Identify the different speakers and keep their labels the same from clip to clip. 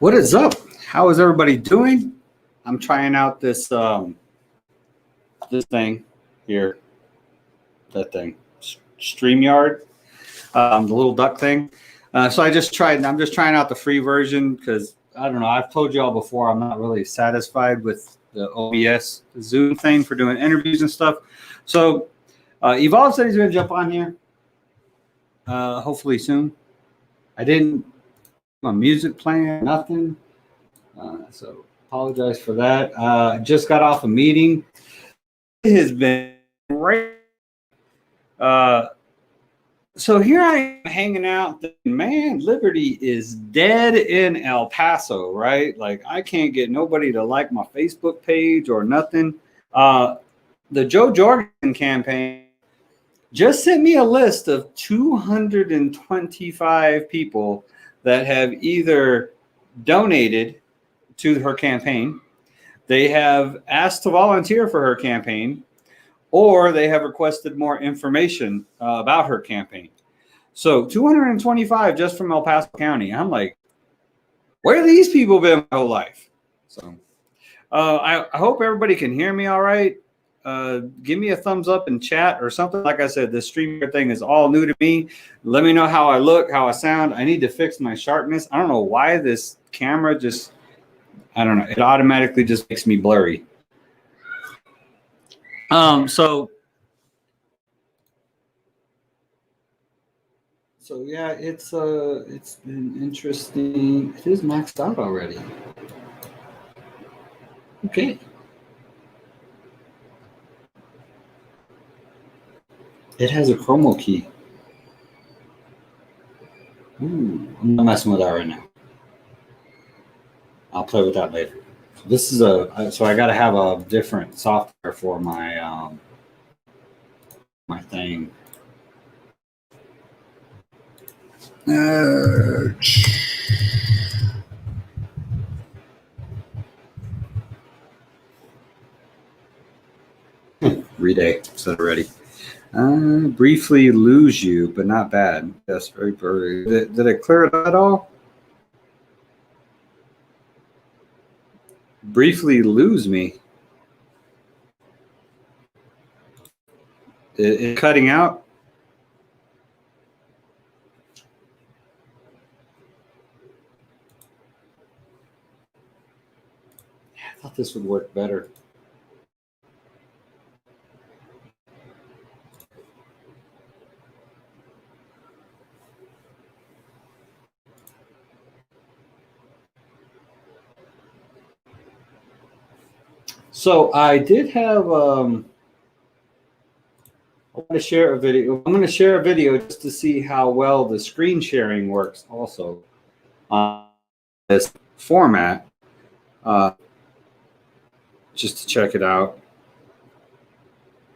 Speaker 1: What is up? How is everybody doing? I'm trying out this this thing here, that thing, StreamYard, the little duck thing. So I'm just trying out the free version because I don't know. I've told you all before I'm not really satisfied with the OBS Zoom thing for doing interviews and stuff. So Evolve said he's going to jump on here hopefully soon. I didn't my music playing, nothing. So apologize for that. Just got off a meeting. It has been great. So here I am hanging out. Man, Liberty is dead in El Paso, right? Like I can't get nobody to like my Facebook page or nothing. The Joe Jorgensen campaign just sent me a list of 225 people that have either donated to her campaign, they have asked to volunteer for her campaign, or they have requested more information about her campaign. So 225 just from El Paso County. I'm like, where have these people been my whole life? So I hope everybody can hear me all right. Give me a thumbs up in chat or something. Like I said, this streamer thing is all new to me. Let me know how I look, how I sound. I need to fix my sharpness. I don't know why this camera just, I don't know. It automatically just makes me blurry. So yeah, it's been interesting. It is maxed out already. Okay. It has a chromo key. Ooh, I'm not messing with that right now. I'll play with that later. This is so I got to have a different software for my my thing. Reday said already. Briefly lose you, but not bad. That's very blurry. Did it clear it at all? Briefly lose me. It cutting out? Yeah, I thought this would work better. So I did have I want to share a video. I'm going to share a video just to see how well the screen sharing works also on this format, just to check it out.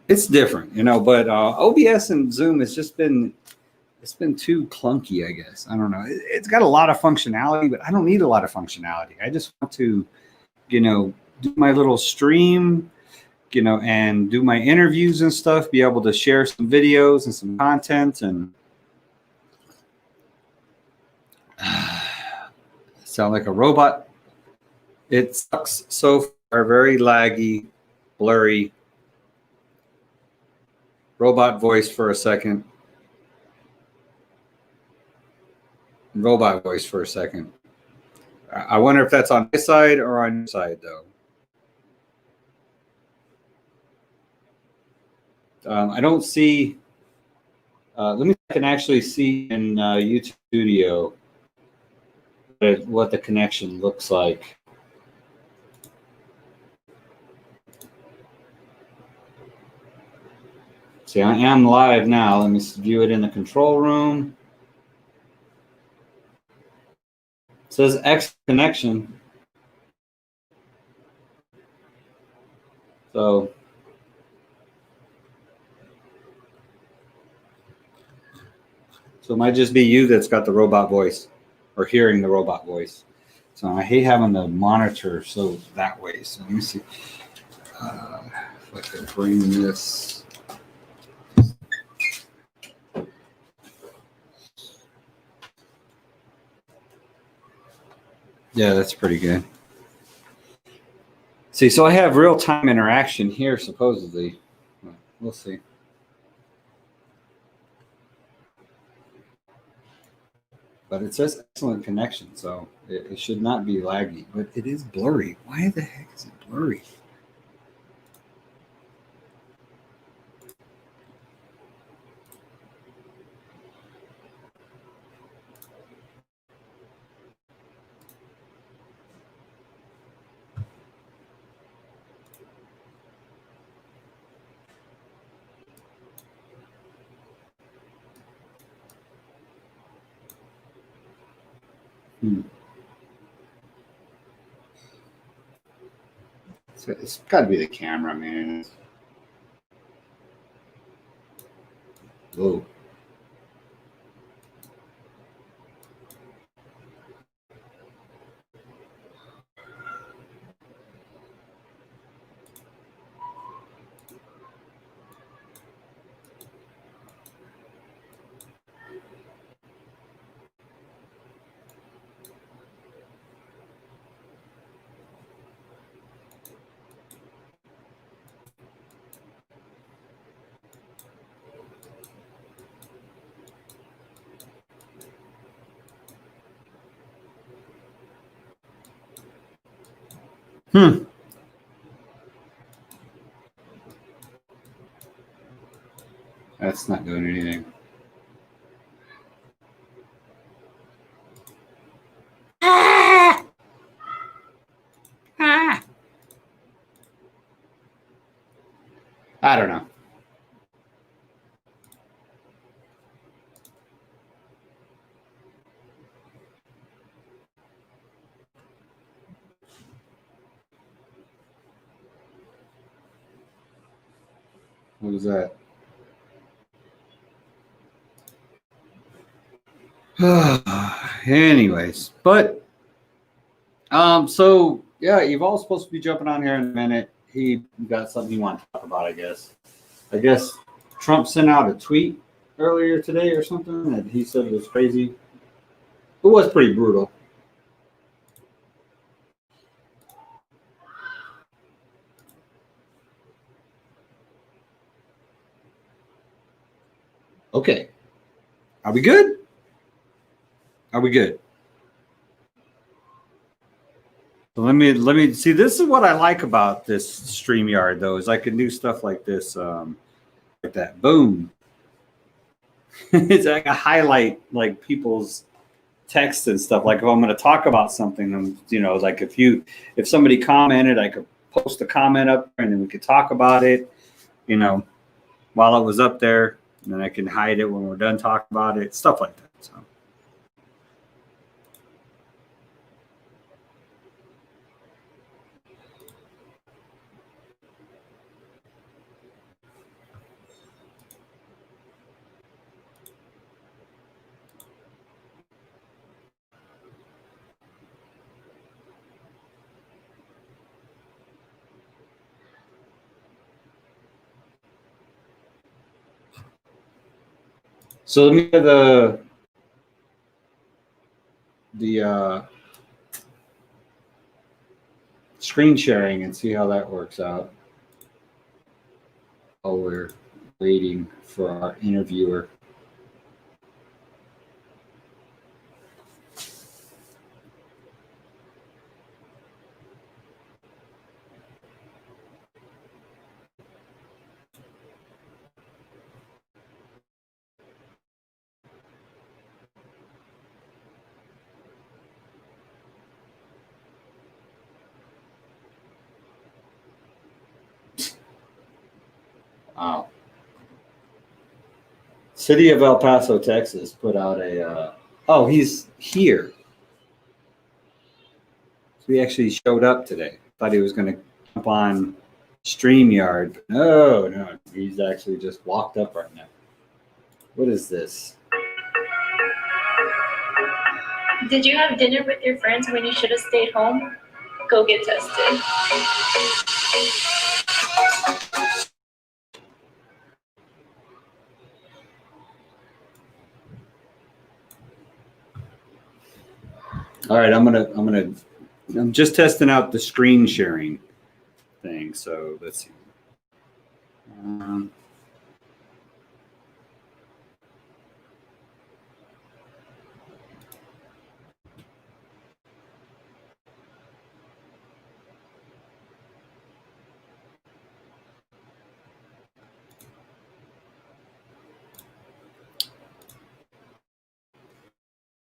Speaker 1: It's different, you know, but OBS and Zoom has just been, it's been too clunky, I guess. I don't know. It's got a lot of functionality, but I don't need a lot of functionality. I just want to, you know, do my little stream, you know, and do my interviews and stuff, be able to share some videos and some content and sound like a robot. It sucks so far, very laggy, blurry. Robot voice for a second. Robot voice for a second. I wonder if that's on my side or on your side, though. I don't see. Let me see if I can actually see in YouTube Studio what the connection looks like. See, I am live now. Let me view it in the control room. It says X connection. So it might just be you that's got the robot voice or hearing the robot voice. So I hate having the monitor so that way. So let me see if I can bring this. Yeah, that's pretty good. See, so I have real-time interaction here, supposedly. We'll see. But it says excellent connection, so it should not be laggy. But it is blurry. Why the heck is it blurry? It's got to be the camera, man. Whoa. That's not doing anything. I don't know. What was that? Anyways, but so yeah, Evolve's supposed to be jumping on here in a minute. He got something he wanted to talk about, I guess. I guess Trump sent out a tweet earlier today or something that he said was crazy. It was pretty brutal. Okay. Are we good? Are we good? So let me see. This is what I like about this StreamYard, though, is I can do stuff like this, like that. Boom. It's like a highlight, like people's text and stuff. Like if I'm going to talk about something, you know, like if somebody commented, I could post a comment up and then we could talk about it, you know, while it was up there, and then I can hide it when we're done talking about it, stuff like that. So let me get the screen sharing and see how that works out. While we're waiting for our interviewer. Wow. City of El Paso, Texas put out a, oh, he's here. So he actually showed up today. Thought he was going to jump on StreamYard. No, he's actually just walked up right now. What is this?
Speaker 2: Did you have dinner with your friends when you should have stayed home? Go get tested.
Speaker 1: All right, I'm just testing out the screen sharing thing. So let's see.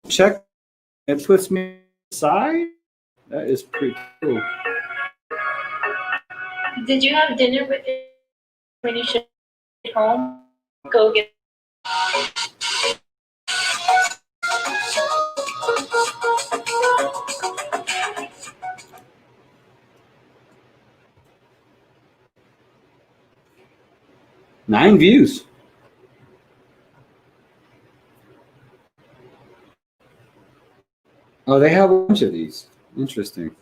Speaker 1: Check. It puts me aside. That is pretty cool.
Speaker 2: Did you have dinner with your when you should stay home? Go get.
Speaker 1: Nine views. Oh, they have a bunch of these. Interesting.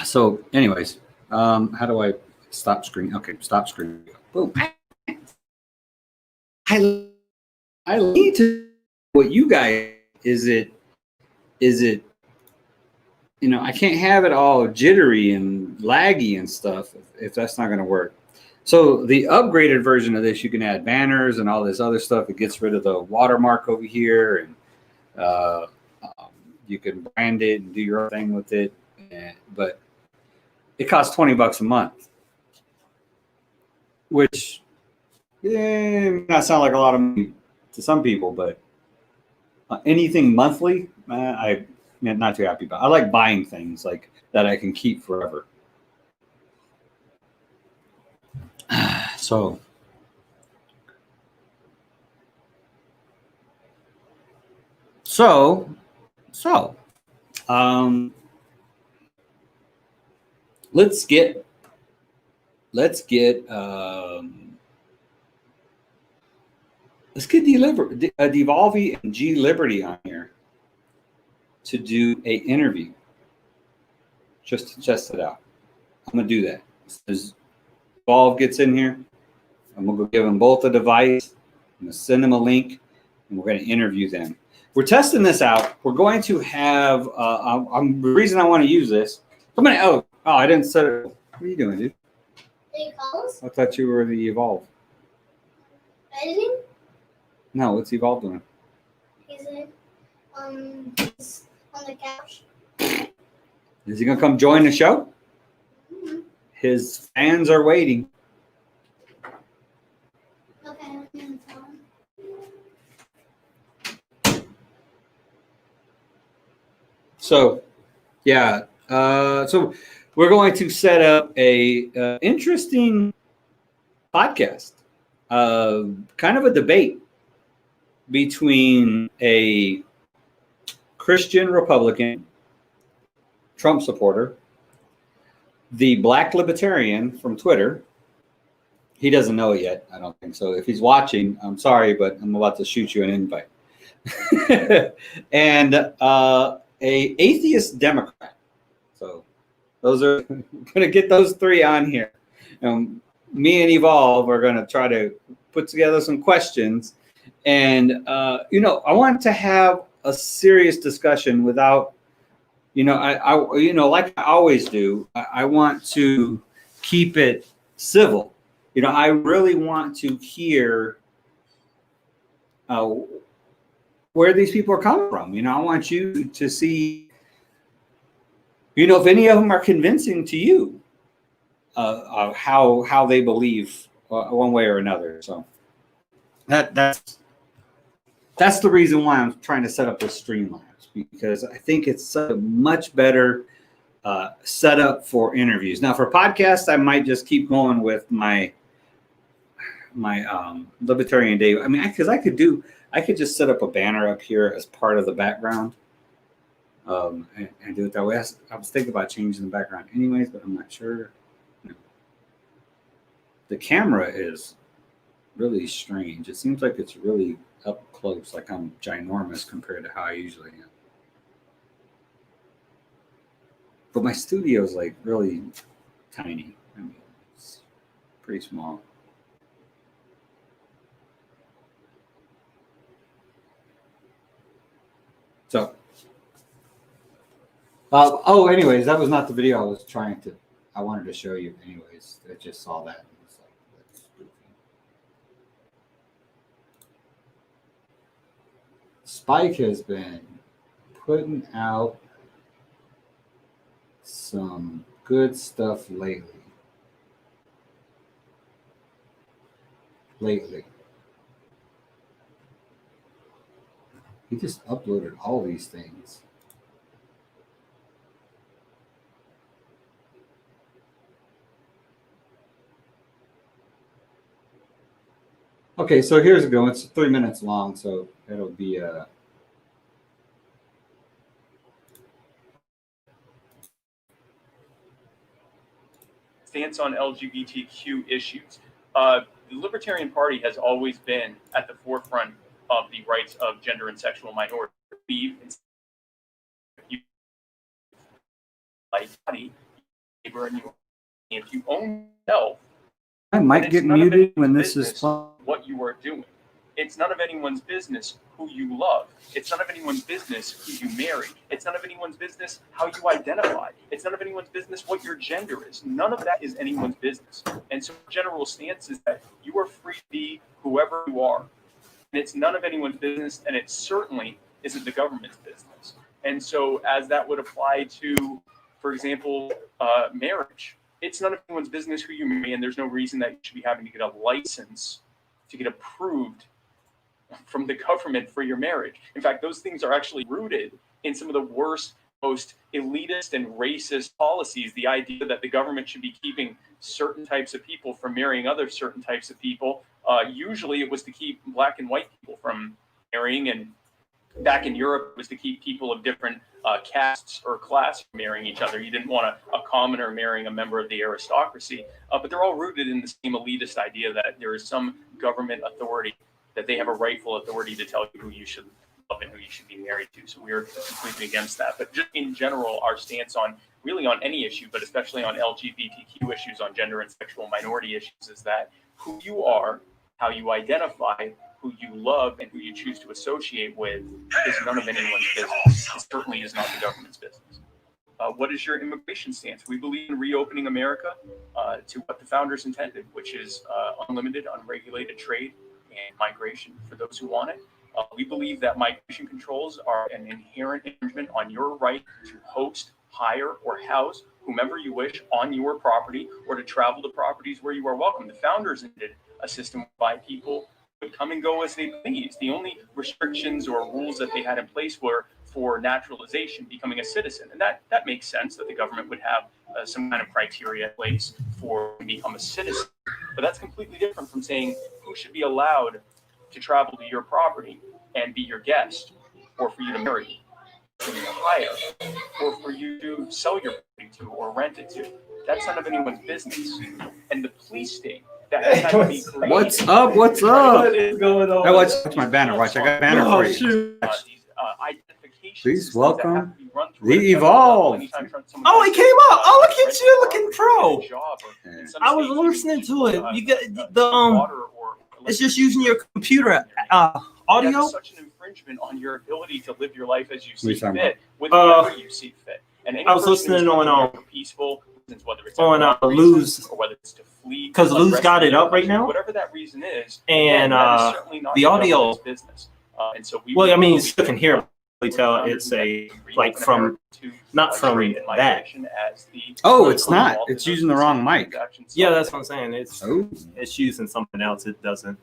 Speaker 1: So anyways, how do I stop screen? Okay, stop screen. Boom. I need to what you guys is it I can't have it all jittery and laggy and stuff if that's not going to work. So the upgraded version of this, you can add banners and all this other stuff. It gets rid of the watermark over here, and you can brand it and do your own thing with it. But it costs $20 a month, which may not sound like a lot of money to some people, but anything monthly, I'm not too happy about. I like buying things like that I can keep forever. So let's get Devolve and G Liberty on here to do a interview, just to test it out. I'm gonna do that. As Devolve gets in here, I'm gonna go give them both a device. I'm gonna send them a link, and we're gonna interview them. We're testing this out. We're going to have. The reason I want to use this. I didn't set it. What are you doing, dude? I thought you were the Evolve.
Speaker 3: Editing?
Speaker 1: No, what's Evolve doing?
Speaker 3: He's on the couch.
Speaker 1: Is he gonna come join the show?
Speaker 3: Mm-hmm.
Speaker 1: His fans are waiting.
Speaker 3: Okay, I'm gonna tell him.
Speaker 1: So, yeah. So we're going to set up a interesting podcast, kind of a debate between a Christian Republican, Trump supporter, the Black Libertarian from Twitter. He doesn't know it yet, I don't think so. If he's watching, I'm sorry, but I'm about to shoot you an invite. And a atheist Democrat. So those are going to get those three on here. Me and Evolve are going to try to put together some questions, and I want to have a serious discussion without, like I always do. I want to keep it civil. I really want to hear where these people are coming from. I want you to see, if any of them are convincing to you of how they believe one way or another. So that's the reason why I'm trying to set up this Streamlabs, because I think it's a much better setup for interviews. Now for podcasts, I might just keep going with my Libertarian Day. I mean, because I could just set up a banner up here as part of the background, and do it that way. I was thinking about changing the background anyways, but I'm not sure. The camera is really strange. It seems like it's really up close, like I'm ginormous compared to how I usually am. But my studio is like really tiny. I mean, it's pretty small. So, anyways, that was not the video I wanted to show you. Anyways, I just saw that. And was like, that's goofy. Spike has been putting out some good stuff lately. He just uploaded all these things. Okay, so here's a good one. It's 3 minutes long, so it'll be
Speaker 4: stance on LGBTQ issues. The Libertarian Party has always been at the forefront of the rights of gender and sexual minorities. If you own yourself,
Speaker 1: I might get muted when this is fun.
Speaker 4: What you are doing. It's none of anyone's business who you love. It's none of anyone's business who you marry. It's none of anyone's business how you identify. It's none of anyone's business what your gender is. None of that is anyone's business. And so the general stance is that you are free to be whoever you are. And it's none of anyone's business, and it certainly isn't the government's business. And so as that would apply to, for example, marriage, it's none of anyone's business who you marry, and there's no reason that you should be having to get a license to get approved from the government for your marriage. In fact, those things are actually rooted in some of the worst, most elitist and racist policies. The idea that the government should be keeping certain types of people from marrying other certain types of people. Usually it was to keep black and white people from marrying, and back in Europe it was to keep people of different castes or class from marrying each other. You didn't want a commoner marrying a member of the aristocracy, but they're all rooted in the same elitist idea that there is some government authority, that they have a rightful authority to tell you who you should love and who you should be married to. So we're completely against that. But just in general, our stance on really on any issue, but especially on LGBTQ issues, on gender and sexual minority issues, is that who you are, how you identify, who you love, and who you choose to associate with is none of anyone's business. It certainly is not the government's business. What is your immigration stance? We believe in reopening America to what the founders intended, which is unlimited, unregulated trade and migration for those who want it. We believe that migration controls are an inherent infringement on your right to host, hire, or house whomever you wish on your property, or to travel to properties where you are welcome. The founders intended a system whereby people would come and go as they please. The only restrictions or rules that they had in place were for naturalization, becoming a citizen. And that makes sense, that the government would have some kind of criteria in place for to become a citizen. But that's completely different from saying who should be allowed to travel to your property and be your guest, or for you to marry, for you to hire, or for you to sell your property to or rent it to. That's none of anyone's business. And the police state that has had to be created.
Speaker 1: What's up? What's up?
Speaker 5: What is going on?
Speaker 1: Hey, watch my banner. Watch, I got a banner for you.
Speaker 5: Shoot.
Speaker 4: Identification
Speaker 1: Please
Speaker 4: systems
Speaker 1: welcome
Speaker 4: that have to be run through
Speaker 1: the
Speaker 4: it.
Speaker 1: Evolve.
Speaker 4: Anytime someone
Speaker 5: Oh, it came up. Oh, look at you, looking pro.
Speaker 4: job, or in some
Speaker 5: I was
Speaker 4: states,
Speaker 5: listening to it. You get the
Speaker 4: water or
Speaker 5: It's just using your computer
Speaker 4: That
Speaker 5: audio.
Speaker 4: is such an infringement on your ability to live your life as you
Speaker 1: What are
Speaker 4: see
Speaker 1: you talking
Speaker 4: fit, with whatever you see fit. And any
Speaker 5: I was
Speaker 4: person who's
Speaker 5: listening on,
Speaker 4: coming here for peaceful reasons, whether it's
Speaker 5: on,
Speaker 4: economic
Speaker 5: Luz.
Speaker 4: reasons, or whether it's to flee,
Speaker 5: 'Cause Luz
Speaker 4: aggressively
Speaker 5: got it up
Speaker 4: or
Speaker 5: right now.
Speaker 4: whatever that reason is,
Speaker 5: And,
Speaker 4: that is certainly not
Speaker 5: the audio-
Speaker 4: government's business. And so we
Speaker 5: Well, I mean, you
Speaker 4: believe
Speaker 5: still can hear. Tell it's a like from not from that.
Speaker 1: Oh, it's not. It's using the wrong mic.
Speaker 5: Yeah, that's what I'm saying. It's
Speaker 1: Oh.
Speaker 5: it's using something else. It doesn't.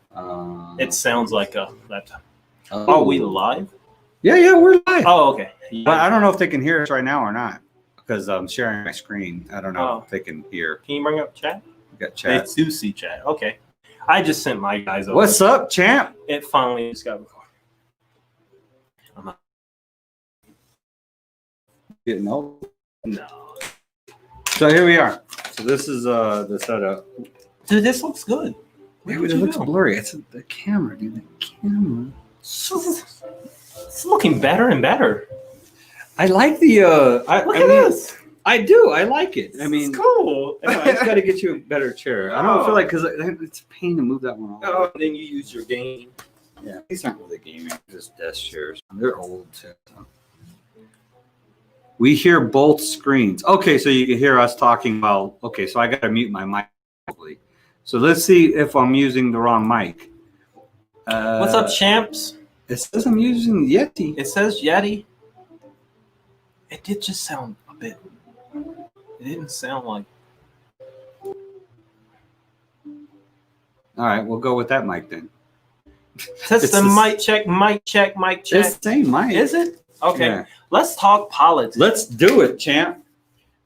Speaker 1: It
Speaker 5: It sounds like a laptop. Are we live?
Speaker 1: Yeah, we're live.
Speaker 5: Oh, okay.
Speaker 1: But I don't know if they can hear us right now or not, because I'm sharing my screen. I don't know
Speaker 5: Oh.
Speaker 1: if they can hear.
Speaker 5: Can you bring up chat?
Speaker 1: We got
Speaker 5: They
Speaker 1: chat.
Speaker 5: do see chat. Okay. I just sent my guys over.
Speaker 1: What's up, champ?
Speaker 5: It finally just got recorded.
Speaker 1: Getting old.
Speaker 5: No.
Speaker 1: So here we are. So this is the setup.
Speaker 5: Dude, this looks good. What
Speaker 1: Dude,
Speaker 5: did
Speaker 1: it
Speaker 5: you
Speaker 1: looks
Speaker 5: do?
Speaker 1: blurry. It's the camera, dude. The camera.
Speaker 5: It's looking better and better.
Speaker 1: I like the.
Speaker 5: Look at this.
Speaker 1: I do. I like it. I mean,
Speaker 5: It's cool.
Speaker 1: I just got to get you a better chair. I don't feel like because it's a pain to move that one off.
Speaker 5: Oh, and then you use your game.
Speaker 1: Yeah, these aren't really gaming, just desk chairs. They're old too. So. We hear both screens. Okay, so you can hear us talking about. Okay, so I got to mute my mic. So let's see if I'm using the wrong mic.
Speaker 5: What's up, champs?
Speaker 1: It says I'm using Yeti.
Speaker 5: It says Yeti. It did just sound a bit. It didn't sound like.
Speaker 1: All right, we'll go with that mic then.
Speaker 5: Test the mic check, mic check, mic check.
Speaker 1: It's the same mic.
Speaker 5: Is it? Okay.
Speaker 1: Yeah.
Speaker 5: Let's talk politics.
Speaker 1: Let's do it, champ.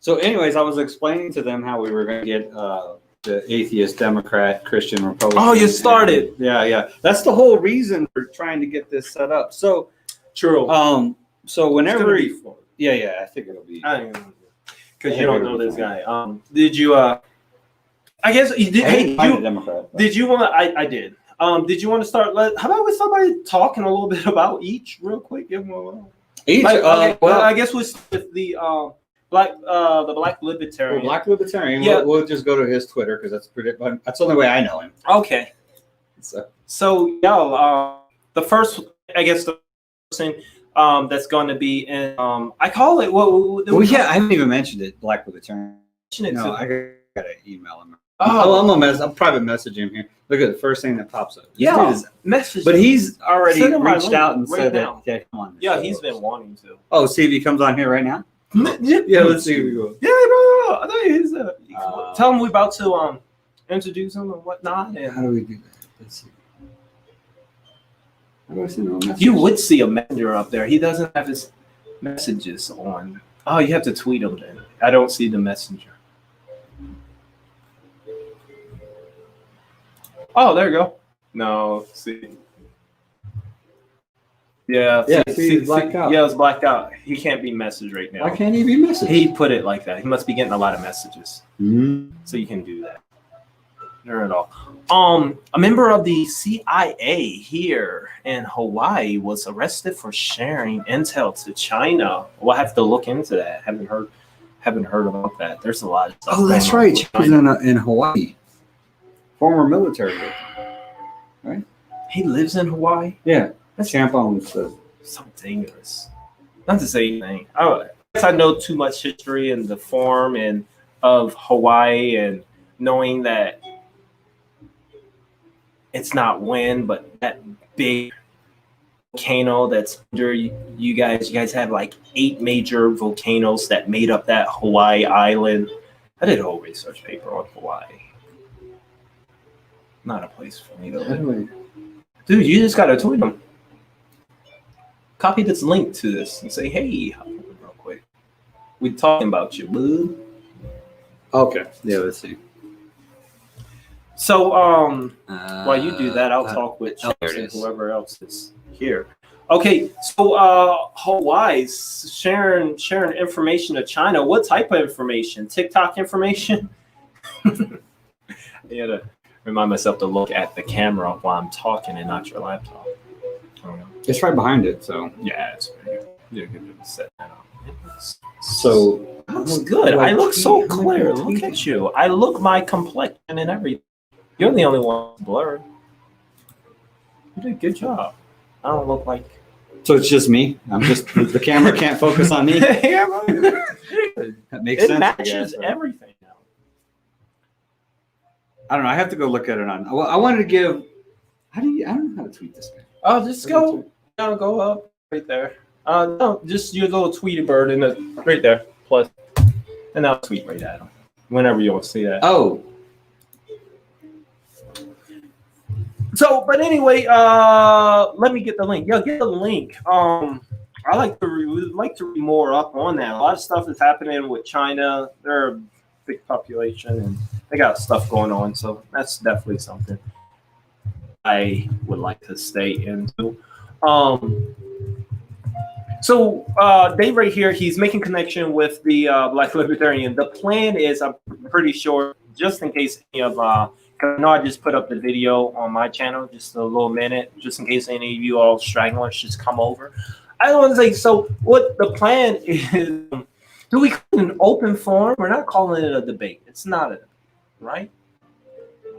Speaker 1: So, anyways, I was explaining to them how we were going to get the atheist, Democrat, Christian, Republican.
Speaker 5: Oh, you started.
Speaker 1: Yeah. That's the whole reason for trying to get this set up. So,
Speaker 5: True.
Speaker 1: So whenever,
Speaker 5: it's gonna be fun.
Speaker 1: yeah, I think it'll be.
Speaker 5: Because you don't know this guy. Did you? I guess you did. Hey,
Speaker 1: I'm a Democrat.
Speaker 5: did you want? I did. Did you want to start? How about with somebody talking a little bit about each, real quick? Give them a little.
Speaker 1: Each,
Speaker 5: okay,
Speaker 1: well,
Speaker 5: I guess with the black libertarian.
Speaker 1: Black Libertarian.
Speaker 5: Yeah.
Speaker 1: We'll just go to his Twitter because that's the only way I know him.
Speaker 5: Okay. So yeah, the first, I guess the person that's going to be in. I call it what?
Speaker 1: Well, yeah, I haven't even mentioned it. Black Libertarian. No, I gotta email him. I'll private message him here. Look at the first thing that pops up.
Speaker 5: Yeah, message.
Speaker 1: But he's already
Speaker 5: Send him my
Speaker 1: reached
Speaker 5: link
Speaker 1: out and
Speaker 5: right
Speaker 1: said
Speaker 5: now.
Speaker 1: that come on.
Speaker 5: Yeah, he's been wanting to.
Speaker 1: Oh, see if he comes on here right now.
Speaker 5: Yeah,
Speaker 1: Let's see if he goes.
Speaker 5: Yeah, bro. I know he's. Tell him we're about to introduce him and whatnot. And
Speaker 1: How do we do that? Let's see. How do I send him a message?
Speaker 5: you would see a messenger up there. He doesn't have his messages on. Oh, you have to tweet him then. I don't see the messenger. Oh, there you go. No, see. Yeah,
Speaker 1: see, it's blacked out.
Speaker 5: Yeah, it's blacked out. He can't be messaged right now.
Speaker 1: Why can't he be messaged?
Speaker 5: He put it like that. He must be getting a lot of messages.
Speaker 1: Mm-hmm.
Speaker 5: So you can do that. Not at all. A member of the CIA here in Hawaii was arrested for sharing intel to China. We'll have to look into that. Haven't heard about that. There's a lot of stuff.
Speaker 1: Oh, that's
Speaker 5: going on
Speaker 1: right.
Speaker 5: with
Speaker 1: He's
Speaker 5: China.
Speaker 1: in Hawaii. Former military. Right?
Speaker 5: He lives in Hawaii.
Speaker 1: Yeah. Champ owns the.
Speaker 5: So dangerous. Not to say anything. I guess I know too much history and the form and of Hawaii and knowing that it's not wind, but that big volcano that's under you guys. You guys have like 8 major volcanoes that made up that Hawaii island. I did a whole research paper on Hawaii. Not a place for me to live. Dude, you just gotta tweet them. Copy this link to this and say, hey, real quick. We talking about you, boo.
Speaker 1: Okay. Yeah, let's see.
Speaker 5: So, while you do that, I'll talk with
Speaker 1: there
Speaker 5: Chips
Speaker 1: it
Speaker 5: and
Speaker 1: is.
Speaker 5: whoever else is here. Okay, so Hawaii's sharing information to China. What type of information? TikTok information? I gotta remind myself to look at the camera while I'm talking and not your laptop. I don't know.
Speaker 1: It's right behind it, so.
Speaker 5: Yeah, it's pretty good. You're good to set that up.
Speaker 1: So.
Speaker 5: It looks good. I look so clear. Look at you. I look my complexion and everything. You're the only one blurred. You did a good job. I don't look like.
Speaker 1: So it's just me. I'm just the camera can't focus on me.
Speaker 5: Yeah, bro.
Speaker 1: That makes
Speaker 5: It
Speaker 1: sense. I
Speaker 5: matches
Speaker 1: guess, right?
Speaker 5: everything now.
Speaker 1: I don't know. I have to go look at it on. Well, I wanted to give. I don't know how to tweet this guy.
Speaker 5: Oh, just go up right there. No, just your little Tweety bird in the right there. Plus, and I'll tweet right at him whenever you want to see that.
Speaker 1: Oh.
Speaker 5: So, but anyway, let me get the link. Yeah, get the link. I like to read more up on that. A lot of stuff is happening with China. They're a big population and they got stuff going on. So that's definitely something I would like to stay into. So Dave right here, he's making connection with the Black Libertarian. The plan is, I'm pretty sure, just in case any of I know I just put up the video on my channel, just a little minute, just in case any of you all stragglers just come over. I want to say, so what the plan is, do we call it an open forum? We're not calling it a debate. It's not a, right?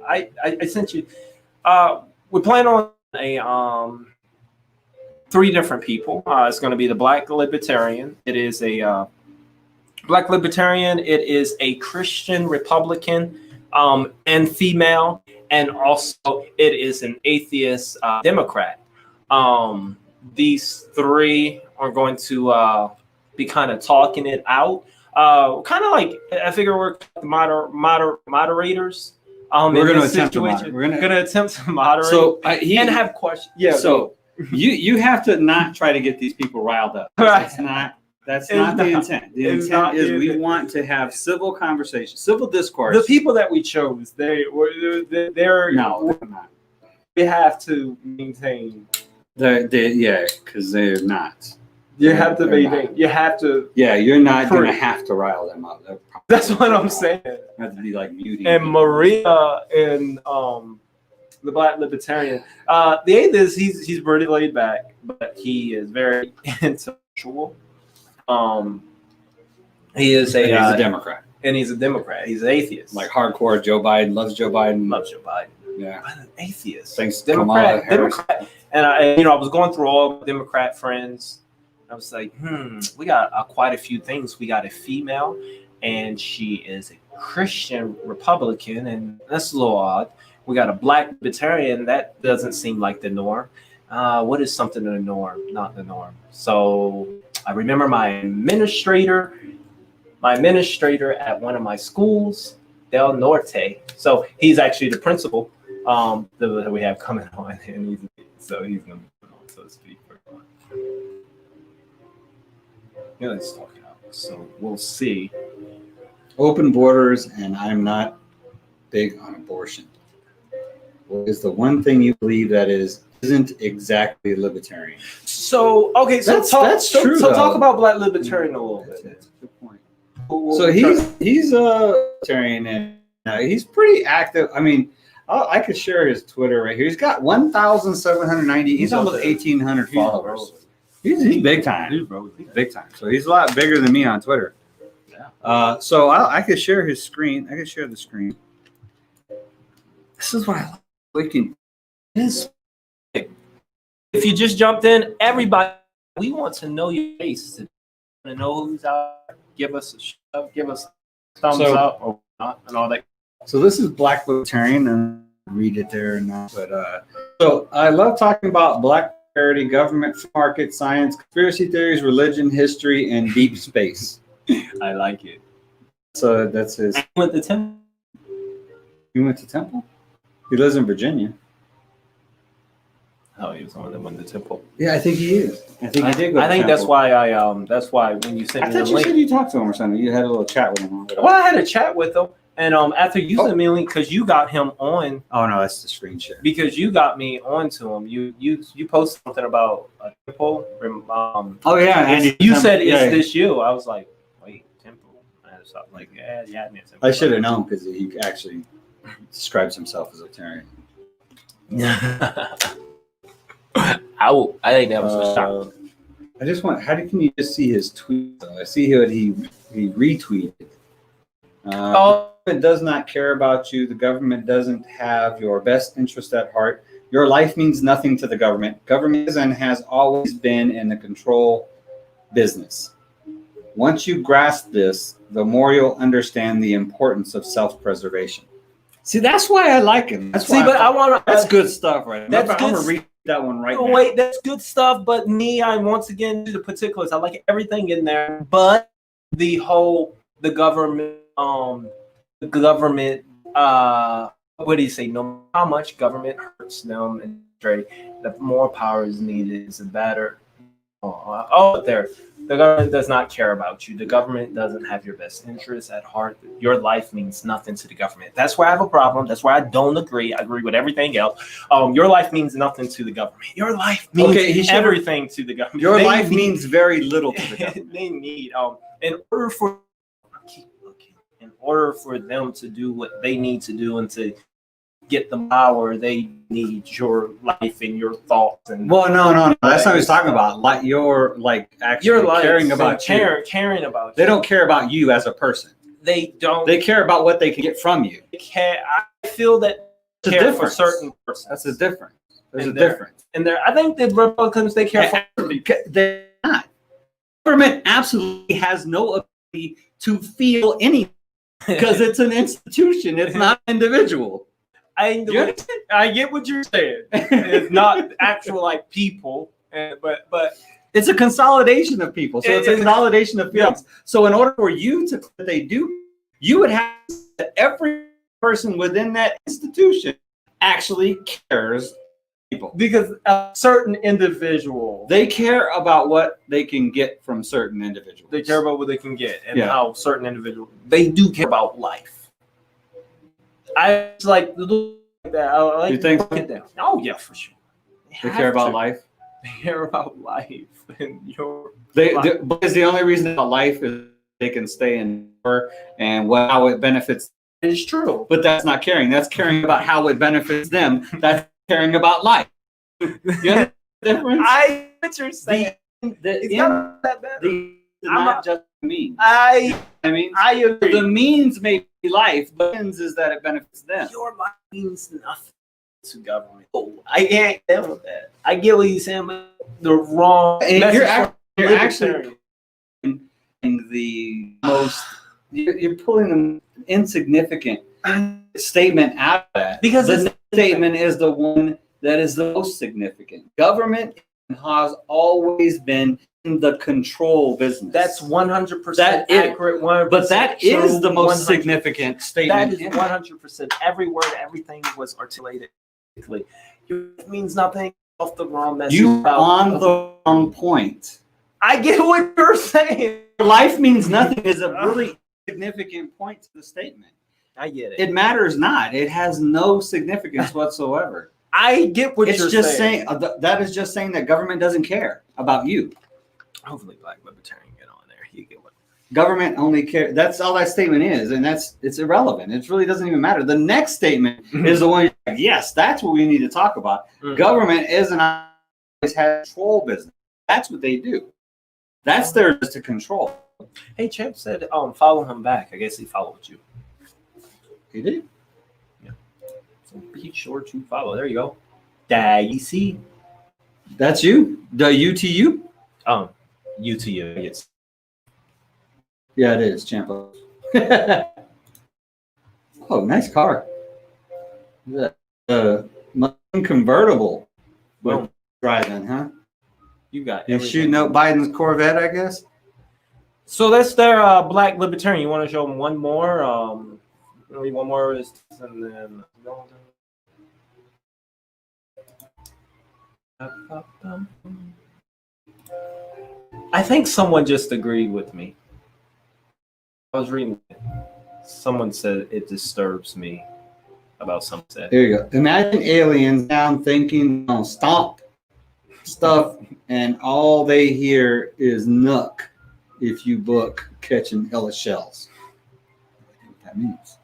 Speaker 5: I sent you, we plan on three different people. It's going to be the Black Libertarian. It is a Black Libertarian. It is a Christian Republican and female, and also it is an atheist Democrat. These three are going to be kind of talking it out. Kind of like, I figure we're moderators.
Speaker 1: We're going to attempt to moderate.
Speaker 5: We're going to attempt to moderate.
Speaker 1: So
Speaker 5: and have questions. Yeah.
Speaker 1: So you have to not try to get these people riled up.
Speaker 5: Right.
Speaker 1: That's not the intent. The intent is we want to have civil conversation, civil discourse.
Speaker 5: The people that we chose, they're
Speaker 1: no, they're not.
Speaker 5: We have to maintain.
Speaker 1: Because they're not.
Speaker 5: You have to maintain. You have to.
Speaker 1: Yeah, you're not going to have to rile them up.
Speaker 5: That's what I'm saying.
Speaker 1: Have to be like muting.
Speaker 5: And Maria and the Black Libertarian, the atheist, he's pretty laid back, but he is very intellectual. He is a
Speaker 1: Democrat.
Speaker 5: And he's a Democrat. He's an atheist.
Speaker 1: Like hardcore Joe Biden, loves Joe Biden.
Speaker 5: Loves Joe Biden.
Speaker 1: Yeah.
Speaker 5: But an atheist.
Speaker 1: Thanks,
Speaker 5: Democrat. And I was going through all Democrat friends. I was like, we got quite a few things. We got a female, and she is a Christian Republican, and that's a little odd. We got a Black Libertarian. That doesn't seem like the norm. What is something in the norm? Not the norm. So I remember my administrator at one of my schools, Del Norte. So he's actually the principal that we have coming on, and he's going to be on, so to speak. Yeah, let's talk it out. So we'll see.
Speaker 1: Open borders, and I'm not big on abortion. What is the one thing you believe that isn't exactly libertarian?
Speaker 5: So okay, so
Speaker 1: that's true.
Speaker 5: So talk about Black Libertarian a little bit.
Speaker 1: That's a good point. So he's a libertarian, and he's pretty active. I mean, I could share his Twitter right here. He's got 1,790. He's almost 1,800 followers. He's big time. He's big time. So he's a lot bigger than me on Twitter. Yeah. So I could share his screen. I could share the screen. This is what I like.
Speaker 5: If you just jumped in, everybody, we want to know your face. To know who's out. Give us a shove. Give us a thumbs up or not, and all that.
Speaker 1: So this is Black Libertarian, and read it there now. But so I love talking about Black prosperity, government, market, science, conspiracy theories, religion, history, and deep space.
Speaker 5: I like it.
Speaker 1: So that's his.
Speaker 5: He went to Temple.
Speaker 1: He went to Temple? He lives in Virginia.
Speaker 5: Oh, he was the one that went to Temple.
Speaker 1: Yeah, I think he is. I think he did go to
Speaker 5: I think
Speaker 1: Temple.
Speaker 5: that's why that's why when you sent
Speaker 1: I
Speaker 5: me the
Speaker 1: thought you
Speaker 5: link.
Speaker 1: said you talked to him or something. You had a little chat with him.
Speaker 5: Well, I had a chat with him, and after you sent me a link, because you got him on.
Speaker 1: Oh no, that's the screen share.
Speaker 5: Because you got me onto him. You posted something about a Temple.
Speaker 1: Oh yeah, and
Speaker 5: you said it's this you. I was like, wait, Temple. I was like, yeah, Temple.
Speaker 1: I should have known because he actually describes himself as a libertarian.
Speaker 5: I think that was a shock.
Speaker 1: I just want. Can you just see his tweet? I see what he retweeted. The government does not care about you. The government doesn't have your best interest at heart. Your life means nothing to the government. Government is and has always been in the control business. Once you grasp this, the more you'll understand the importance of self-preservation. See, that's why I like him. That's good stuff, right?
Speaker 5: That's
Speaker 1: I'm gonna read that one right now.
Speaker 5: Wait, that's good stuff. But me, I once again do the particulars. I like everything in there, but the government. What do you say? No matter how much government hurts them and the more power is needed, is the better. The government does not care about you. The government doesn't have your best interests at heart. Your life means nothing to the government. That's where I have a problem. That's where I don't agree. I agree with everything else. Your life means nothing to the government. Your life means everything to the government.
Speaker 1: Your life means very little to the government.
Speaker 5: They need in order for them to do what they need to do and to get the power, they need your life and your thoughts. And
Speaker 1: no, that's not what he's talking about. Like actually
Speaker 5: your life,
Speaker 1: caring about
Speaker 5: caring about you.
Speaker 1: They don't care about you as a person.
Speaker 5: They don't.
Speaker 1: They care about what they can get from you.
Speaker 5: I feel that
Speaker 1: it's
Speaker 5: care for certain persons.
Speaker 1: That's the difference. There's
Speaker 5: And
Speaker 1: a
Speaker 5: they're-
Speaker 1: difference.
Speaker 5: And I think the Republicans, they care for
Speaker 1: They're not. Government absolutely has no ability to feel anything because it's an institution. It's not an individual.
Speaker 5: I get what you're saying. It's not actual like people, but
Speaker 1: It's a consolidation of people. So it's a
Speaker 5: It's-
Speaker 1: consolidation of feelings. So in order for you to what they do, you would have that every person within that institution actually cares people.
Speaker 5: because a certain individual,
Speaker 1: They care about what they can get from certain individuals.
Speaker 5: they care about what they can get and
Speaker 1: Yeah.
Speaker 5: how certain individuals they do care about life. I just like that. I like
Speaker 1: You think
Speaker 5: to break it down. Oh yeah, for sure.
Speaker 1: They care about life.
Speaker 5: They care about life and your
Speaker 1: Because the only reason about life is they can stay in power and how it benefits.
Speaker 5: It's true.
Speaker 1: But that's not caring. That's caring about how it benefits them. That's caring about life. You know the difference?
Speaker 5: I get what you're saying.
Speaker 1: The
Speaker 5: It's
Speaker 1: end-
Speaker 5: not that bad.
Speaker 1: the is
Speaker 5: I'm
Speaker 1: not
Speaker 5: a-
Speaker 1: just means.
Speaker 5: I
Speaker 1: mean,
Speaker 5: agree.
Speaker 1: the means may be life. The ends is that it benefits them.
Speaker 5: Your life means nothing to government. Oh, I can't deal with that. I get what you're saying, but the wrong.
Speaker 1: And
Speaker 5: message
Speaker 1: you're
Speaker 5: for
Speaker 1: you're actually
Speaker 5: libertarian.
Speaker 1: the most. You're pulling an insignificant statement out of that
Speaker 5: Because
Speaker 1: the
Speaker 5: it's-
Speaker 1: next statement is the one that is the most significant. Government has always been in the control business.
Speaker 5: That's 100%
Speaker 1: That is-
Speaker 5: accurate. 100%
Speaker 1: but that is
Speaker 5: true,
Speaker 1: the most
Speaker 5: 100%.
Speaker 1: significant statement.
Speaker 5: That is 100%. Every word, everything was articulated. It means nothing off the wrong message.
Speaker 1: You are
Speaker 5: about-
Speaker 1: on the wrong point.
Speaker 5: I get what you're saying.
Speaker 1: Life means nothing is a really significant point to the statement.
Speaker 5: I get it.
Speaker 1: It matters not. It has no significance whatsoever.
Speaker 5: I get what
Speaker 1: It's
Speaker 5: you're
Speaker 1: just
Speaker 5: saying.
Speaker 1: that is just saying that government doesn't care about you.
Speaker 5: Hopefully, Black Libertarian get on there. You get what.
Speaker 1: Government only care. That's all that statement is, and it's irrelevant. It really doesn't even matter. The next statement is the one. You're like, yes, that's what we need to talk about.
Speaker 5: Mhm.
Speaker 1: Government isn't always has control business. That's what they do. That's theirs to control.
Speaker 5: Hey, Champ said, follow him back. I guess he followed you.
Speaker 1: He did.
Speaker 5: So be sure to follow. There you go. Daisy.
Speaker 1: That's you. The UTU.
Speaker 5: You to you. Yes.
Speaker 1: Yeah, it is, Champo. Oh, nice car. The convertible.
Speaker 5: Boom.
Speaker 1: Driving, huh?
Speaker 5: You got
Speaker 1: You're
Speaker 5: everything.
Speaker 1: shooting up Biden's Corvette, I guess.
Speaker 5: So that's their Black Libertarian. You want to show them one more? Maybe one more is, and then. I think someone just agreed with me. I was reading it. Someone said it disturbs me about something said.
Speaker 1: There you go. Imagine aliens down thinking on stomp stuff, and all they hear is nook if you book catching hella shells. I think that means.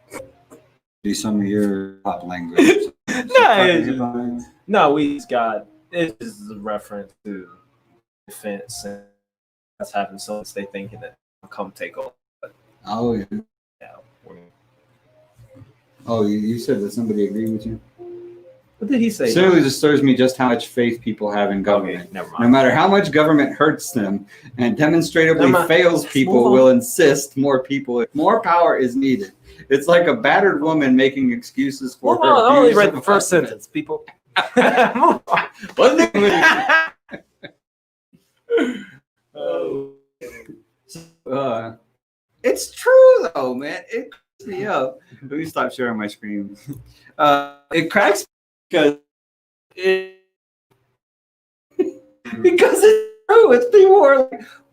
Speaker 1: Do some of your pop language.
Speaker 5: No, we got it is a reference to defense and that's happened. So they thinking that I'll come take over.
Speaker 1: Oh, yeah.
Speaker 5: Yeah, we're-
Speaker 1: Oh, you said that somebody agreed with you?
Speaker 5: what did he say?
Speaker 1: It certainly disturbs me just how much faith people have in government.
Speaker 5: Okay, never
Speaker 1: No
Speaker 5: mind.
Speaker 1: matter how much government hurts them and demonstrably
Speaker 5: Never mind.
Speaker 1: fails
Speaker 5: Let's
Speaker 1: people,
Speaker 5: move on.
Speaker 1: will insist more power is needed. It's like a battered woman making excuses for
Speaker 5: Move
Speaker 1: her
Speaker 5: on. I only
Speaker 1: abuse
Speaker 5: read
Speaker 1: of
Speaker 5: the first
Speaker 1: government.
Speaker 5: sentence, people. Move on.
Speaker 1: Wasn't it?
Speaker 5: Oh.
Speaker 1: It's true though, man. It cracks me up. Let me stop sharing my screen. It cracks me because it's true. It's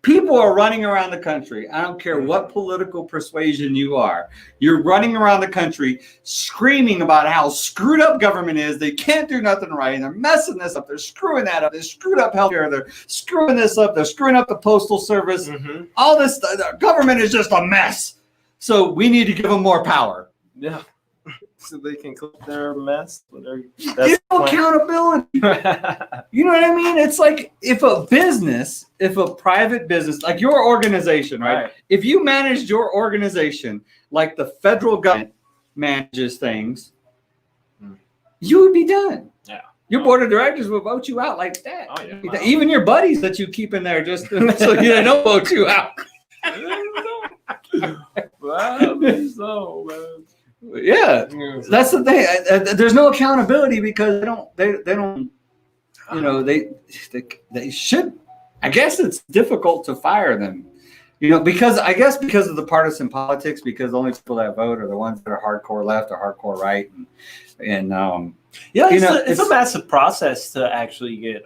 Speaker 1: people are running around the country. I don't care what political persuasion you are. You're running around the country screaming about how screwed up government is. They can't do nothing right. They're messing this up. They're screwing that up. They screwed up healthcare. They're screwing this up. They're screwing up the postal service.
Speaker 5: Mhm.
Speaker 1: All this stuff. The government is just a mess. So we need to give them more power.
Speaker 5: Yeah. So they can clean their mess.
Speaker 1: Give them accountability. You know what I mean? It's like if a private business, like your organization, right? If you managed your organization like the federal government manages things, you would be done.
Speaker 5: Yeah.
Speaker 1: Your board of directors will vote you out like that.
Speaker 5: Oh, yeah.
Speaker 1: Even your buddies that you keep in there just so they don't vote you out.
Speaker 5: Well, so, man.
Speaker 1: Yeah, that's the thing. There's no accountability because they don't. You know, they should. I guess it's difficult to fire them. You know, because of the partisan politics, because the only people that vote are the ones that are hardcore left or hardcore right, and
Speaker 5: yeah,
Speaker 1: it's
Speaker 5: a massive process to actually get,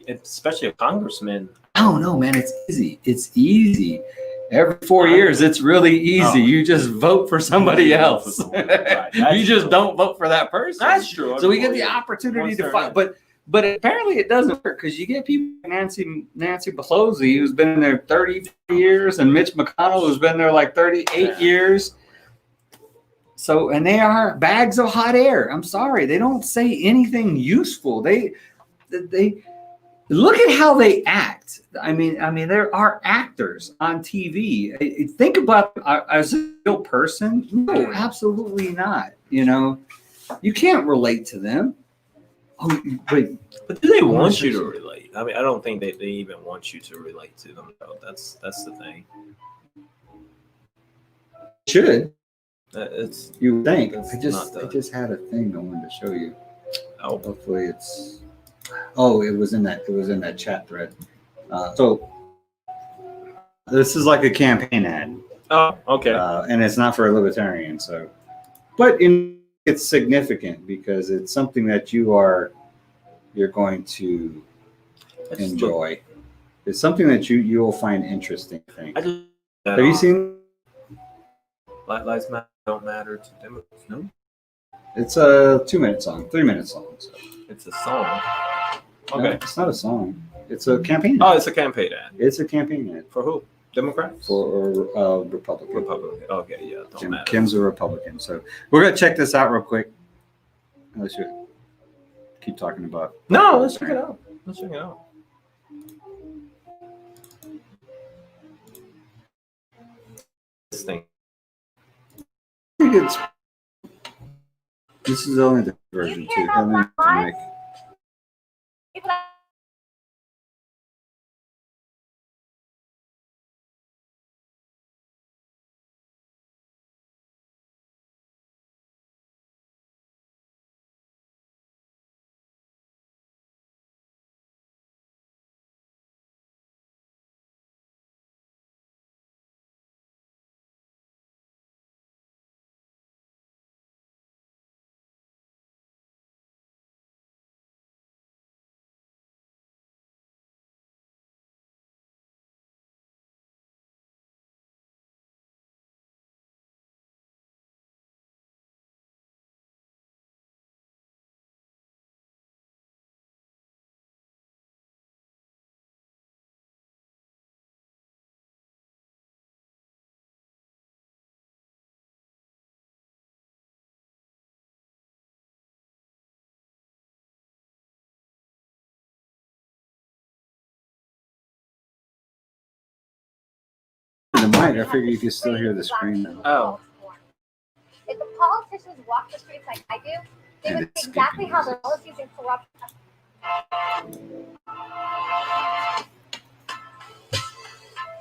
Speaker 5: especially a congressman.
Speaker 1: Oh no, man, it's easy. It's easy. Every 4 years, it's really easy.
Speaker 5: Oh.
Speaker 1: You just vote for somebody else.
Speaker 5: Right.
Speaker 1: You just don't vote for that person.
Speaker 5: That's true.
Speaker 1: So we get the opportunity to fight, but apparently it doesn't work because you get people like Nancy Pelosi, who's been there 30 years, and Mitch McConnell, who's been there like 38 years. So, and they are bags of hot air. I'm sorry, they don't say anything useful. They look at how they act. I mean, there are actors on TV. Think about as a real person. No, absolutely not. You know, you can't relate to them. Oh, wait.
Speaker 5: But do they want you to relate? I mean, I don't think they even want you to relate to them, though. That's the thing.
Speaker 1: Should.
Speaker 5: It's
Speaker 1: You would think.
Speaker 5: It's
Speaker 1: I just had a thing I wanted to show you.
Speaker 5: oh,
Speaker 1: Hopefully it's. Oh, it was in that chat thread. So this is like a campaign ad.
Speaker 5: oh, okay.
Speaker 1: And it's not for a libertarian. So, but it's significant because it's something that you're going to enjoy. It's something that you will find interesting. I think. Have you seen?
Speaker 5: Black Lives Matter don't matter to Democrats. No,
Speaker 1: It's a 2-minute song, 3-minute song. So.
Speaker 5: it's a song.
Speaker 1: No,
Speaker 5: Okay.
Speaker 1: it's not a song. It's a campaign.
Speaker 5: Oh, it's a campaign ad.
Speaker 1: It's a campaign ad
Speaker 5: For who? Democrats?
Speaker 1: for Republican.
Speaker 5: Republican. Okay, yeah, don't matter.
Speaker 1: Kim's a Republican. So we're gonna check this out real quick. Let's keep talking about.
Speaker 5: No, let's check it out. Let's check it out. This thing.
Speaker 1: I think this is only the version
Speaker 3: care
Speaker 1: 2.
Speaker 3: about Black lives? People that
Speaker 1: The mic. I figure you can still hear the screen. Though.
Speaker 5: Oh.
Speaker 3: if the politicians walk the streets like I do, they
Speaker 1: And
Speaker 3: would
Speaker 1: it's
Speaker 3: see exactly
Speaker 1: speaking
Speaker 3: how their policies and corruption.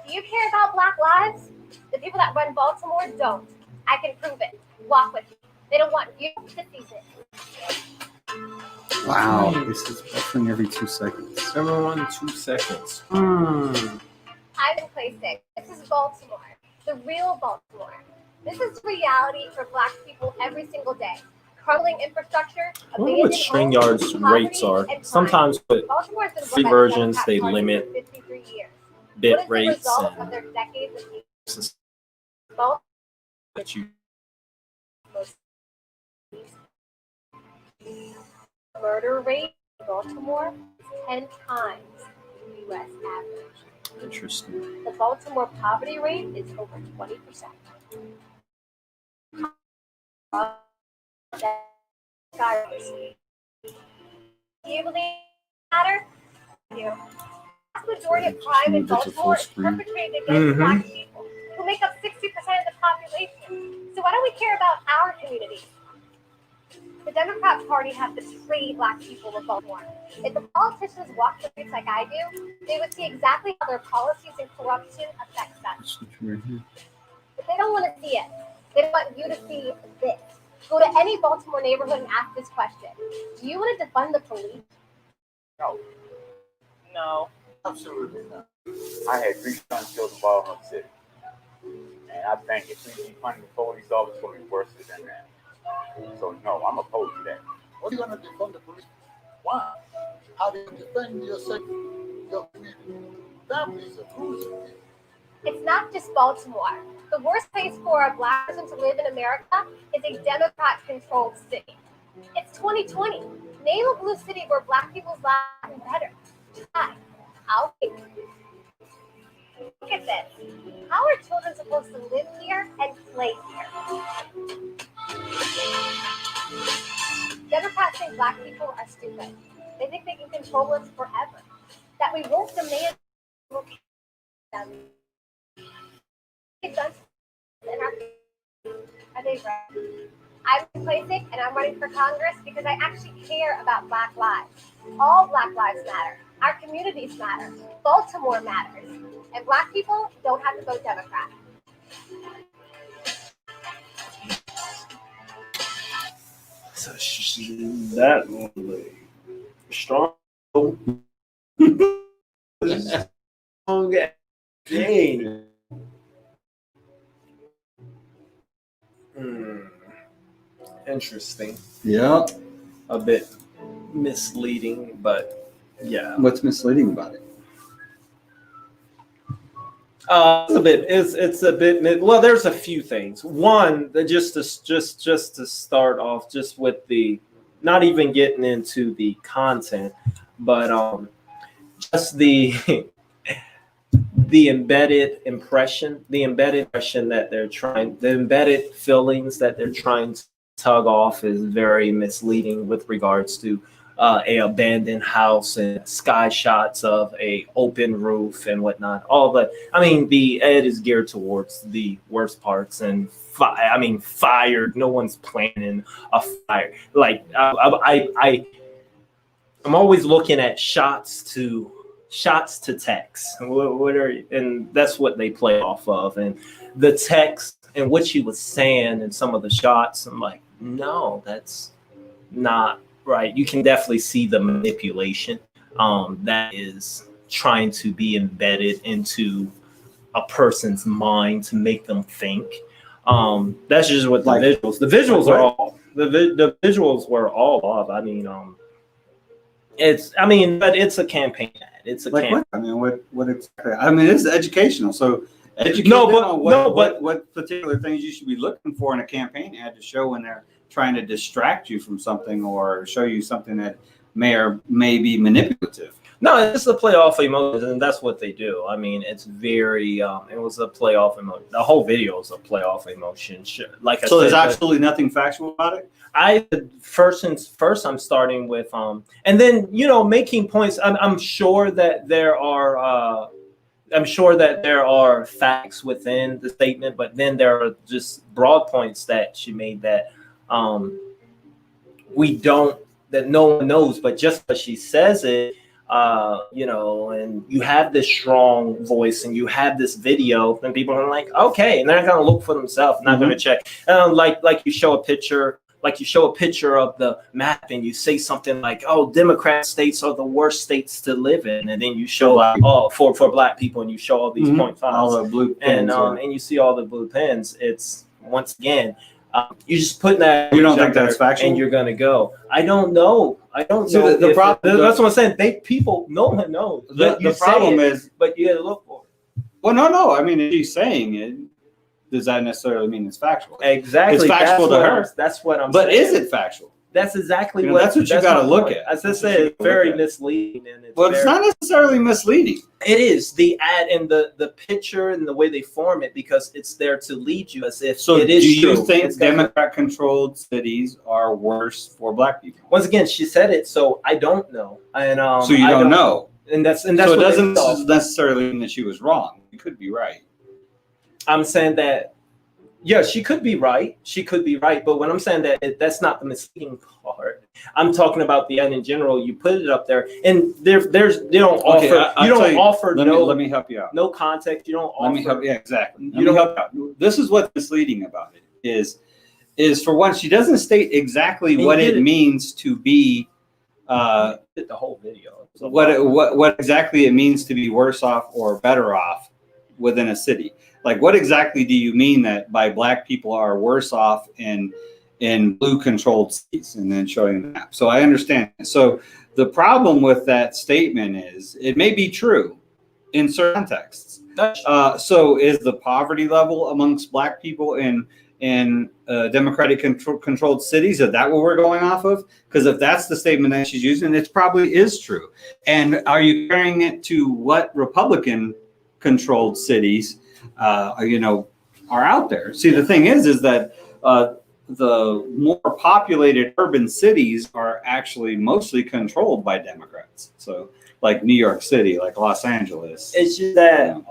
Speaker 3: Do you care about Black lives? The people that run Baltimore don't. I can prove it. Walk with me. They don't want you to seize it.
Speaker 1: Wow, this is buffering every 2 seconds.
Speaker 5: Everyone, 2 seconds.
Speaker 3: I'm in place 6. This is Baltimore. The real Baltimore. This is reality for Black people every single day. Crumbling infrastructure,
Speaker 5: I wonder what
Speaker 3: abandoned
Speaker 5: StreamYard's
Speaker 3: homes,
Speaker 5: rates are.
Speaker 3: poverty, and crime.
Speaker 5: Sometimes with
Speaker 3: Baltimore has been
Speaker 5: free
Speaker 3: run by the
Speaker 5: versions,
Speaker 3: Democrat
Speaker 5: they
Speaker 3: Party
Speaker 5: limit
Speaker 3: for 53 years.
Speaker 5: bit
Speaker 3: What is the
Speaker 5: rates
Speaker 3: result of
Speaker 5: and
Speaker 3: their decades of
Speaker 5: s-
Speaker 3: Baltimore
Speaker 5: that you.
Speaker 3: murder rate in Baltimore is 10 times the U.S. average.
Speaker 5: Interesting.
Speaker 3: The Baltimore poverty rate is over 20%. Do you believe matter? You. The vast majority of crime in Baltimore is perpetrated against Black people, who make up 60% of the population. So why don't we care about our communities? The The Democrat Party has betrayed Black people of Baltimore. If the politicians walked the streets like I do, they would see exactly how their policies and corruption affects us. But they don't want to see it. They want you to see this. Go to any Baltimore neighborhood and ask this question. Do you want to defund the police?
Speaker 6: No. No. Absolutely not. I had 3 sons killed in Baltimore City. And I think if we keep funding the police officers, it's going to be worse than that. So, no, I'm opposed to that.
Speaker 7: What are you going to defund the police? Why? How do you defend yourself, your community? Families are crucial.
Speaker 3: It's not just Baltimore. The worst place for a Black person to live in America is a Democrat-controlled city. It's 2020. Name a blue city where Black people's lives are better. Try. I'll wait. Look at this. How are children supposed to live here and play here? Democrats think Black people are stupid. They think they can control us forever. That we won't demand them. They've done are they right? I'm replacing and I'm running for Congress because I actually care about Black lives. All Black lives matter. Our communities matter. Baltimore matters. And Black people don't have to vote Democrat.
Speaker 5: So that was strong. Strong game. Interesting.
Speaker 1: Yeah.
Speaker 5: A bit misleading, but yeah.
Speaker 1: What's misleading about it?
Speaker 5: It's a bit. Well, there's a few things. One, just to start off, just with the, not even getting into the content, but just the embedded impression, that they're trying, the embedded feelings that they're trying to tug off is very misleading with regards to a abandoned house and sky shots of a open roof and whatnot. All the, I mean, the ad is geared towards the worst parts and fired. No one's planning a fire. Like I'm always looking at shots to text. What are, and that's what they play off of. And the text and what she was saying and some of the shots, I'm like, no, that's not right. You can definitely see the manipulation that is trying to be embedded into a person's mind to make them think. That's just what the visuals. The visuals are all. The visuals were all off. I mean, but it's a campaign ad. It's a campaign.
Speaker 1: What? I mean, what exactly? I mean, this is educational. So educate what particular things you should be looking for in a campaign ad to show when they're trying to distract you from something or show you something that may be manipulative.
Speaker 5: No, it's a play off emotions, and that's what they do. I mean, it's very. It was a play off emotion. The whole video is a play off emotion. Like I said,
Speaker 1: there's absolutely nothing factual about it.
Speaker 5: First, I'm starting with and then making points. I'm sure that there are. I'm sure that there are facts within the statement, but then there are just broad points that she made that that no one knows, but just because she says it, and you have this strong voice and you have this video, then people are like, okay, and they're gonna look for themselves, not gonna check. Like you show a picture. Like you show a picture of the map and you say something like, "Oh, Democrat states are the worst states to live in," and then you show for Black people, and you show all these point fives,
Speaker 1: all the blue pens,
Speaker 5: and you see all the blue pens. It's once again, you just put that.
Speaker 1: You don't think that's factual,
Speaker 5: and you're gonna go. I don't know.
Speaker 1: So the problem.
Speaker 5: That's what I'm saying. No one knows.
Speaker 1: The problem is,
Speaker 5: but you gotta look for it.
Speaker 1: Well, no. I mean, if she's saying it, does that necessarily mean it's factual?
Speaker 5: Exactly.
Speaker 1: It's factual to her.
Speaker 5: That's what I'm
Speaker 1: saying. But is it factual?
Speaker 5: That's exactly
Speaker 1: that's what you got to look at.
Speaker 5: As I said, it's very misleading. And
Speaker 1: it's not necessarily misleading.
Speaker 5: It is. The ad and the picture and the way they form it, because it's there to lead you as if it is true.
Speaker 1: Do you think Democrat-controlled cities are worse for Black people?
Speaker 5: Once again, she said it, so I don't know. And
Speaker 1: so you don't know.
Speaker 5: And that's
Speaker 1: so it doesn't necessarily mean that she was wrong. You could be right.
Speaker 5: I'm saying that Yeah, she could be right. She could be right. But when I'm saying that, that's not the misleading part. I'm talking about the end in general. You put it up there, and there's they don't
Speaker 1: Okay,
Speaker 5: offer. You don't offer
Speaker 1: let me help you out.
Speaker 5: no context. You don't offer.
Speaker 1: Let me help. Yeah, exactly.
Speaker 5: You don't
Speaker 1: help out. This is what's misleading about it is for one, she doesn't state exactly what it means to be.
Speaker 5: Did the whole video.
Speaker 1: What exactly it means to be worse off or better off within a city. Like, what exactly do you mean that by black people are worse off in blue controlled cities, and then showing the map? So I understand. So the problem with that statement is it may be true in certain contexts. So is the poverty level amongst black people in democratic controlled cities, is that what we're going off of? Because if that's the statement that she's using, it probably is true. And are you comparing it to what Republican controlled cities are out there? See, the thing is that the more populated urban cities are actually mostly controlled by Democrats. So like New York City, like Los Angeles.
Speaker 5: It's just that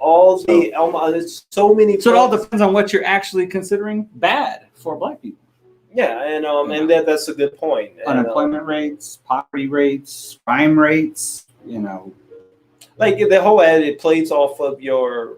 Speaker 5: there's so many.
Speaker 1: So it all depends on what you're actually considering bad for black people.
Speaker 5: Yeah, and that's a good point.
Speaker 1: Unemployment rates, poverty rates, crime rates.
Speaker 5: Like the whole ad, it plays off of your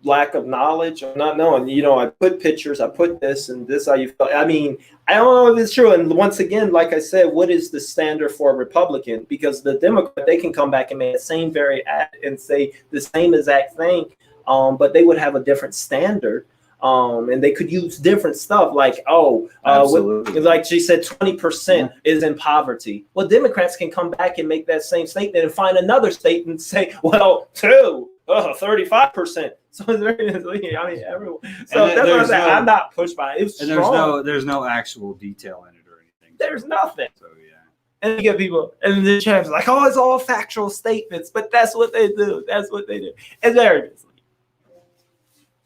Speaker 5: lack of knowledge or not knowing. I put pictures, I put this and this, how you feel. I mean, I don't know if it's true. And once again, like I said, what is the standard for a Republican? Because the Democrat, they can come back and make the same very ad and say the same exact thing, but they would have a different standard. And they could use different stuff like, like she said, 20% is in poverty. Well, Democrats can come back and make that same statement and find another state and say, well, 35%. So everyone. So that's what I'm saying. I'm not pushed by it. It's strong.
Speaker 1: There's no actual detail in it or anything.
Speaker 5: There's nothing.
Speaker 1: So yeah.
Speaker 5: And you get people, and the champ's like, it's all factual statements, but that's what they do. That's what they do. And there it is.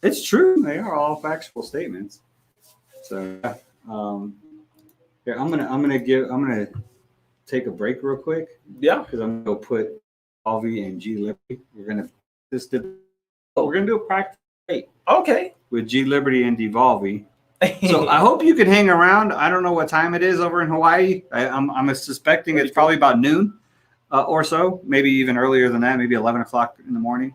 Speaker 1: It's true. They are all factual statements. So, here I'm gonna take a break real quick.
Speaker 5: Yeah,
Speaker 1: because I'm gonna go put Alvi and G Liberty. We're gonna do a practice date.
Speaker 5: Okay.
Speaker 1: With G Liberty and Devolvi. So I hope you can hang around. I don't know what time it is over in Hawaii. I'm suspecting it's probably about noon or so, maybe even earlier than that, maybe 11 o'clock in the morning.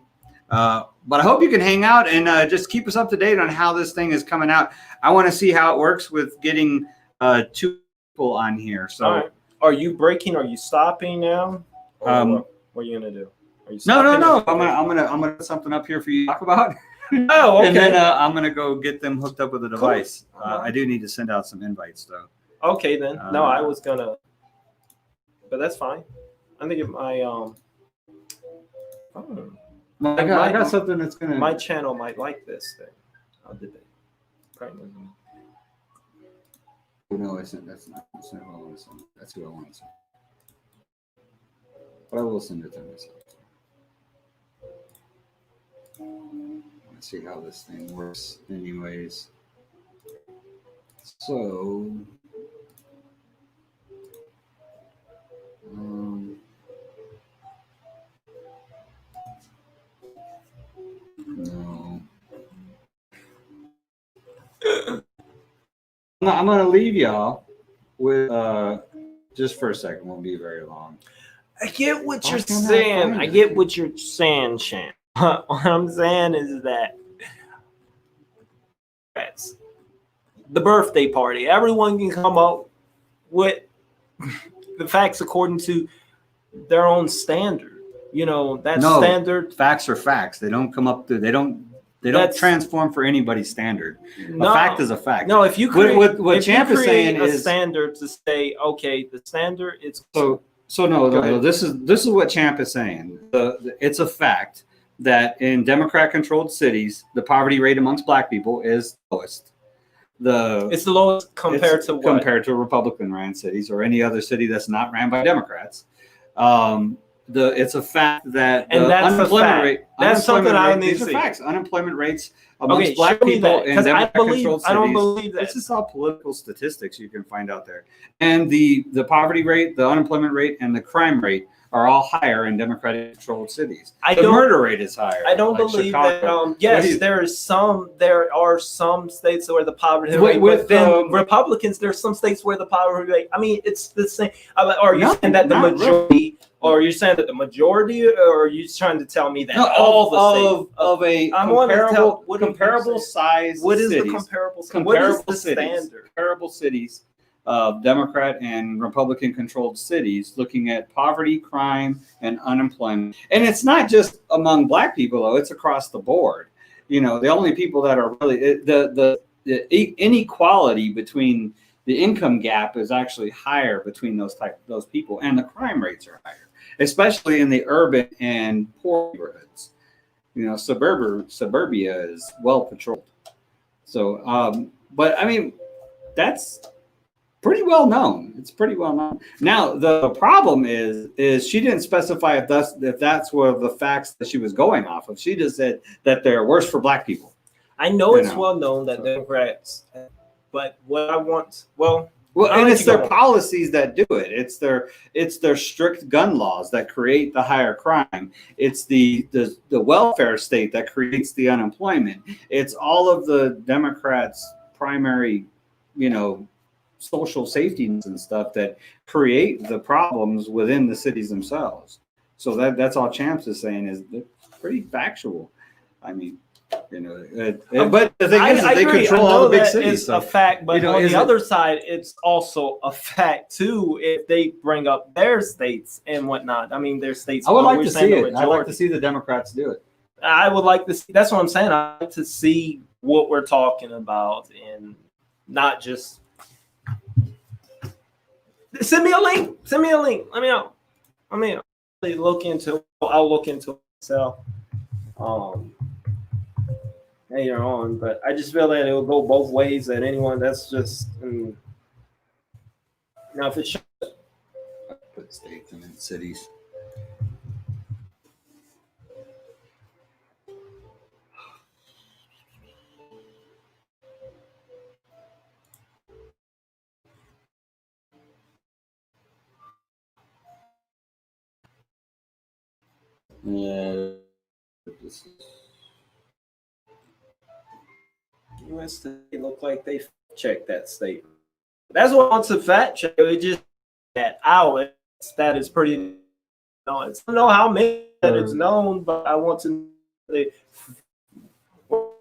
Speaker 1: But I hope you can hang out and just keep us up to date on how this thing is coming out. I want to see how it works with getting 2 people on here. So,
Speaker 5: right. Are you breaking? Are you stopping now? What are you gonna do? Are you
Speaker 1: no. I'm gonna put something up here for you to talk about.
Speaker 5: Oh, okay.
Speaker 1: And then I'm gonna go get them hooked up with a device. Cool. I do need to send out some invites though.
Speaker 5: Okay then. No, I was gonna, but that's fine. I think my
Speaker 1: I got something that's gonna.
Speaker 5: My channel might like this thing. How did they? Probably.
Speaker 1: No, that's not who I want to send. That's who I want to send. But I will send it to myself. I want to see how this thing works, anyways. So, no. I'm going to leave y'all with just for a second. Won't be very long.
Speaker 5: I get what you're saying. I get what you're saying, Shan. What I'm saying is that that's the birthday party. Everyone can come up with the facts according to their own standard. Standard.
Speaker 1: Facts are facts. They don't come up to. They don't transform for anybody's standard.
Speaker 5: No,
Speaker 1: a fact is a fact.
Speaker 5: No, if you create,
Speaker 1: what Champ is saying
Speaker 5: a
Speaker 1: is
Speaker 5: standard to say, okay, the standard is
Speaker 1: no. This is what Champ is saying. It's a fact that in Democrat-controlled cities, the poverty rate amongst Black people is lowest.
Speaker 5: It's the lowest compared to what?
Speaker 1: Compared to Republican-ran cities or any other city that's not ran by Democrats. It's a fact that
Speaker 5: and that's
Speaker 1: unemployment rate.
Speaker 5: That's something I need to see.
Speaker 1: These are facts. Unemployment rates amongst Black people in Democrat-controlled cities. I don't believe that. This is all political statistics you can find out there. And the poverty rate, the unemployment rate, and the crime rate are all higher in Democratic controlled cities.
Speaker 5: I
Speaker 1: The
Speaker 5: don't-
Speaker 1: murder rate is higher.
Speaker 5: I don't
Speaker 1: like
Speaker 5: believe
Speaker 1: Chicago.
Speaker 5: that. Yes,
Speaker 1: What do you-
Speaker 5: there are some states where the poverty
Speaker 1: With-
Speaker 5: rate,
Speaker 1: with,
Speaker 5: but then
Speaker 1: um,
Speaker 5: Republicans, there's some states where the poverty rate. I mean, it's the same. Or you
Speaker 1: No,
Speaker 5: saying that the
Speaker 1: not
Speaker 5: majority, or you're saying that the majority, or are you trying to tell me that
Speaker 1: No,
Speaker 5: all the states
Speaker 1: of a
Speaker 5: I wanna tell-
Speaker 1: comparable
Speaker 5: what are you
Speaker 1: comparable
Speaker 5: saying?
Speaker 1: size
Speaker 5: What is
Speaker 1: cities,
Speaker 5: the comparable?
Speaker 1: comparable
Speaker 5: what is the
Speaker 1: cities,
Speaker 5: standard?
Speaker 1: comparable cities of Democrat and Republican controlled cities, looking at poverty, crime, and unemployment. And it's not just among Black people though; it's across the board. You know, the only people that are really the inequality between the income gap is actually higher between those people, and the crime rates are higher, especially in the urban and poor neighborhoods. You know, suburbia is well patrolled. So, but I mean, that's pretty well known. It's pretty well known. Now, the problem is she didn't specify if that's were the facts that she was going off of. She just said that they're worse for Black people.
Speaker 5: I know
Speaker 1: You
Speaker 5: it's
Speaker 1: know,
Speaker 5: well known that
Speaker 1: so-
Speaker 5: Democrats, but what I want, well,
Speaker 1: Well,
Speaker 5: I'll
Speaker 1: and
Speaker 5: let
Speaker 1: it's
Speaker 5: you go
Speaker 1: their
Speaker 5: on.
Speaker 1: policies that do it. It's their strict gun laws that create the higher crime. It's the welfare state that creates the unemployment. It's all of the Democrats' primary, you know, social safety nets and stuff that create the problems within the cities themselves. So that's all Champs is saying is pretty factual. I mean, you know, but the thing is
Speaker 5: I
Speaker 1: they
Speaker 5: agree.
Speaker 1: control
Speaker 5: I know
Speaker 1: all the big
Speaker 5: that
Speaker 1: cities.
Speaker 5: is
Speaker 1: So.
Speaker 5: a fact, but
Speaker 1: you know,
Speaker 5: on
Speaker 1: is
Speaker 5: the
Speaker 1: it-
Speaker 5: other side, it's also a fact too if they bring up their states and whatnot. I mean, their states.
Speaker 1: I would
Speaker 5: well,
Speaker 1: like
Speaker 5: we're
Speaker 1: to
Speaker 5: saying
Speaker 1: see
Speaker 5: the
Speaker 1: it. I'd like
Speaker 5: majority.
Speaker 1: to see the Democrats do it.
Speaker 5: I would like to see. That's what I'm saying. I like to see what we're talking about and not just. Send me a link. Send me a link. Let me know. Let me look into. I'll look into it myself. Later on, but I just feel that it will go both ways. That anyone that's just now if it's
Speaker 1: Put states and then cities. Yeah. This is-
Speaker 5: US they look like they checked that statement. That's what wants a fact check. It just that out. That is pretty. No, it's I don't know how many that it's known, but I want to know the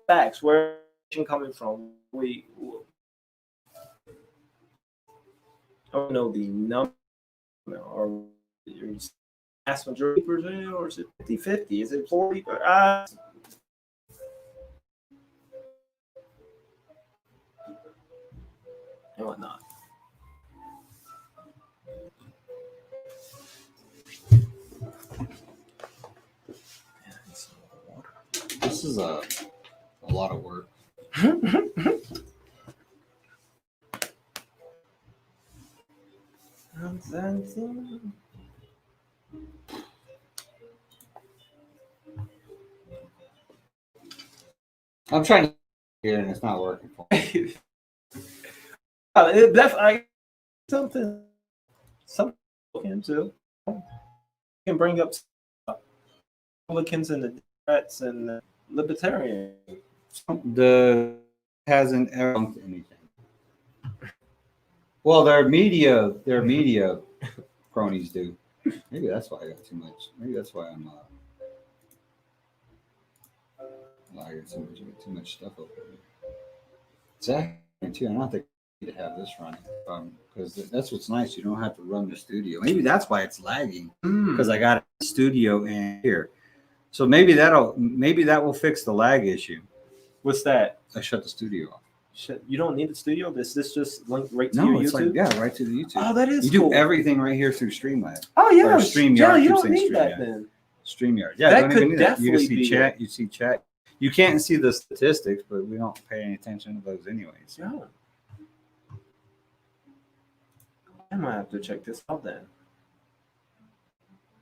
Speaker 5: facts. Where it's coming from? I don't know the number or vast majority percent, or is it 50-50? Is it 40? And whatnot.
Speaker 1: This is a lot of work. I'm trying to here and it's not working for me.
Speaker 5: It definitely something to look into. You can bring up Republicans and the Democrats and the Libertarian.
Speaker 1: The hasn't ever done anything. Well, their media cronies do. Maybe that's why I got too much. Maybe that's why I'm I got too much stuff over here. Exactly too. I don't think I need to have this running because that's what's nice. You don't have to run the studio. Maybe that's why it's lagging because I got a studio in here. So maybe that will fix the lag issue.
Speaker 5: What's that?
Speaker 1: I shut the studio off.
Speaker 5: Shit, you don't need the studio. This just linked right to
Speaker 1: No,
Speaker 5: your
Speaker 1: it's
Speaker 5: YouTube.
Speaker 1: right to the YouTube.
Speaker 5: Oh, that is
Speaker 1: You
Speaker 5: cool.
Speaker 1: do everything right here through Streamlabs.
Speaker 5: Oh yeah,
Speaker 1: or StreamYard,
Speaker 5: yeah. You
Speaker 1: keep
Speaker 5: don't
Speaker 1: saying
Speaker 5: need that
Speaker 1: StreamYard.
Speaker 5: then.
Speaker 1: StreamYard. Yeah,
Speaker 5: That
Speaker 1: don't
Speaker 5: could
Speaker 1: even need that. You can
Speaker 5: definitely
Speaker 1: see
Speaker 5: be
Speaker 1: chat. You see chat. You can't see the statistics, but we don't pay any attention to those anyways.
Speaker 5: No. I might have to check this out then.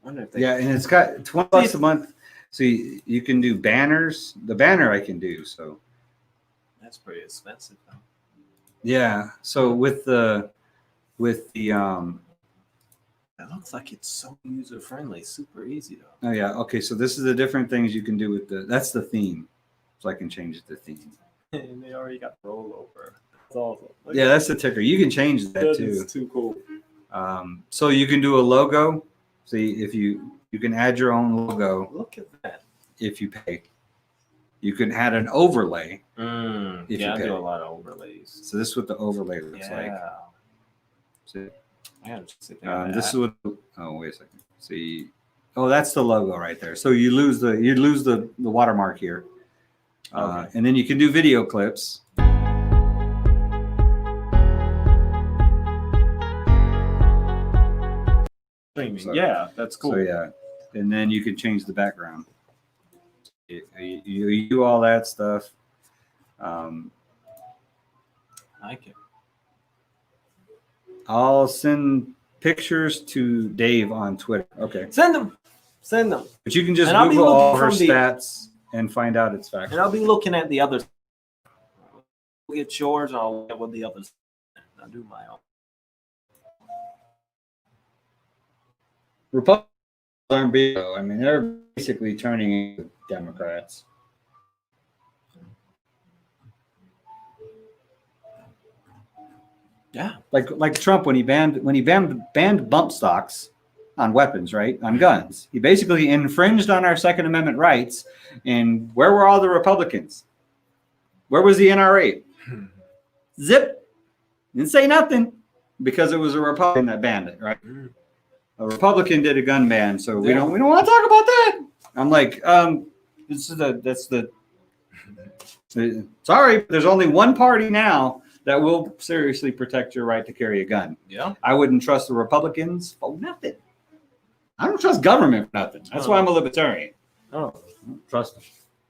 Speaker 5: Wonder if they
Speaker 1: Yeah, and it's got $20 a month. So you can do banners. The banner I can do. So
Speaker 5: That's pretty expensive though.
Speaker 1: yeah. So with the
Speaker 5: It looks like it's so user friendly, super easy though.
Speaker 1: Oh yeah. Okay. So this is the different things you can do with that's the theme. So I can change it to theme.
Speaker 5: And they already got rollover. That's awesome. Look
Speaker 1: Yeah,
Speaker 5: at
Speaker 1: that's the ticker. You can change that
Speaker 5: that
Speaker 1: too.
Speaker 5: is too cool.
Speaker 1: So you can do a logo. See if you can add your own logo
Speaker 5: Look at that.
Speaker 1: if you pay. You can add an overlay. If
Speaker 5: Yeah,
Speaker 1: you
Speaker 5: I
Speaker 1: pay.
Speaker 5: do a lot of overlays.
Speaker 1: So this is what the overlay looks like.
Speaker 5: Yeah.
Speaker 1: See?
Speaker 5: I gotta just sit there.
Speaker 1: This is what. Oh wait a second. See. Oh, that's the logo right there. So you lose the watermark here,
Speaker 5: Okay.
Speaker 1: and then you can do video clips.
Speaker 5: Streaming.
Speaker 1: So-
Speaker 5: Yeah, that's cool.
Speaker 1: So yeah, and then you can change the background. You do all that stuff.
Speaker 5: I like it.
Speaker 1: I'll send pictures to Dave on Twitter. Okay,
Speaker 5: Send them. Send them.
Speaker 1: but you can just
Speaker 5: And I'll be
Speaker 1: Google all
Speaker 5: looking
Speaker 1: her
Speaker 5: from the-
Speaker 1: stats and find out its facts.
Speaker 5: And I'll be looking at the others. Look at yours, and I'll look at what the others. I'll do my own.
Speaker 1: Republicans aren't being, I mean, they're basically turning into Democrats.
Speaker 5: Yeah.
Speaker 1: Like Trump when he banned bump stocks on weapons, right? On guns. He basically infringed on our Second Amendment rights. And where were all the Republicans? Where was the NRA? Zip. Didn't say nothing because it was a Republican that banned it, right? A Republican did a gun ban, so we don't want to talk about that. I'm like, sorry, but there's only one party now that will seriously protect your right to carry a gun.
Speaker 5: Yeah.
Speaker 1: I wouldn't trust the Republicans for nothing. I don't trust government for nothing. That's why I'm a libertarian.
Speaker 5: Oh.
Speaker 1: I don't trust them.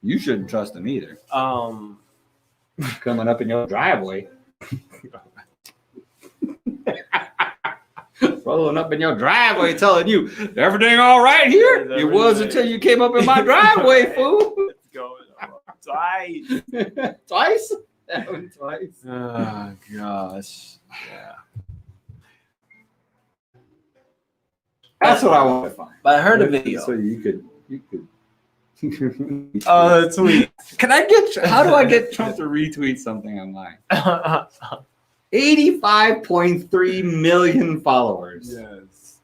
Speaker 1: You shouldn't trust them either.
Speaker 5: Um.
Speaker 1: Coming up in your driveway. Rolling up in your driveway telling you everything all right here.
Speaker 5: Is
Speaker 1: It was
Speaker 5: everything-
Speaker 1: until you came up in my driveway, fool.
Speaker 5: It's going twice.
Speaker 1: Twice? That one twice.
Speaker 5: Oh gosh. Yeah.
Speaker 1: That's what I want to find.
Speaker 5: But I heard a video.
Speaker 1: So you could.
Speaker 5: Tweet.
Speaker 1: Can I get? How do I get Trump to retweet something online? 85.3 million followers.
Speaker 5: Yes.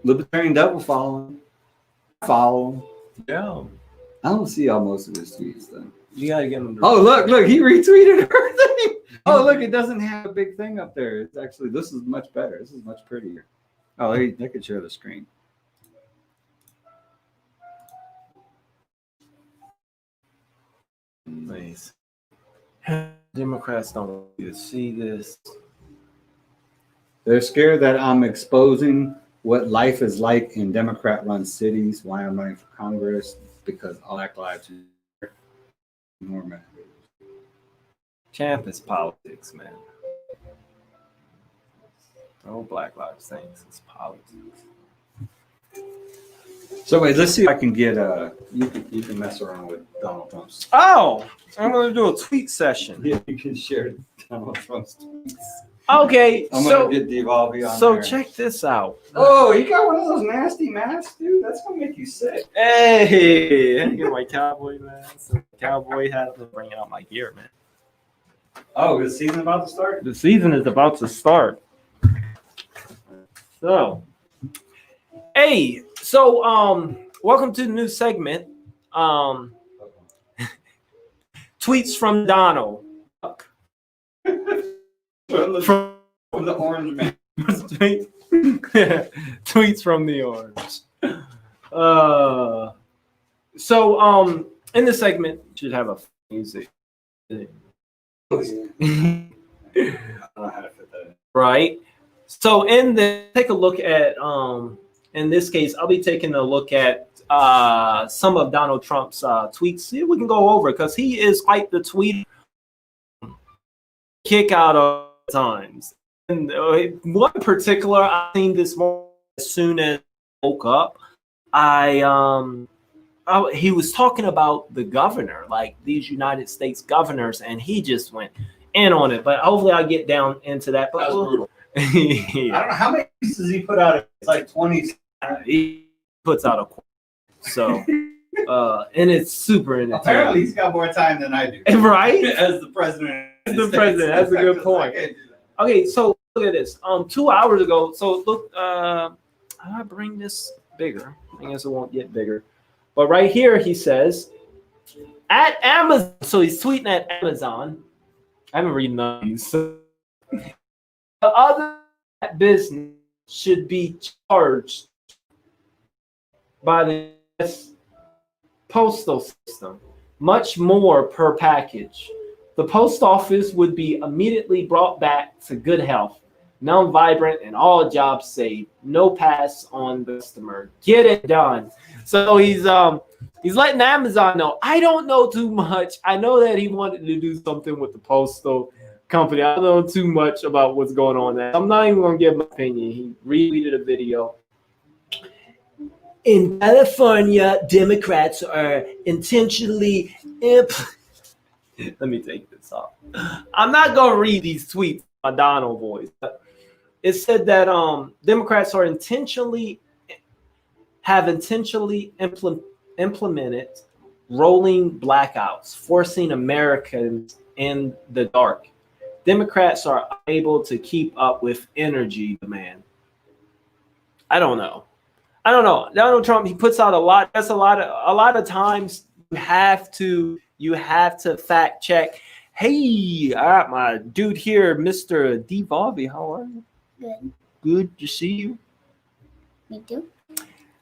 Speaker 1: Libertarian double following. Follow him.
Speaker 5: Yeah.
Speaker 1: I don't see all most of his tweets though.
Speaker 5: You gotta get him.
Speaker 1: Oh look, he retweeted her thing. Oh look, it doesn't have a big thing up there. It's actually this is much better. This is much prettier. Oh, they could share the screen.
Speaker 5: Nice. Democrats don't want you to see this.
Speaker 1: They're scared that I'm exposing what life is like in Democrat-run cities. Why I'm running for Congress because Black Lives Matter. More matters.
Speaker 5: Champ is politics, man. No Black Lives things. It's politics.
Speaker 1: So wait, let's see if I can get you can mess around with Donald Trump's.
Speaker 5: Oh, I'm gonna do a tweet session.
Speaker 1: Yeah, you can share Donald Trump's tweets.
Speaker 5: Okay,
Speaker 1: I'm
Speaker 5: so
Speaker 1: gonna get Devolve on
Speaker 5: so
Speaker 1: there.
Speaker 5: check this out.
Speaker 1: Oh, you got one of those nasty masks, dude. That's gonna make you sick.
Speaker 5: Hey, I get my cowboy mask, cowboy hat. I'm bringing out my gear, man.
Speaker 1: Oh, is the season about to start?
Speaker 5: The season is about to start. So, hey, so welcome to the new segment. Tweets from Donald.
Speaker 1: From the orange man.
Speaker 5: Tweets from the orange. So in the segment should have a music.
Speaker 1: I don't know how to fit that in.
Speaker 5: Right. So in the take a look at in this case, I'll be taking a look at some of Donald Trump's tweets. See if we can go over because he is quite the tweet kick out of times. And one particular I seen this morning as soon as I woke up, he was talking about the governor, like these United States governors, and he just went in on it. But hopefully I'll get down into that. But
Speaker 6: That's brutal.
Speaker 1: I don't know how many pieces he put out. It's like 20.
Speaker 5: He puts out a quote. So, and it's super entertaining.
Speaker 1: Apparently, he's got more time than I do.
Speaker 5: Right?
Speaker 1: As the president.
Speaker 5: As the president. That's a good point. Okay, so look at this. 2 hours ago. So look, how do I bring this bigger? I guess it won't get bigger. But right here, he says, at Amazon. So he's tweeting at Amazon. I haven't read none of these. So, the other business should be charged by the postal system much more per package. The post office would be immediately brought back to good health, non-vibrant, and all jobs saved. No pass on the customer. Get it done. So he's letting Amazon know. I don't know too much. I know that he wanted to do something with the postal company. I don't know too much about what's going on there. I'm not even going to give my opinion. He retweeted a video. In California, Democrats are intentionally let me take this off. I'm not going to read these tweets by Donald voice. It said that Democrats are intentionally implemented rolling blackouts, forcing Americans in the dark. Democrats are able to keep up with energy demand. I don't know. Donald Trump, he puts out a lot. That's a lot of times you have to fact check. Hey, I got my dude here, Mr. Devolvi. How are you?
Speaker 8: Good.
Speaker 5: Good to see you.
Speaker 8: Me too.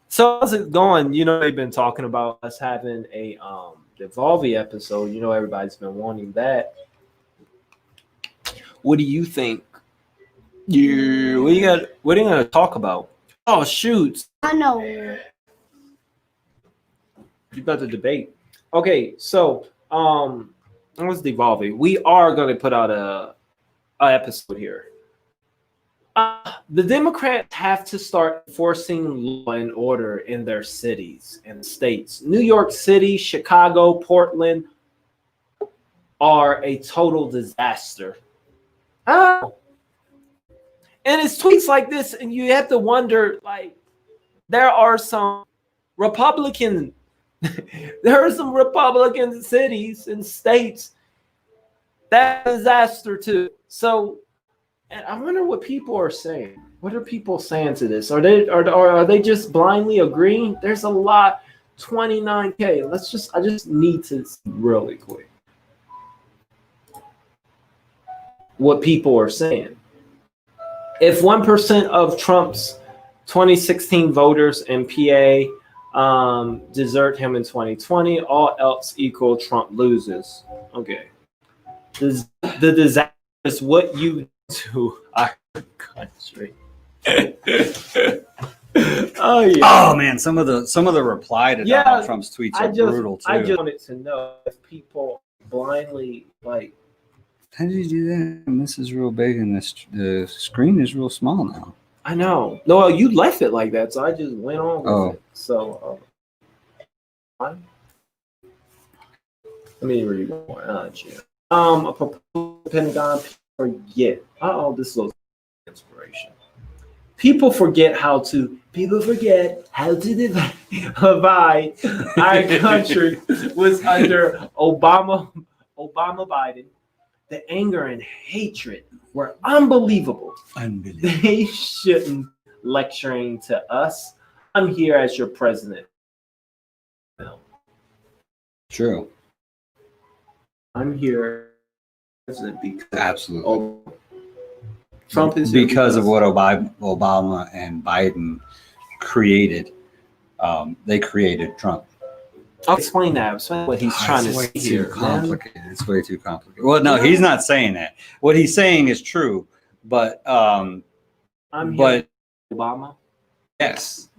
Speaker 5: So how's it going? You know, they've been talking about us having a Devolvi episode. You know, everybody's been wanting that. What do you think? Yeah, what are you gonna talk about? Oh shoot.
Speaker 8: I know.
Speaker 5: You about to debate. Okay, so what's Devolvi? We are gonna put out a episode here. The Democrats have to start enforcing law and order in their cities and states. New York City, Chicago, Portland are a total disaster. Oh. And it's tweets like this, and you have to wonder, like, there are some Republican cities and states that disaster too. So, and I wonder what people are saying. What are people saying to this? Are they just blindly agreeing? There's a lot. 29K. I just need to see really quick what people are saying. If 1% of Trump's 2016 voters in PA desert him in 2020, all else equal, Trump loses. Okay. The disaster is what you do our country. Oh yeah.
Speaker 1: Oh man, some of the reply to Donald Trump's tweets are brutal too.
Speaker 5: I just wanted to know if people blindly like.
Speaker 1: How did you do that? And this is real big, and the screen is real small now.
Speaker 5: I know. No, you left it like that, so I just went on with it. So, let me read more. A proposed Pentagon forget. This looks like inspiration. People forget how to divide our country was under Obama, Biden. The anger and hatred were unbelievable. They shouldn't lecturing to us. I'm here as your president. No.
Speaker 1: True.
Speaker 5: I'm here as president because
Speaker 1: absolutely.
Speaker 5: Trump is
Speaker 1: because of what Obama and Biden created. They created Trump.
Speaker 5: I'll explain that. Explain what he's trying to say here.
Speaker 1: Complicated. It's way too complicated. Well, no, he's not saying that. What he's saying is true, but
Speaker 5: I'm here Obama.
Speaker 1: Yes,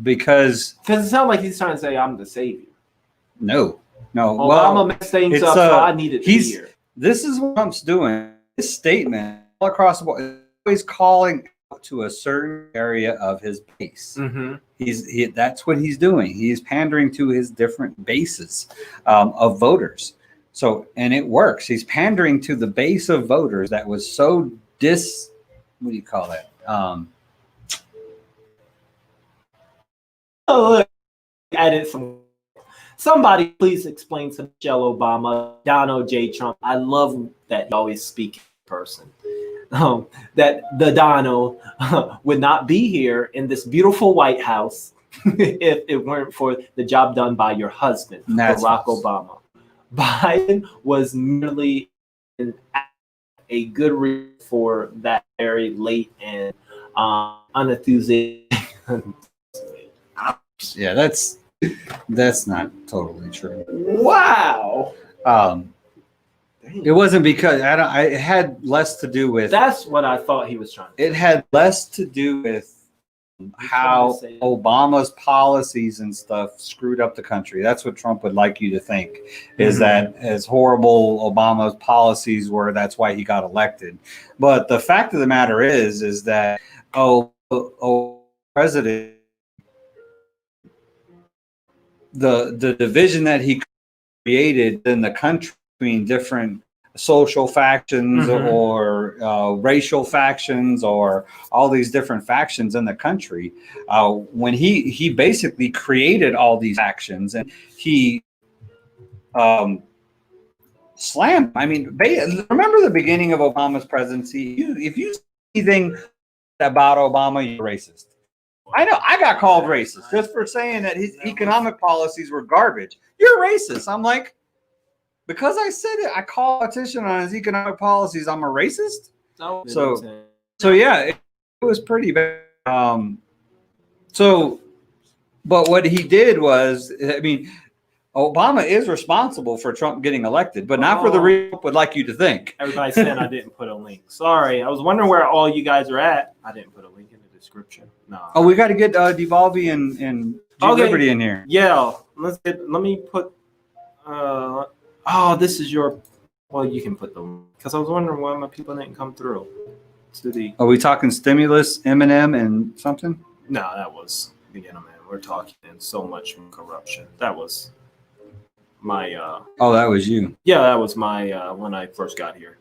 Speaker 1: because
Speaker 5: it sounds like he's trying to say I'm the savior.
Speaker 1: No.
Speaker 5: Obama messed things up, so I needed to be here. This
Speaker 1: is what Trump's doing. His statement all across the board, always calling to a certain area of his base.
Speaker 5: Mm-hmm.
Speaker 1: That's what he's doing. He's pandering to his different bases of voters. So, and it works. He's pandering to the base of voters that was so what do you call that?
Speaker 5: Oh, look, added some. Somebody please explain to Michelle Obama, Donald J. Trump. I love that you always speak in person. That the Donald would not be here in this beautiful White House if it weren't for the job done by your husband, Barack Obama. Biden was merely a good reason for that very late and unenthusiastic.
Speaker 1: Yeah, that's not totally true.
Speaker 5: Wow.
Speaker 1: It wasn't because it had less to do with.
Speaker 5: That's what I thought he was trying to say.
Speaker 1: It had less to do with how Obama's policies and stuff screwed up the country. That's what Trump would like you to think, is that as horrible Obama's policies were, that's why he got elected. But the fact of the matter is that president, the division that he created in the country between different social factions or racial factions or all these different factions in the country, when he basically created all these factions and he slammed. I mean, remember the beginning of Obama's presidency? If you see anything about Obama, you're racist. I know I got called racist just for saying that his economic policies were garbage. You're racist. I'm like, because I said it, I call a politician on his economic policies, I'm a racist?
Speaker 5: No,
Speaker 1: so yeah, it was pretty bad. But what he did was, I mean, Obama is responsible for Trump getting elected, but not for the reason Trump would like you to think.
Speaker 5: Everybody said I didn't put a link. Sorry, I was wondering where all you guys are at. I didn't put a link in the description. No.
Speaker 1: Oh, we got to get Devolve and G Liberty in here.
Speaker 5: Yeah, let me put. This is your. Well, you can put the link because I was wondering why my people didn't come through. To the. Are
Speaker 1: we talking stimulus, Eminem, and something?
Speaker 5: No, that was the Eminem. We're talking so much corruption. That was my.
Speaker 1: That was you.
Speaker 5: Yeah, that was my when I first got here.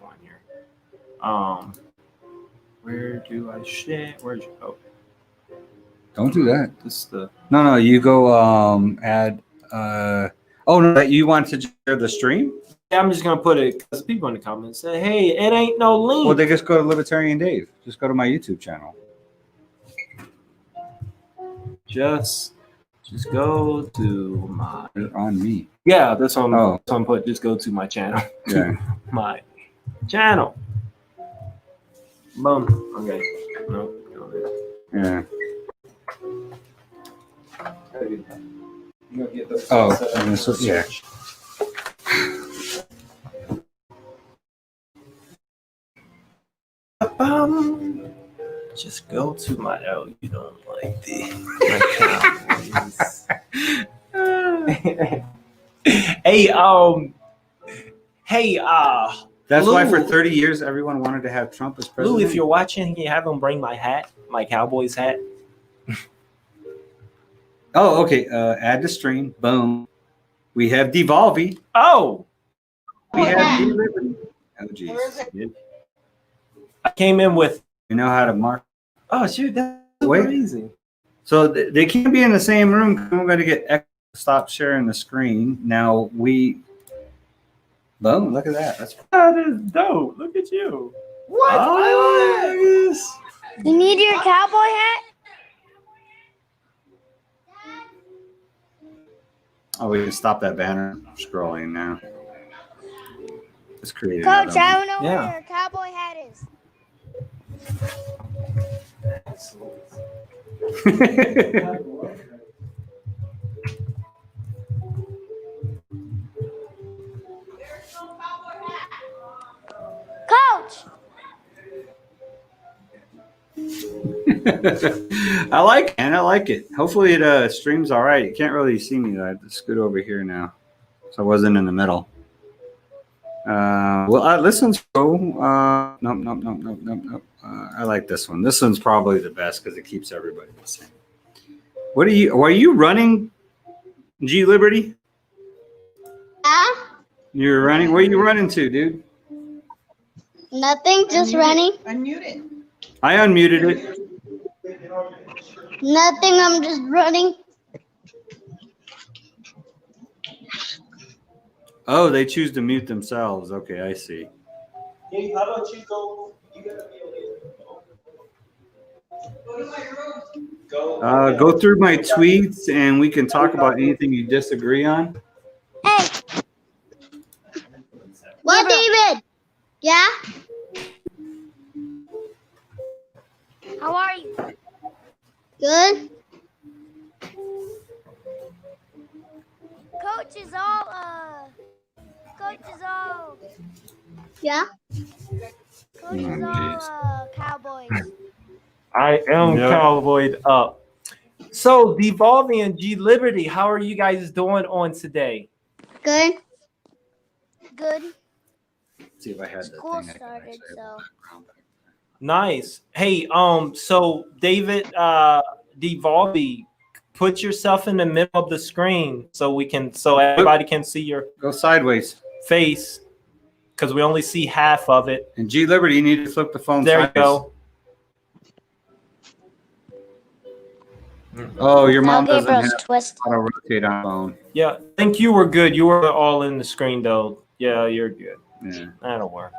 Speaker 5: On here. Where do I share? Where'd you go?
Speaker 1: Don't do that.
Speaker 5: This the.
Speaker 1: No. You go add. No, you want to share the stream?
Speaker 5: Yeah, I'm just gonna put it because people in the comments say, "Hey, it ain't no link."
Speaker 1: Well, they just go to Libertarian Dave. Just go to my YouTube channel.
Speaker 5: Just go to my.
Speaker 1: You're on me.
Speaker 5: Yeah, that's on. That's on. Put. Just go to my channel.
Speaker 1: Yeah.
Speaker 5: My channel. Boom. Okay. No.
Speaker 1: Yeah. Yeah.
Speaker 5: Just go to my. Oh, you don't like the. Hey.
Speaker 1: That's
Speaker 5: Lou,
Speaker 1: why for 30 years everyone wanted to have Trump as president.
Speaker 5: Lou, if you're watching, can you have him bring my hat, my Cowboys hat?
Speaker 1: Oh, okay. Add the stream. Boom. We have Devolve.
Speaker 5: Oh.
Speaker 1: We have G Liberty. Oh, jeez.
Speaker 5: I came in with.
Speaker 1: You know how to mark.
Speaker 5: Oh, shoot. That's crazy.
Speaker 1: So they can't be in the same room. I'm going to get stop sharing the screen. Now we. Boom. Look at that.
Speaker 5: That is dope. Look at you.
Speaker 1: What?
Speaker 3: You need your cowboy hat?
Speaker 1: Oh, we can stop that banner scrolling now. Let's create
Speaker 3: Coach, I don't know
Speaker 5: Yeah.
Speaker 3: where your cowboy hat is. Coach!
Speaker 1: I like it. Hopefully it streams all right. You can't really see me though. I have to scoot over here now, so I wasn't in the middle. This one's cool. Nope. I like this one. This one's probably the best because it keeps everybody the same. Are you running G Liberty?
Speaker 3: Huh?
Speaker 1: You're running? Where are you running to, dude?
Speaker 8: Nothing, just running.
Speaker 9: Unmute it.
Speaker 1: I unmuted it.
Speaker 8: Nothing, I'm just running.
Speaker 1: Oh, they choose to mute themselves. Okay, I see.
Speaker 5: Hey, how about you go? You gotta be
Speaker 1: Go through my tweets and we can talk about anything you disagree on.
Speaker 8: Hey. Well, David. Yeah? How are you? Good. Coach is all, yeah? Coach is all, Cowboys.
Speaker 5: I am
Speaker 1: Yep.
Speaker 5: cowboyed up. So, Devolving and G Liberty, how are you guys doing on today?
Speaker 8: Good. Good.
Speaker 1: See if I had that
Speaker 8: School
Speaker 1: thing. I can
Speaker 8: started,
Speaker 1: actually
Speaker 8: so.
Speaker 1: have the background.
Speaker 5: Nice. Hey, so David, Devolving, put yourself in the middle of the screen so everybody can see your
Speaker 1: Go sideways.
Speaker 5: face, because we only see half of it.
Speaker 1: And G Liberty, you need to flip the phone
Speaker 5: There you
Speaker 1: sideways.
Speaker 5: go.
Speaker 1: Oh, your mom doesn't
Speaker 8: Gabriel's
Speaker 1: have
Speaker 8: twist.
Speaker 1: how to rotate on phone.
Speaker 5: Yeah, I think you were good. You were all in the screen, though. Yeah, you're good.
Speaker 1: Yeah.
Speaker 5: That'll work.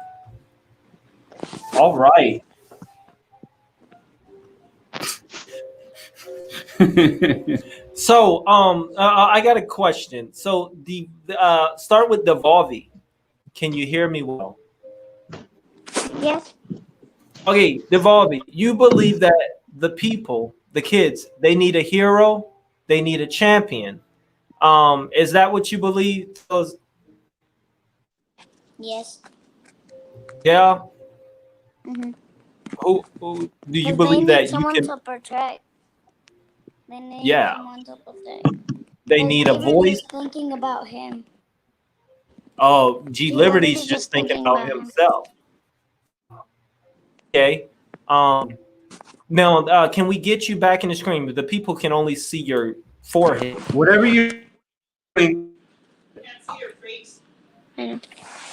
Speaker 5: All right. So, I got a question. So, start with Devolving. Can you hear me well?
Speaker 8: Yes.
Speaker 5: Okay, Devolving, you believe that the people, the kids, they need a hero, they need a champion. Is that what you believe?
Speaker 8: Yes.
Speaker 5: Yeah.
Speaker 8: Mm-hmm.
Speaker 5: Who do you believe that you can?
Speaker 8: To protect. They need
Speaker 5: Yeah.
Speaker 8: someone to protect.
Speaker 5: They need a voice.
Speaker 8: Is thinking about him.
Speaker 5: Oh, G
Speaker 8: G
Speaker 5: Liberty's
Speaker 8: Liberty's
Speaker 5: just thinking about
Speaker 8: him.
Speaker 5: himself. Okay. Now, can we get you back in the screen? But the people can only see your forehead.
Speaker 1: Whatever you think.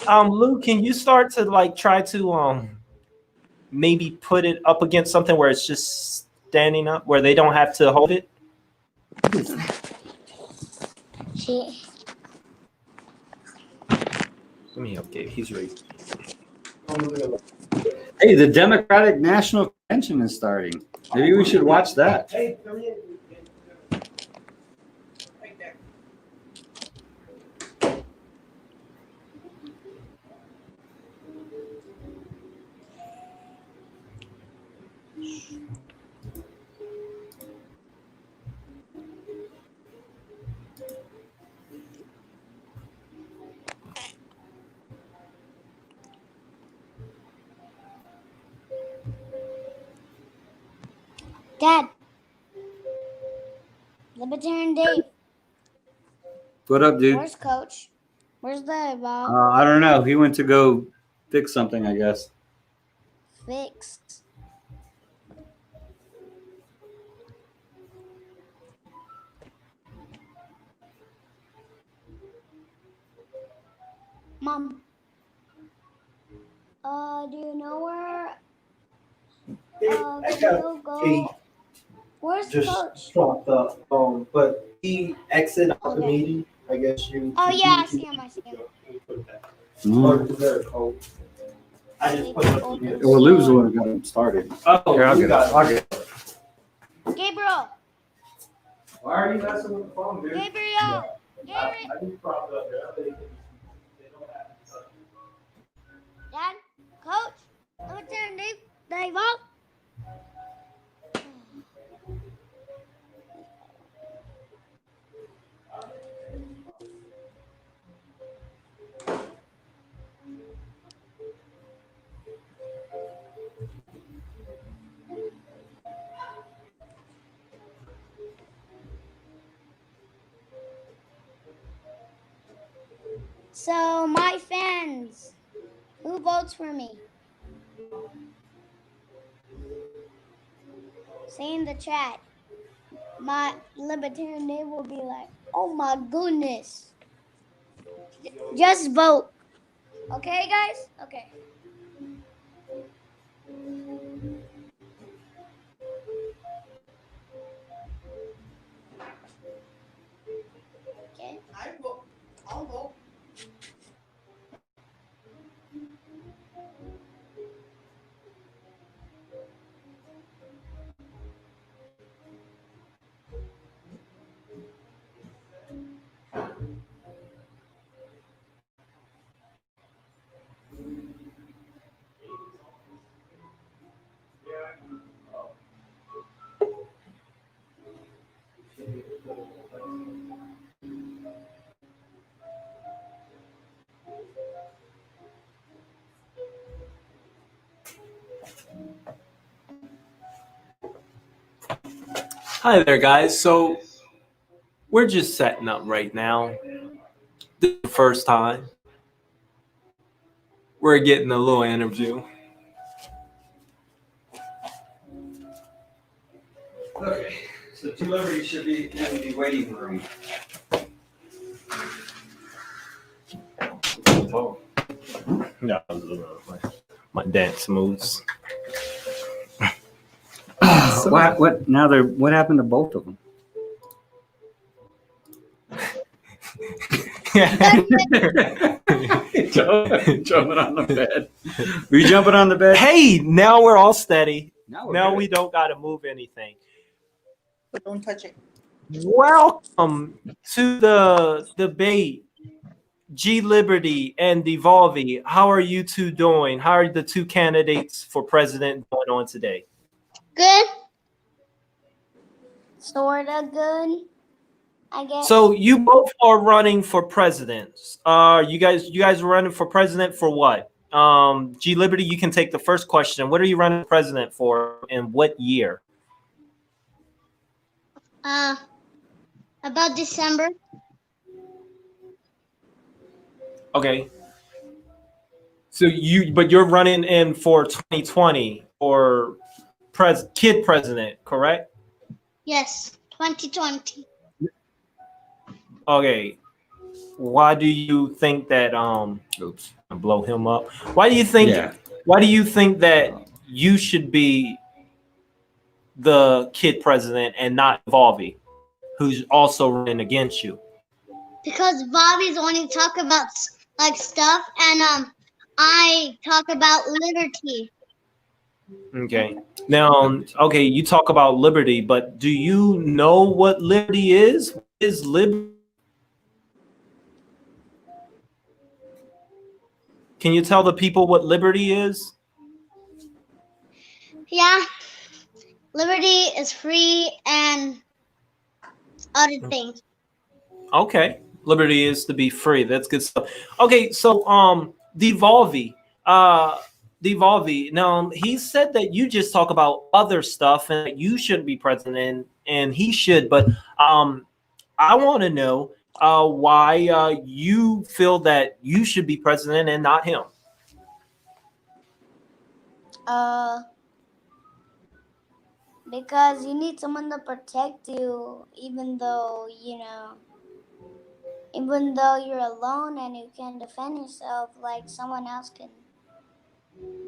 Speaker 5: Lou, can you start to try to maybe put it up against something where it's just standing up, where they don't have to hold it? Let me okay, he's ready.
Speaker 1: Hey, the Democratic National Convention is starting. Maybe we should watch that.
Speaker 5: Hey, come here.
Speaker 8: Dad. Libertarian Dave.
Speaker 1: What up, dude?
Speaker 8: Where's Coach? Where's the Bob?
Speaker 1: I don't know. He went to go fix something, I guess.
Speaker 8: Fixed. Mom. Do you know where? We'll go. Where's Coach?
Speaker 5: Dropped the phone, but he exited out the
Speaker 8: Okay.
Speaker 5: meeting. I guess you.
Speaker 8: Oh yeah, I see him. I see him.
Speaker 5: I just put it up.
Speaker 1: Well, Lou's the one who got him started.
Speaker 5: Oh,
Speaker 1: Here, I'll
Speaker 5: you
Speaker 1: get it.
Speaker 5: got
Speaker 1: I'll get it.
Speaker 8: Gabriel.
Speaker 5: Why are you messing with the phone, dude?
Speaker 8: Gabriel.
Speaker 5: I just propped it up there. They don't have it.
Speaker 8: Dad. Coach. Libertarian Dave up. So, my fans, who votes for me? Say in the chat. My Libertarian Day will be like, oh my goodness. Just vote. Okay, guys? Okay.
Speaker 5: Hi there, guys. So we're just setting up right now. This is the first time we're getting a little interview. Okay, so delivery should be in the waiting room. Oh. No, my dance moves.
Speaker 1: What now? What happened to both of them? Jumping on the bed. Were you jumping on the bed?
Speaker 5: Hey, now we're all steady.
Speaker 1: Now
Speaker 5: Now
Speaker 1: good.
Speaker 5: we don't got to move anything.
Speaker 9: But don't touch it.
Speaker 5: Welcome to the debate. G Liberty and Devolvi. How are you two doing? How are the two candidates for president going on today?
Speaker 8: Good. Sorta good, I guess.
Speaker 5: So you both are running for president. You guys are running for president for what? G Liberty, you can take the first question. What are you running for president for and what year?
Speaker 8: About December.
Speaker 5: Okay. So you're running in for 2020 for kid president, correct?
Speaker 8: Yes, 2020.
Speaker 5: Okay. Why do you think that oops, I blow him up. Why do you think that you should be the kid president and not Volvi, who's also running against you?
Speaker 8: Because Bobby's only talk about like stuff, and I talk about liberty.
Speaker 5: Okay. Now, okay, you talk about liberty, but do you know what liberty is? What is liberty? Can you tell the people what liberty is?
Speaker 8: Yeah, liberty is free and other things.
Speaker 5: Okay. Liberty is to be free. That's good stuff. Okay, so Devolvi. Devolvi. Now he said that you just talk about other stuff and that you shouldn't be president and he should, but I want to know why you feel that you should be president and not him.
Speaker 8: Because you need someone to protect you, even though you're alone and you can defend yourself, like someone else can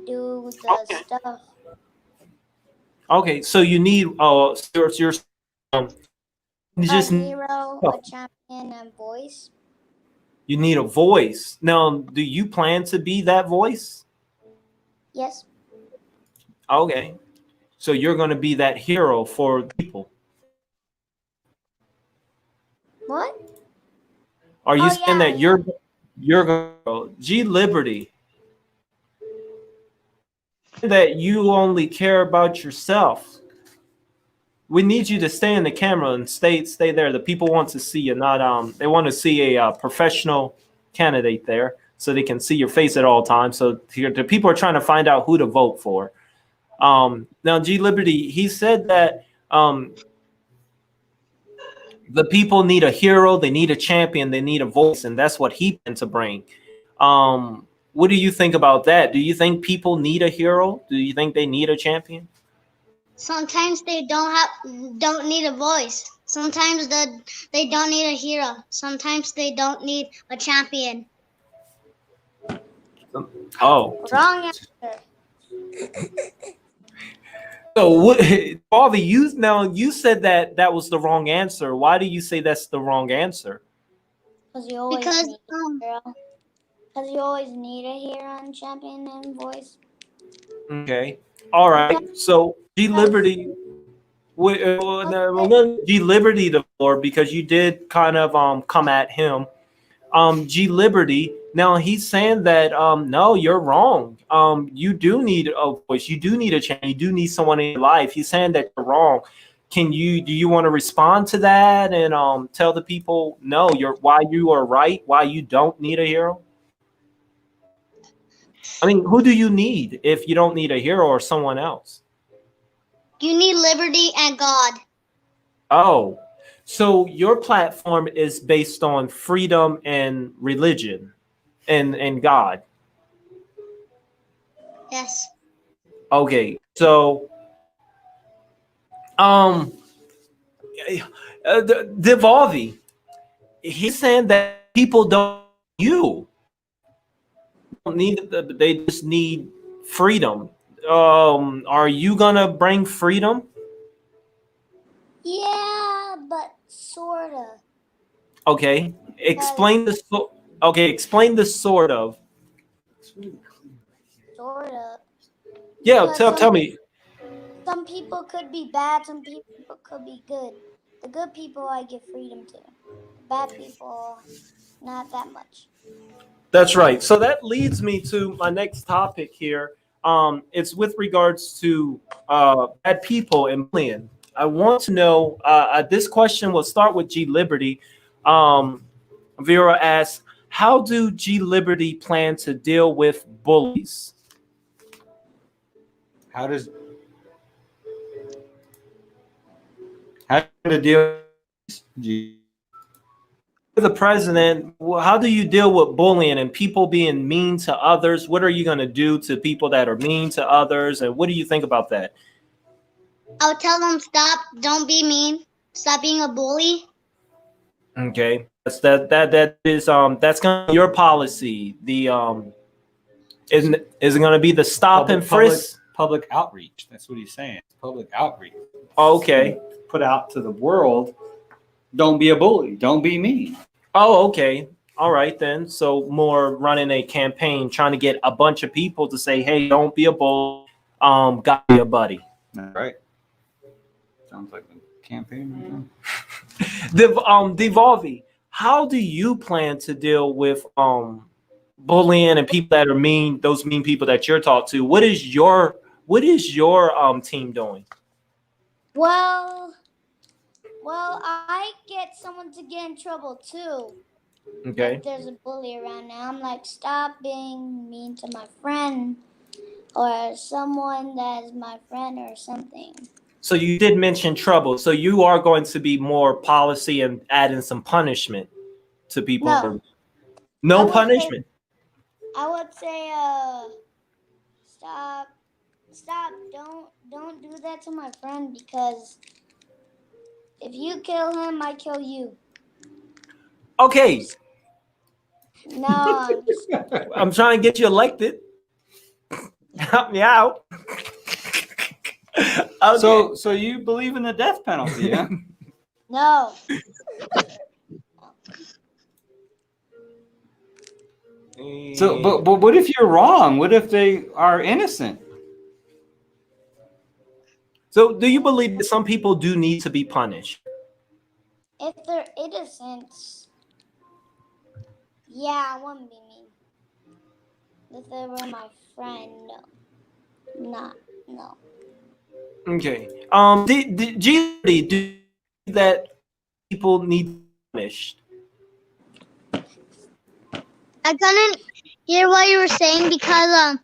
Speaker 8: do the stuff.
Speaker 5: Okay, so you need you're just
Speaker 8: hero, a champion, and voice.
Speaker 5: You need a voice. Now, do you plan to be that voice?
Speaker 8: Yes.
Speaker 5: Okay. So you're going to be that hero for people.
Speaker 8: What?
Speaker 5: Are you saying that you're going to G Liberty? That you only care about yourself. We need you to stay in the camera and stay there. The people want to see you, not they want to see a professional candidate there, so they can see your face at all times. So the people are trying to find out who to vote for. Now, G Liberty, he said that the people need a hero, they need a champion, they need a voice, and that's what he meant to bring. What do you think about that? Do you think people need a hero? Do you think they need a champion?
Speaker 8: Sometimes they don't need a voice. Sometimes they don't need a hero. Sometimes they don't need a champion.
Speaker 5: Oh.
Speaker 8: Wrong answer.
Speaker 5: So what, Bobby, you said that was the wrong answer. Why do you say that's the wrong answer?
Speaker 8: Because you always need a hero and champion and voice.
Speaker 5: Okay. All right. So G Liberty, G Liberty the floor because you did kind of come at him. G Liberty. Now he's saying that no, you're wrong. You do need a voice. You do need a change. You do need someone in your life. He's saying that you're wrong. Do you want to respond to that and tell the people no, why you are right, why you don't need a hero? I mean, who do you need if you don't need a hero or someone else?
Speaker 8: You need liberty and God.
Speaker 5: Oh, so your platform is based on freedom and religion and God.
Speaker 8: Yes.
Speaker 5: Okay, so um, Devolvi, he's saying that people don't need they just need freedom. Are you gonna bring freedom?
Speaker 8: Yeah, but sorta.
Speaker 5: Okay, explain the explain the sort of.
Speaker 8: Sorta.
Speaker 5: Yeah,
Speaker 8: Because
Speaker 5: tell me.
Speaker 8: some people could be bad, some people could be good. The good people I give freedom to. The bad people, not that much.
Speaker 5: That's right. So that leads me to my next topic here. It's with regards to bad people and bullying. I want to know. This question will start with G Liberty. Vera asks, "How do G Liberty plan to deal with bullies?"
Speaker 1: How to deal with
Speaker 5: The president, how do you deal with bullying and people being mean to others? What are you going to do to people that are mean to others? And what do you think about that?
Speaker 8: I'll tell them stop, don't be mean, stop being a bully.
Speaker 5: Okay, that's that's going to be your policy. The is it going to be the stop and frisk?
Speaker 1: public outreach. That's what he's saying. Public outreach.
Speaker 5: Okay.
Speaker 1: Put out to the world. Don't be a bully. Don't be mean.
Speaker 5: Oh, okay. All right then. So more running a campaign, trying to get a bunch of people to say, "Hey, don't be a bully. Got be a buddy."
Speaker 1: All right. Sounds like a campaign.
Speaker 5: Devolvi, how do you plan to deal with bullying and people that are mean? Those mean people that you're talking to. What is your team doing?
Speaker 8: Well, I get someone to get in trouble too.
Speaker 5: Okay.
Speaker 8: If there's a bully around now, I'm like, stop being mean to my friend or someone that is my friend or something.
Speaker 5: So you did mention trouble. So you are going to be more policy and adding some punishment to people. No punishment.
Speaker 8: I would say, stop, don't do that to my friend because if you kill him, I kill you.
Speaker 5: Okay.
Speaker 8: No,
Speaker 5: I'm trying to get you elected. Help me out. Okay.
Speaker 1: So you believe in the death penalty, yeah?
Speaker 8: no.
Speaker 1: So, but what if you're wrong? What if they are innocent?
Speaker 5: So do you believe that some people do need to be punished?
Speaker 8: If they're innocent, yeah, I wouldn't be mean. If they were my friend, no.
Speaker 5: Okay. G, do you think that people need to be punished?
Speaker 8: I couldn't hear what you were saying because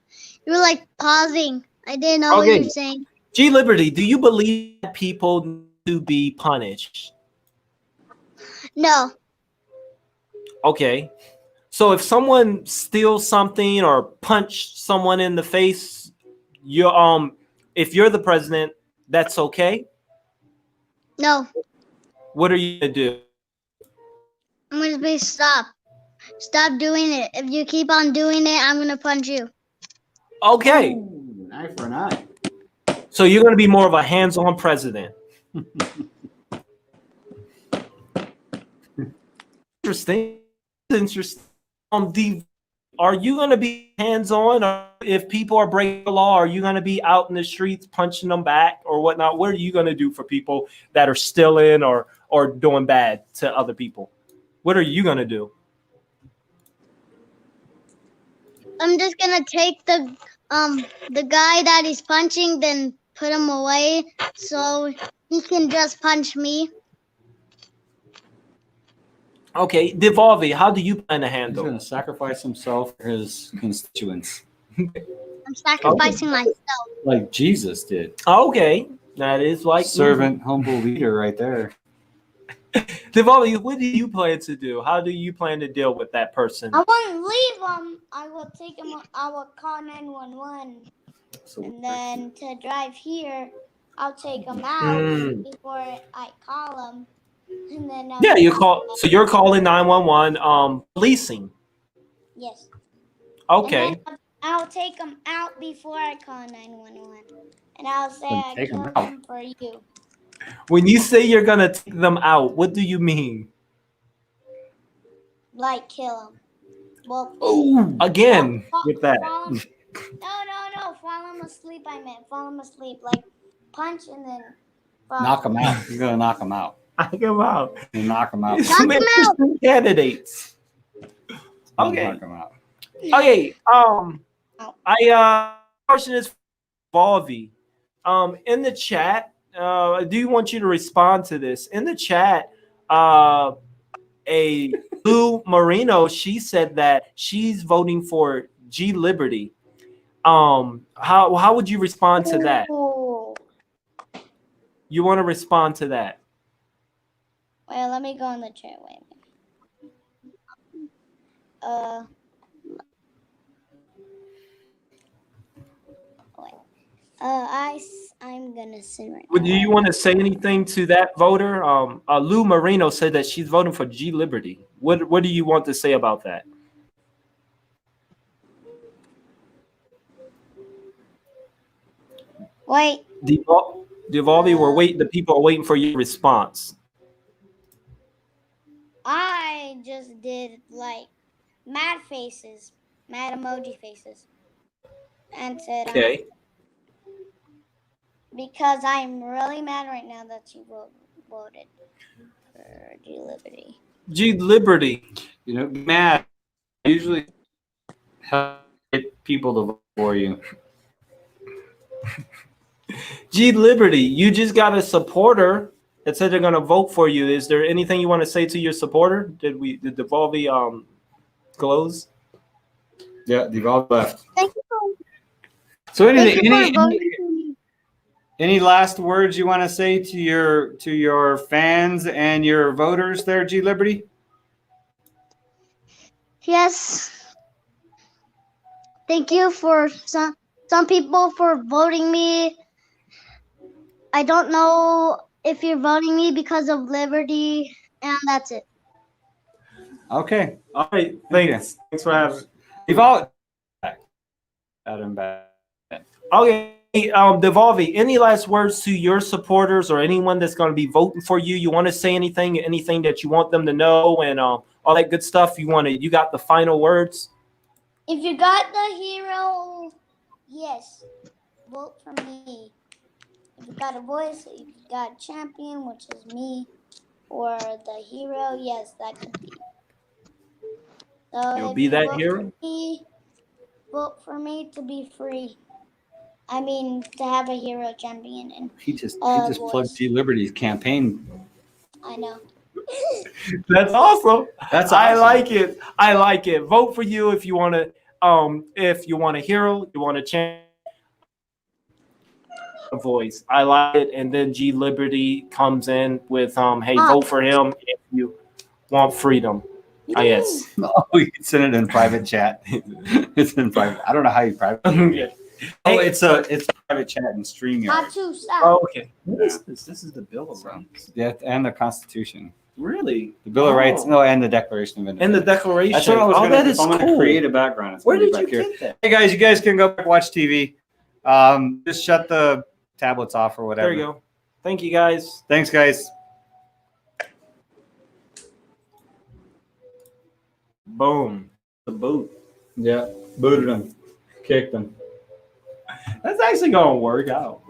Speaker 8: you were like pausing. I didn't know what you were saying.
Speaker 5: G Liberty, do you believe that people need to be punished?
Speaker 8: No.
Speaker 5: Okay. So if someone steals something or punch someone in the face, if you're the president, that's okay?
Speaker 8: No.
Speaker 5: What are you gonna do?
Speaker 8: I'm gonna say stop. Stop doing it. If you keep on doing it, I'm gonna punch you.
Speaker 5: Okay.
Speaker 1: Ooh, an eye for an eye.
Speaker 5: So you're gonna be more of a hands-on president. Interesting. Are you going to be hands-on, or if people are breaking the law, are you going to be out in the streets punching them back or whatnot? What are you going to do for people that are stealing or doing bad to other people? What are you going to do?
Speaker 8: I'm just gonna take the guy that he's punching, then put him away so he can just punch me.
Speaker 5: Okay, Devolvi, how do you plan to
Speaker 1: He's
Speaker 5: handle?
Speaker 1: going to sacrifice himself for his constituents,
Speaker 8: I'm sacrificing myself.
Speaker 1: like Jesus did.
Speaker 5: Okay, That is like
Speaker 1: servant, humble leader right there.
Speaker 5: Devali, what do you plan to do? How do you plan to deal with that person?
Speaker 8: I won't leave them. I will take them. I will call 911, and then to drive here, I'll take them out before I call them, and then
Speaker 5: Yeah, you call. So you're calling 911, policing.
Speaker 8: Yes.
Speaker 5: Okay.
Speaker 8: And then I'll take them out before I call 911, and I'll say I
Speaker 1: Take 'em
Speaker 8: killed
Speaker 1: out.
Speaker 8: them for you.
Speaker 5: When you say you're gonna take them out, what do you mean?
Speaker 8: Like kill them. Well,
Speaker 5: Again with that.
Speaker 8: Fall 'em- no. Fall them asleep. I meant fall them asleep. Like punch and then fall.
Speaker 1: Knock them out. You're gonna knock them out.
Speaker 5: Knock them out.
Speaker 1: You knock them out.
Speaker 5: Some interesting candidates. Okay.
Speaker 1: Knock 'em out.
Speaker 5: Okay. Question is Volvy. In the chat, I do want you to respond to this. In the chat, a Lou Marino, she said that she's voting for G Liberty. How would you respond to that?
Speaker 8: Ooh.
Speaker 5: You want to respond to that?
Speaker 8: Well, let me go in the chat. Wait a minute. I'm gonna sit right
Speaker 5: Do
Speaker 8: now.
Speaker 5: you want to say anything to that voter? Lou Marino said that she's voting for G Liberty. What do you want to say about that?
Speaker 8: Wait.
Speaker 5: Devolve, we're waiting. The people are waiting for your response.
Speaker 8: I just did like mad faces, mad emoji faces, and said,
Speaker 5: Okay.
Speaker 8: because I'm really mad right now that you voted for G Liberty.
Speaker 5: G Liberty.
Speaker 1: You know, mad. Usually help get people to vote for you.
Speaker 5: G Liberty. You just got a supporter that said they're gonna vote for you. Is there anything you want to say to your supporter? Did Devolve close?
Speaker 1: Yeah, Devolve left.
Speaker 8: Thank you for,
Speaker 1: So
Speaker 8: thank you for voting for me.
Speaker 1: any last words you want to say to your fans and your voters there, G Liberty?
Speaker 8: Yes. Thank you for some people for voting me. I don't know if you're voting me because of liberty, and that's it.
Speaker 1: Okay.
Speaker 5: All right. Thanks. Thanks for having.
Speaker 1: Devolve. Adam back.
Speaker 5: Okay. Devolve, any last words to your supporters or anyone that's going to be voting for you? You want to say anything that you want them to know, and all that good stuff? You got the final words?
Speaker 8: If you got the hero, yes, vote for me. If you got a voice, if you got a champion, which is me, or the hero, yes, that could be. So
Speaker 5: You'll
Speaker 8: if
Speaker 5: be
Speaker 8: you
Speaker 5: that
Speaker 8: vote
Speaker 5: hero?
Speaker 8: for me, vote for me to be free. I mean, to have a hero champion and
Speaker 1: He just
Speaker 8: voice.
Speaker 1: plugged G Liberty's campaign.
Speaker 8: I know.
Speaker 5: That's awesome.
Speaker 1: That's
Speaker 5: I
Speaker 1: awesome.
Speaker 5: like it. I like it. Vote for you if you want to. If you want a hero, you want a champion. A voice. I like it. And then G Liberty comes in with hey, vote for him if you want freedom. Yes.
Speaker 1: Oh, you can send it in private chat. It's in private. I don't know how you private.
Speaker 5: Yeah.
Speaker 1: Oh, it's a private chat in StreamYard.
Speaker 8: Not to stop.
Speaker 5: Oh, okay. What is this? This is the Bill of Rights.
Speaker 1: Yeah, and the Constitution,
Speaker 5: Really?
Speaker 1: the Bill of Rights. No, and the Declaration of
Speaker 5: And the
Speaker 1: Independence.
Speaker 5: Declaration.
Speaker 1: That's what I was
Speaker 5: oh,
Speaker 1: gonna,
Speaker 5: that is
Speaker 1: I'm
Speaker 5: cool.
Speaker 1: gonna create a background. It's
Speaker 5: Where
Speaker 1: gonna be
Speaker 5: did you
Speaker 1: back here.
Speaker 5: get that?
Speaker 1: Hey guys, you guys can go back and watch TV. Just shut the tablets off or whatever.
Speaker 5: There you go. Thank you, guys.
Speaker 1: Thanks, guys.
Speaker 5: Boom. The boot.
Speaker 1: Yeah, booted them, kicked them.
Speaker 5: That's actually going to work out.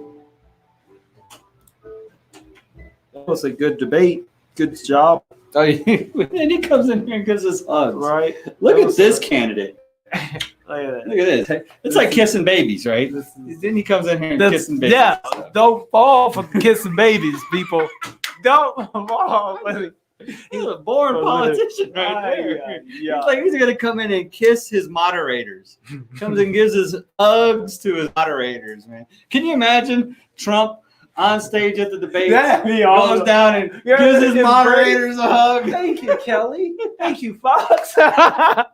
Speaker 5: That was a good debate. Good job.
Speaker 1: Oh, and he comes in here and gives us hugs.
Speaker 5: Right.
Speaker 1: Look
Speaker 5: That
Speaker 1: at
Speaker 5: was-
Speaker 1: this candidate.
Speaker 5: Look at that.
Speaker 1: Look at this. It's like kissing babies, right? Then he comes in here and
Speaker 5: That's-
Speaker 1: kissing babies.
Speaker 5: yeah, don't fall for kissing babies, people. Don't fall.
Speaker 1: He's a born politician right there.
Speaker 5: Yeah.
Speaker 1: It's like he's gonna come in and kiss his moderators. Comes and gives his hugs to his moderators, man. Can you imagine Trump on stage at the debate.
Speaker 5: Yeah, he
Speaker 1: Goes
Speaker 5: almost
Speaker 1: down and
Speaker 5: Yeah,
Speaker 1: gives his
Speaker 5: embrace.
Speaker 1: moderators a hug.
Speaker 5: Thank you, Kelly. Thank you, Fox.
Speaker 1: CNN's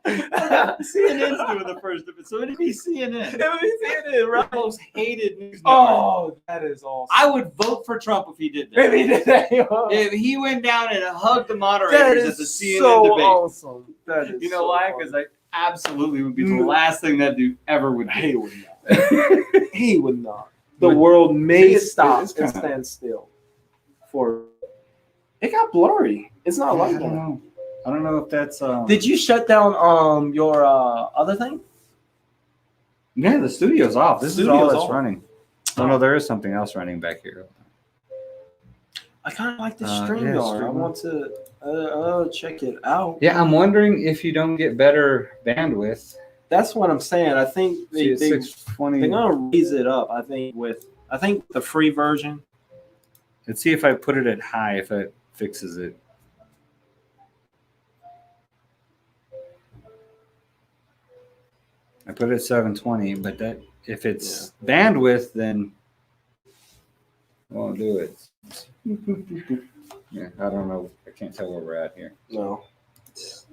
Speaker 1: doing the first debate, so it'd be CNN.
Speaker 5: Right?
Speaker 1: The most hated news network.
Speaker 5: Oh, that is awesome.
Speaker 1: I would vote for Trump if he did that.
Speaker 5: If he did that,
Speaker 1: If he went down and hugged the
Speaker 5: that
Speaker 1: moderators at the
Speaker 5: is
Speaker 1: CNN
Speaker 5: so
Speaker 1: debate.
Speaker 5: awesome. That is
Speaker 1: You know
Speaker 5: so
Speaker 1: why?
Speaker 5: funny.
Speaker 1: Because I absolutely would be the last thing that dude ever would do.
Speaker 5: He would not. He would not. The
Speaker 1: But-
Speaker 5: world may
Speaker 1: it's
Speaker 5: stop
Speaker 1: kinda-
Speaker 5: and stand still. For it got blurry. It's not
Speaker 1: I
Speaker 5: like
Speaker 1: don't
Speaker 5: that.
Speaker 1: know. I don't know if that's.
Speaker 5: Did you shut down your other thing?
Speaker 1: Yeah, the studio's off. This is all
Speaker 5: Studio's
Speaker 1: that's
Speaker 5: off.
Speaker 1: running. Oh no, there is something else running back here.
Speaker 5: I kind of like the
Speaker 1: Yeah,
Speaker 5: StreamYard. I
Speaker 1: StreamYard.
Speaker 5: want to check it out.
Speaker 1: Yeah, I'm wondering if you don't get better bandwidth.
Speaker 5: That's what I'm saying. I think
Speaker 1: See, it's
Speaker 5: they're
Speaker 1: 620.
Speaker 5: gonna raise it up. I think the free version.
Speaker 1: Let's see if I put it at high, if it fixes it. I put it at 720, but that if it's bandwidth, then it won't do it. Yeah, I don't know. I can't tell where we're at here.
Speaker 5: No.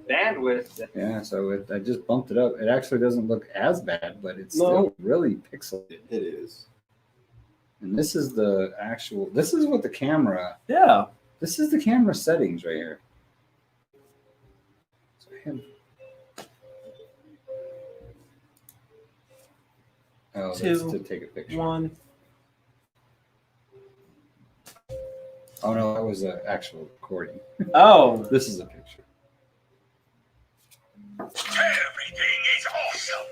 Speaker 1: Bandwidth. Yeah, so I just bumped it up. It actually doesn't look as bad, but it's
Speaker 5: No.
Speaker 1: still really pixelated.
Speaker 5: It is.
Speaker 1: And this is the actual. This is what the camera.
Speaker 5: Yeah.
Speaker 1: This is the camera settings right here. So I have. Oh, that's
Speaker 5: Two,
Speaker 1: to take a picture.
Speaker 5: One.
Speaker 1: Oh no, that was an actual recording.
Speaker 5: Oh.
Speaker 1: This is a picture.
Speaker 7: Everything is awesome.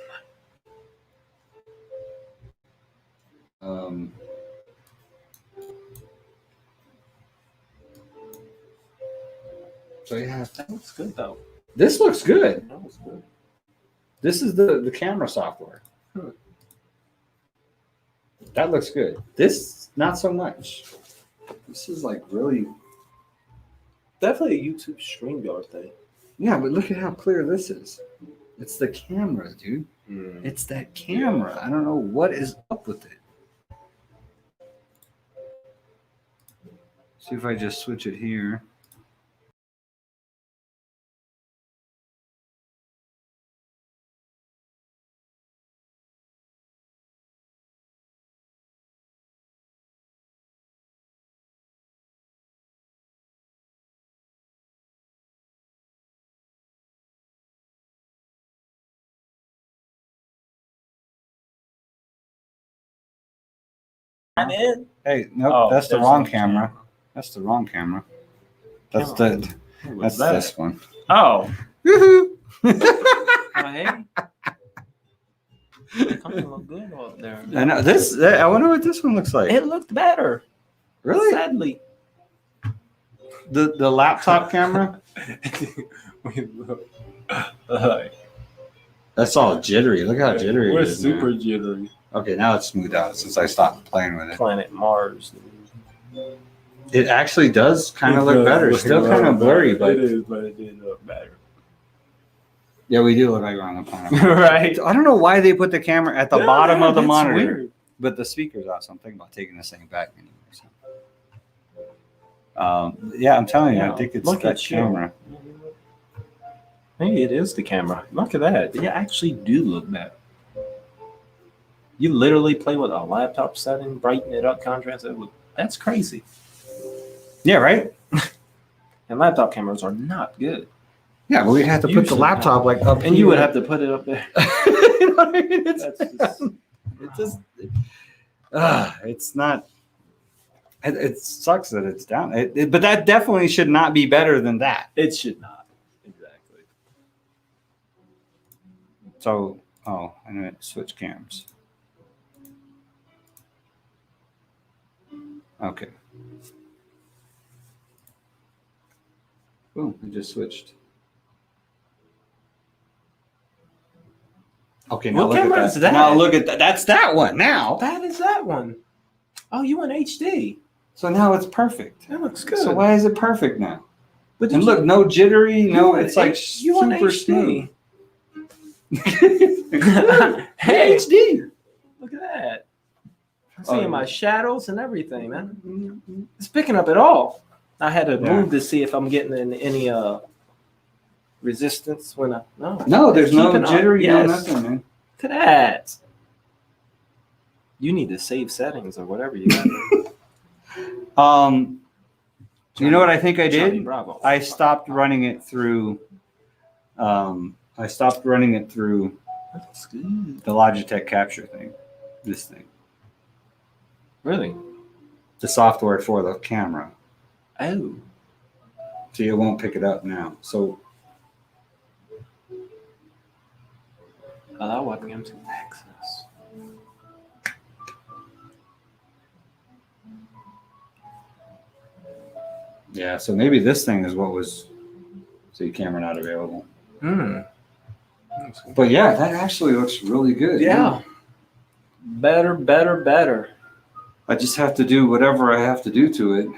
Speaker 1: So yeah,
Speaker 5: That looks good though.
Speaker 1: this looks good.
Speaker 5: That looks good.
Speaker 1: This is the camera software. That looks good. This not so much. This is like really.
Speaker 5: Definitely a YouTube StreamYard thing.
Speaker 1: Yeah, but look at how clear this is. It's the camera, dude. It's that camera. I don't know what is up with it. See if I just switch it here.
Speaker 5: I'm in.
Speaker 1: Hey, nope,
Speaker 5: Oh,
Speaker 1: that's the
Speaker 5: there's
Speaker 1: wrong
Speaker 5: no
Speaker 1: camera. That's the wrong camera. That's
Speaker 5: Camera.
Speaker 1: the
Speaker 5: Who
Speaker 1: that's
Speaker 5: was that?
Speaker 1: this one.
Speaker 5: Oh.
Speaker 1: Woohoo!
Speaker 5: Hey. Something look good up there.
Speaker 1: I know this. I wonder what this one looks like.
Speaker 5: It looked better.
Speaker 1: Really?
Speaker 5: Sadly.
Speaker 1: The laptop camera. That's all jittery. Look how jittery
Speaker 5: We're
Speaker 1: it is.
Speaker 5: super
Speaker 1: Now.
Speaker 5: jittery.
Speaker 1: Okay, now it's smoothed out since I stopped playing with it.
Speaker 5: Planet Mars.
Speaker 1: It actually does kind of look better. Still kind of blurry, but
Speaker 5: it is, but it did look better.
Speaker 1: yeah, we do look like we're on the planet.
Speaker 5: Right.
Speaker 1: I don't know why they put the camera at the
Speaker 5: Yeah,
Speaker 1: bottom of the
Speaker 5: that's
Speaker 1: monitor,
Speaker 5: weird.
Speaker 1: but the speaker's out. So I'm thinking about taking this thing back anyway. So. Yeah, I'm telling you,
Speaker 5: Yeah,
Speaker 1: I think it's
Speaker 5: look
Speaker 1: that
Speaker 5: at you.
Speaker 1: camera.
Speaker 5: Maybe it is the camera. Look at that. They actually do look better. You literally play with a laptop setting, brighten it up, contrast it. That's crazy.
Speaker 1: Yeah, right.
Speaker 5: And laptop cameras are not good.
Speaker 1: Yeah, but we'd have to put the
Speaker 5: Usually
Speaker 1: laptop like up,
Speaker 5: And you would have to put it up there.
Speaker 1: you know what I mean? It's
Speaker 5: That's just,
Speaker 1: it's not. It sucks that it's down. But that definitely should not be better than that.
Speaker 5: it should not. Exactly.
Speaker 1: So, oh, I'm gonna switch cams. Okay. Boom! I just switched. Okay, now
Speaker 5: What
Speaker 1: look
Speaker 5: camera
Speaker 1: at
Speaker 5: is
Speaker 1: that.
Speaker 5: that?
Speaker 1: Now look at that. That's that one. Now.
Speaker 5: That is that one. Oh, you in HD.
Speaker 1: So now it's perfect.
Speaker 5: That looks good.
Speaker 1: So why is it perfect now?
Speaker 5: But
Speaker 1: And look, no jittery. No,
Speaker 5: You
Speaker 1: it's like
Speaker 5: you in
Speaker 1: super
Speaker 5: HD.
Speaker 1: smooth.
Speaker 5: Hey.
Speaker 1: HD.
Speaker 5: Look at that. I'm seeing my shadows and everything, man. It's picking up it all. I had to move to see if I'm getting any resistance when I
Speaker 1: No, there's no
Speaker 5: keeping up.
Speaker 1: jittery, no
Speaker 5: Yes.
Speaker 1: nothing, man.
Speaker 5: To that. You need to save settings or whatever you got.
Speaker 1: You know what I think I did?
Speaker 5: Bravo.
Speaker 1: I stopped running it through. I stopped running it through the Logitech capture thing. This thing,
Speaker 5: Really?
Speaker 1: the software for the camera.
Speaker 5: Oh.
Speaker 1: See, it won't pick it up now. So
Speaker 5: Allow webcam to access.
Speaker 1: yeah, so maybe this thing is what was. See, camera not available. But yeah, that actually looks really good.
Speaker 5: Yeah. Better.
Speaker 1: I just have to do whatever I have to do to it.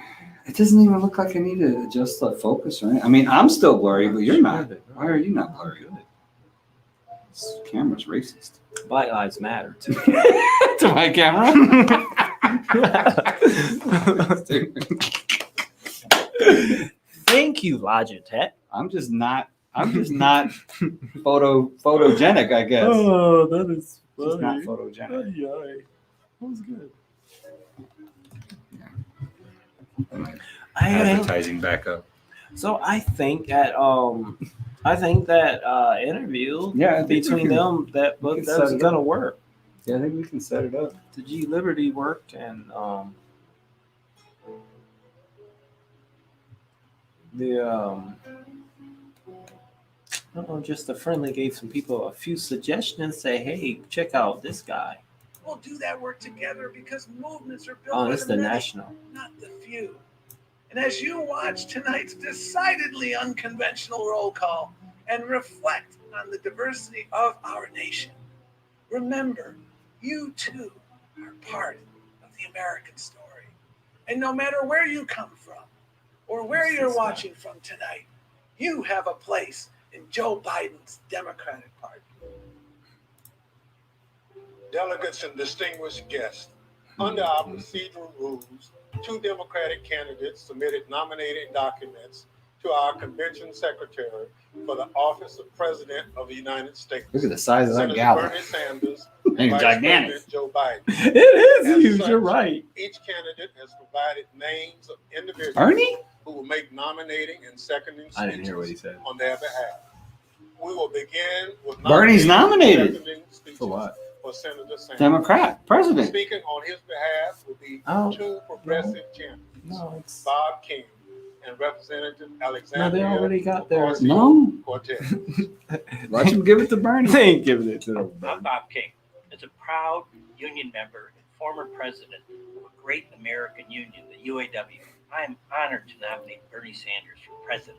Speaker 1: It doesn't even look like I need to adjust the focus or anything. I mean, I'm still blurry, but you're not. Why are you not blurry? This camera's racist.
Speaker 5: Black Lives Matter too.
Speaker 1: To my camera?
Speaker 5: Thank you, Logitech.
Speaker 1: I'm just not photogenic, I guess.
Speaker 5: Oh, that is
Speaker 1: Just not photogenic.
Speaker 5: That was good.
Speaker 1: Advertising back up.
Speaker 5: So I think that interview between them that's gonna work.
Speaker 1: Yeah, I think we can set it up.
Speaker 5: The G Liberty worked and I don't know, just a friendly gave some people a few suggestions. Say, hey, check out this guy.
Speaker 10: We'll do that work together because movements are built
Speaker 5: Oh,
Speaker 10: by
Speaker 5: it's
Speaker 10: the
Speaker 5: the
Speaker 10: many,
Speaker 5: national.
Speaker 10: not the few. And as you watch tonight's decidedly unconventional roll call and reflect on the diversity of our nation, remember, you too are part of the American story. And no matter where you come from or where you're watching from tonight, you have a place in Joe Biden's Democratic Party.
Speaker 11: Delegates and distinguished guests, under our procedural rules, 2 Democratic candidates submitted nominating documents to our convention secretary for the office of President of the United States.
Speaker 1: Look at the size of that
Speaker 11: Senator
Speaker 1: gavel.
Speaker 11: Bernie Sanders,
Speaker 1: Thing's
Speaker 11: Vice
Speaker 1: gigantic.
Speaker 11: President Joe Biden.
Speaker 5: It is
Speaker 11: As
Speaker 5: huge.
Speaker 11: such,
Speaker 5: You're right.
Speaker 11: Each candidate has provided names of individuals
Speaker 1: Bernie?
Speaker 11: who will make nominating and seconding
Speaker 5: I didn't hear what he
Speaker 11: speeches
Speaker 5: said.
Speaker 11: on their behalf. We will begin with
Speaker 1: Bernie's
Speaker 11: nominating and
Speaker 1: nominated.
Speaker 11: seconding speeches
Speaker 5: For what?
Speaker 11: for Senator Sanders.
Speaker 1: Democrat president.
Speaker 11: Speaking on his behalf will be
Speaker 5: Oh,
Speaker 11: 2 progressive champions,
Speaker 5: No, it's
Speaker 11: Bob King and Representative Alexander.
Speaker 5: no. They already got their.
Speaker 1: No.
Speaker 11: Cortez.
Speaker 1: Watch him give it to Bernie.
Speaker 5: They ain't giving it to them.
Speaker 12: I'm Bob King. As a proud union member and former president of a great American union, the UAW, I am honored to nominate Bernie Sanders for president.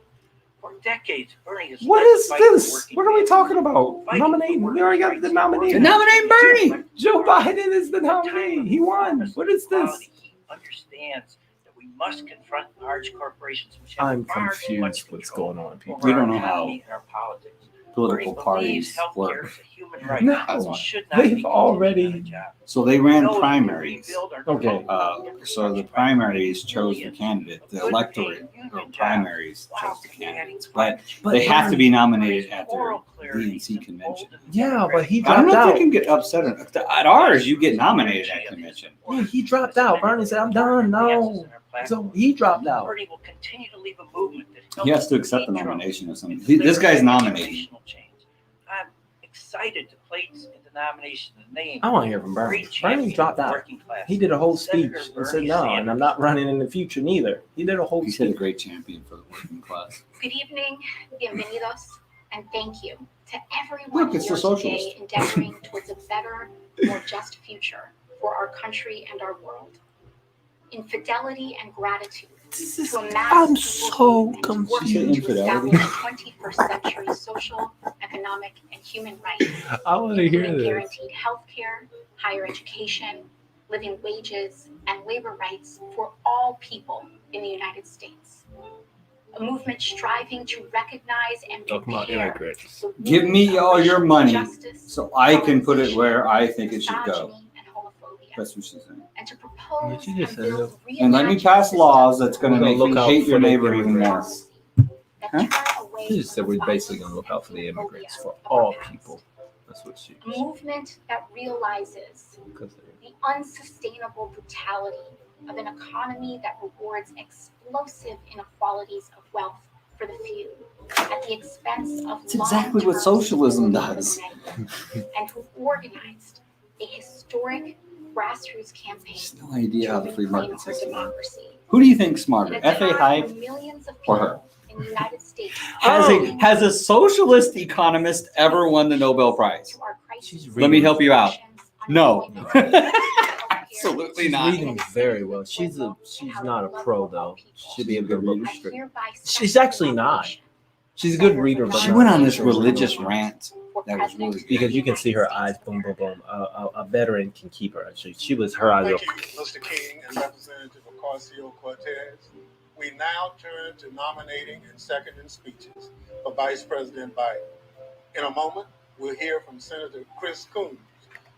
Speaker 12: For decades, Bernie has
Speaker 5: What
Speaker 12: led the
Speaker 5: is
Speaker 12: fight for
Speaker 5: this?
Speaker 12: working
Speaker 5: What are we
Speaker 12: families,
Speaker 5: talking about?
Speaker 12: fighting
Speaker 5: Nominating.
Speaker 12: for
Speaker 5: We already got
Speaker 12: workers'
Speaker 5: the
Speaker 12: rights,
Speaker 5: nominee.
Speaker 1: Nominate Bernie.
Speaker 5: Joe Biden is the nominee. He won. What is this?
Speaker 12: He understands that we must confront large corporations which have
Speaker 5: I'm
Speaker 12: far too much
Speaker 5: confused. What's
Speaker 12: control
Speaker 5: going on, people?
Speaker 12: over
Speaker 1: We don't
Speaker 12: our
Speaker 1: know how
Speaker 12: economy and our politics.
Speaker 1: Political
Speaker 12: Bernie
Speaker 1: parties
Speaker 12: believes healthcare
Speaker 1: work.
Speaker 12: is a human right.
Speaker 5: No,
Speaker 12: and should not be
Speaker 5: they've
Speaker 12: contingent
Speaker 5: already-
Speaker 12: on a job.
Speaker 1: So they ran
Speaker 12: Those who
Speaker 1: primaries.
Speaker 12: rebuild our
Speaker 5: Okay.
Speaker 12: country
Speaker 1: So the primaries chose the candidate. The electorate or primaries chose the candidates. But they have to be nominated at their DNC convention.
Speaker 5: Yeah, but he
Speaker 1: I don't
Speaker 5: dropped
Speaker 1: know if
Speaker 5: out.
Speaker 1: they can get upset. At ours, you get nominated at convention.
Speaker 5: Yeah, he dropped out. Bernie said, "I'm done." No, so he dropped out.
Speaker 12: Bernie will continue to leave a movement that
Speaker 1: He has to accept the nomination or something. This guy's nominated.
Speaker 12: I'm excited to place in the nomination the name.
Speaker 5: I want to hear from Bernie.
Speaker 12: Great champion
Speaker 5: Bernie dropped
Speaker 12: of
Speaker 5: out.
Speaker 12: working class.
Speaker 5: He did a whole speech
Speaker 12: Senator
Speaker 5: and said,
Speaker 12: Bernie
Speaker 5: "No, and I'm
Speaker 12: Sanders.
Speaker 5: not running in the future neither." He did a whole
Speaker 1: He said a
Speaker 5: speech.
Speaker 1: great champion for the working class.
Speaker 13: Good evening, bienvenidos, and thank you to everyone
Speaker 1: Look, it's
Speaker 13: here
Speaker 1: the socialist.
Speaker 13: today endeavoring towards a better, more just future for our country and our world. In fidelity and gratitude to amass
Speaker 5: I'm
Speaker 13: people
Speaker 5: so
Speaker 13: and to work
Speaker 5: confused.
Speaker 13: to
Speaker 1: Infidelity.
Speaker 13: establish 21st century social, economic, and human rights,
Speaker 5: I want to hear
Speaker 13: including
Speaker 5: this.
Speaker 13: guaranteed health care, higher education, living wages, and labor rights for all people in the United States. A movement striving to recognize and
Speaker 5: Talking about
Speaker 13: repair
Speaker 5: immigrants.
Speaker 13: the
Speaker 1: Give me
Speaker 13: wounds of
Speaker 1: all your
Speaker 13: racial
Speaker 1: money
Speaker 13: injustice,
Speaker 1: so I can put it where I think it should go.
Speaker 13: misogyny, and homophobia.
Speaker 1: That's what she's saying.
Speaker 13: and to propose
Speaker 14: she just
Speaker 13: and
Speaker 14: said
Speaker 13: build
Speaker 1: And let me
Speaker 13: reimagined
Speaker 1: pass laws
Speaker 13: systems
Speaker 1: that's going to
Speaker 14: We're
Speaker 1: make
Speaker 14: gonna
Speaker 1: me
Speaker 14: look out
Speaker 1: hate your
Speaker 14: for the
Speaker 1: neighbor even more.
Speaker 14: immigrants.
Speaker 13: that
Speaker 1: Huh?
Speaker 13: turn away
Speaker 14: She just said
Speaker 13: from
Speaker 14: we're
Speaker 13: the
Speaker 14: basically
Speaker 13: violence
Speaker 14: gonna look
Speaker 13: and
Speaker 14: out for the immigrants
Speaker 13: xenophobia
Speaker 14: for
Speaker 13: of our
Speaker 14: all
Speaker 13: past.
Speaker 14: people. That's what she
Speaker 13: A movement that realizes
Speaker 14: because
Speaker 13: the unsustainable brutality of an economy that rewards explosive inequalities of wealth for the few at the expense of
Speaker 1: It's exactly what
Speaker 13: long-term
Speaker 1: socialism
Speaker 13: stability
Speaker 1: does.
Speaker 13: for the many, and who organized a historic grassroots campaign
Speaker 1: No idea how
Speaker 13: to
Speaker 1: the free
Speaker 13: reclaim
Speaker 1: market
Speaker 13: our
Speaker 1: system works.
Speaker 13: democracy.
Speaker 1: Who do you think's
Speaker 13: In
Speaker 1: smarter,
Speaker 13: a
Speaker 1: F.A.
Speaker 13: time
Speaker 1: Hyde
Speaker 13: when millions of
Speaker 1: or her?
Speaker 13: people in the United States
Speaker 1: Has a socialist economist ever won the Nobel Prize?
Speaker 13: to our crisis
Speaker 14: she's
Speaker 1: Let me
Speaker 14: reading.
Speaker 1: help you out. No.
Speaker 13: healthcare,
Speaker 1: Absolutely
Speaker 14: She's
Speaker 1: not.
Speaker 14: reading very well. She's not a pro though. She'd be a good reader.
Speaker 13: I hereby
Speaker 14: She's actually not. She's a good reader, but
Speaker 1: She
Speaker 14: not
Speaker 1: went
Speaker 14: a
Speaker 1: on this
Speaker 14: good
Speaker 1: religious
Speaker 14: reader.
Speaker 1: rant. That was really good.
Speaker 14: Because you can see her eyes, boom, boom, boom. A veteran can keep her. Actually, she was her eyes.
Speaker 11: Thank you, Mr. King and Representative Ocasio-Cortez. We now turn to nominating and seconding speeches for Vice President Biden. In a moment, we'll hear from Senator Chris Coons,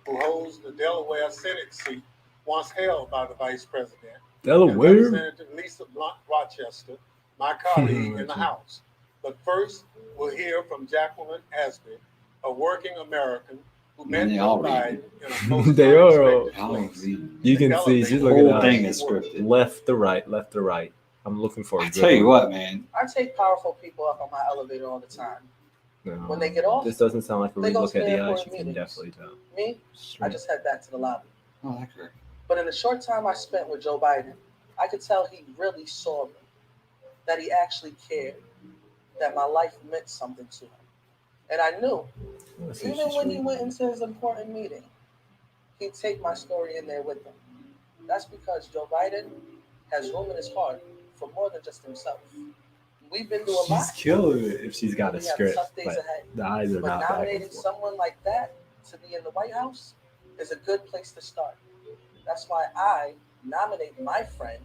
Speaker 11: who holds the Delaware Senate seat once held by the Vice President.
Speaker 14: Delaware?
Speaker 11: And Representative Lisa Blunt Rochester, my colleague in the House. But first, we'll hear from Jacqueline Asby, a working American who met
Speaker 1: they
Speaker 11: Joe
Speaker 1: all
Speaker 11: Biden
Speaker 1: read.
Speaker 11: in a most
Speaker 14: They are.
Speaker 11: unexpected place.
Speaker 14: You can see she's
Speaker 1: The
Speaker 14: looking
Speaker 1: whole
Speaker 14: at
Speaker 1: thing
Speaker 14: us.
Speaker 1: is scripted.
Speaker 14: Left to right, left to right. I'm looking for a
Speaker 1: I
Speaker 14: good
Speaker 1: tell you
Speaker 14: one.
Speaker 1: what, man.
Speaker 9: I take powerful people up on my elevator all the time.
Speaker 14: No,
Speaker 9: When they get off,
Speaker 14: this doesn't sound like a
Speaker 9: they go
Speaker 14: look
Speaker 9: to
Speaker 14: at
Speaker 9: the
Speaker 14: the
Speaker 9: airport
Speaker 14: eyes. You can
Speaker 9: meetings.
Speaker 14: definitely tell.
Speaker 9: Me, I just head back to the lobby.
Speaker 1: Oh, that's great.
Speaker 9: But in the short time I spent with Joe Biden, I could tell he really saw me, that he actually cared, that my life meant something to him. And I knew, even when he went into his important meeting, he'd take my story in there with him. That's because Joe Biden has room in his heart for more than just himself. We've been through a lot.
Speaker 14: She's killer if she's got a
Speaker 9: We have
Speaker 14: script,
Speaker 9: tough days
Speaker 14: but
Speaker 9: ahead.
Speaker 14: the eyes are
Speaker 9: But
Speaker 14: not back and
Speaker 9: nominating
Speaker 14: forth.
Speaker 9: someone like that to be in the White House is a good place to start. That's why I nominate my friend,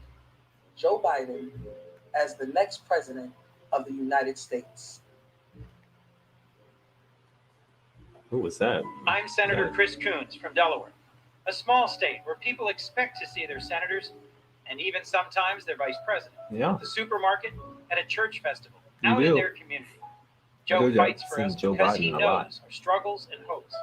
Speaker 9: Joe Biden, as the next president of the United States.
Speaker 14: Who was that?
Speaker 12: I'm Senator Chris Coons from Delaware, a small state where people expect to see their senators and even sometimes their vice president.
Speaker 14: Yeah.
Speaker 12: At the supermarket, at a church festival,
Speaker 14: You
Speaker 12: out in
Speaker 14: do.
Speaker 12: their community. Joe
Speaker 14: do
Speaker 12: fights for
Speaker 14: see
Speaker 12: us
Speaker 14: Joe
Speaker 12: because
Speaker 14: Biden
Speaker 12: he
Speaker 14: a lot.
Speaker 12: knows our struggles and hopes.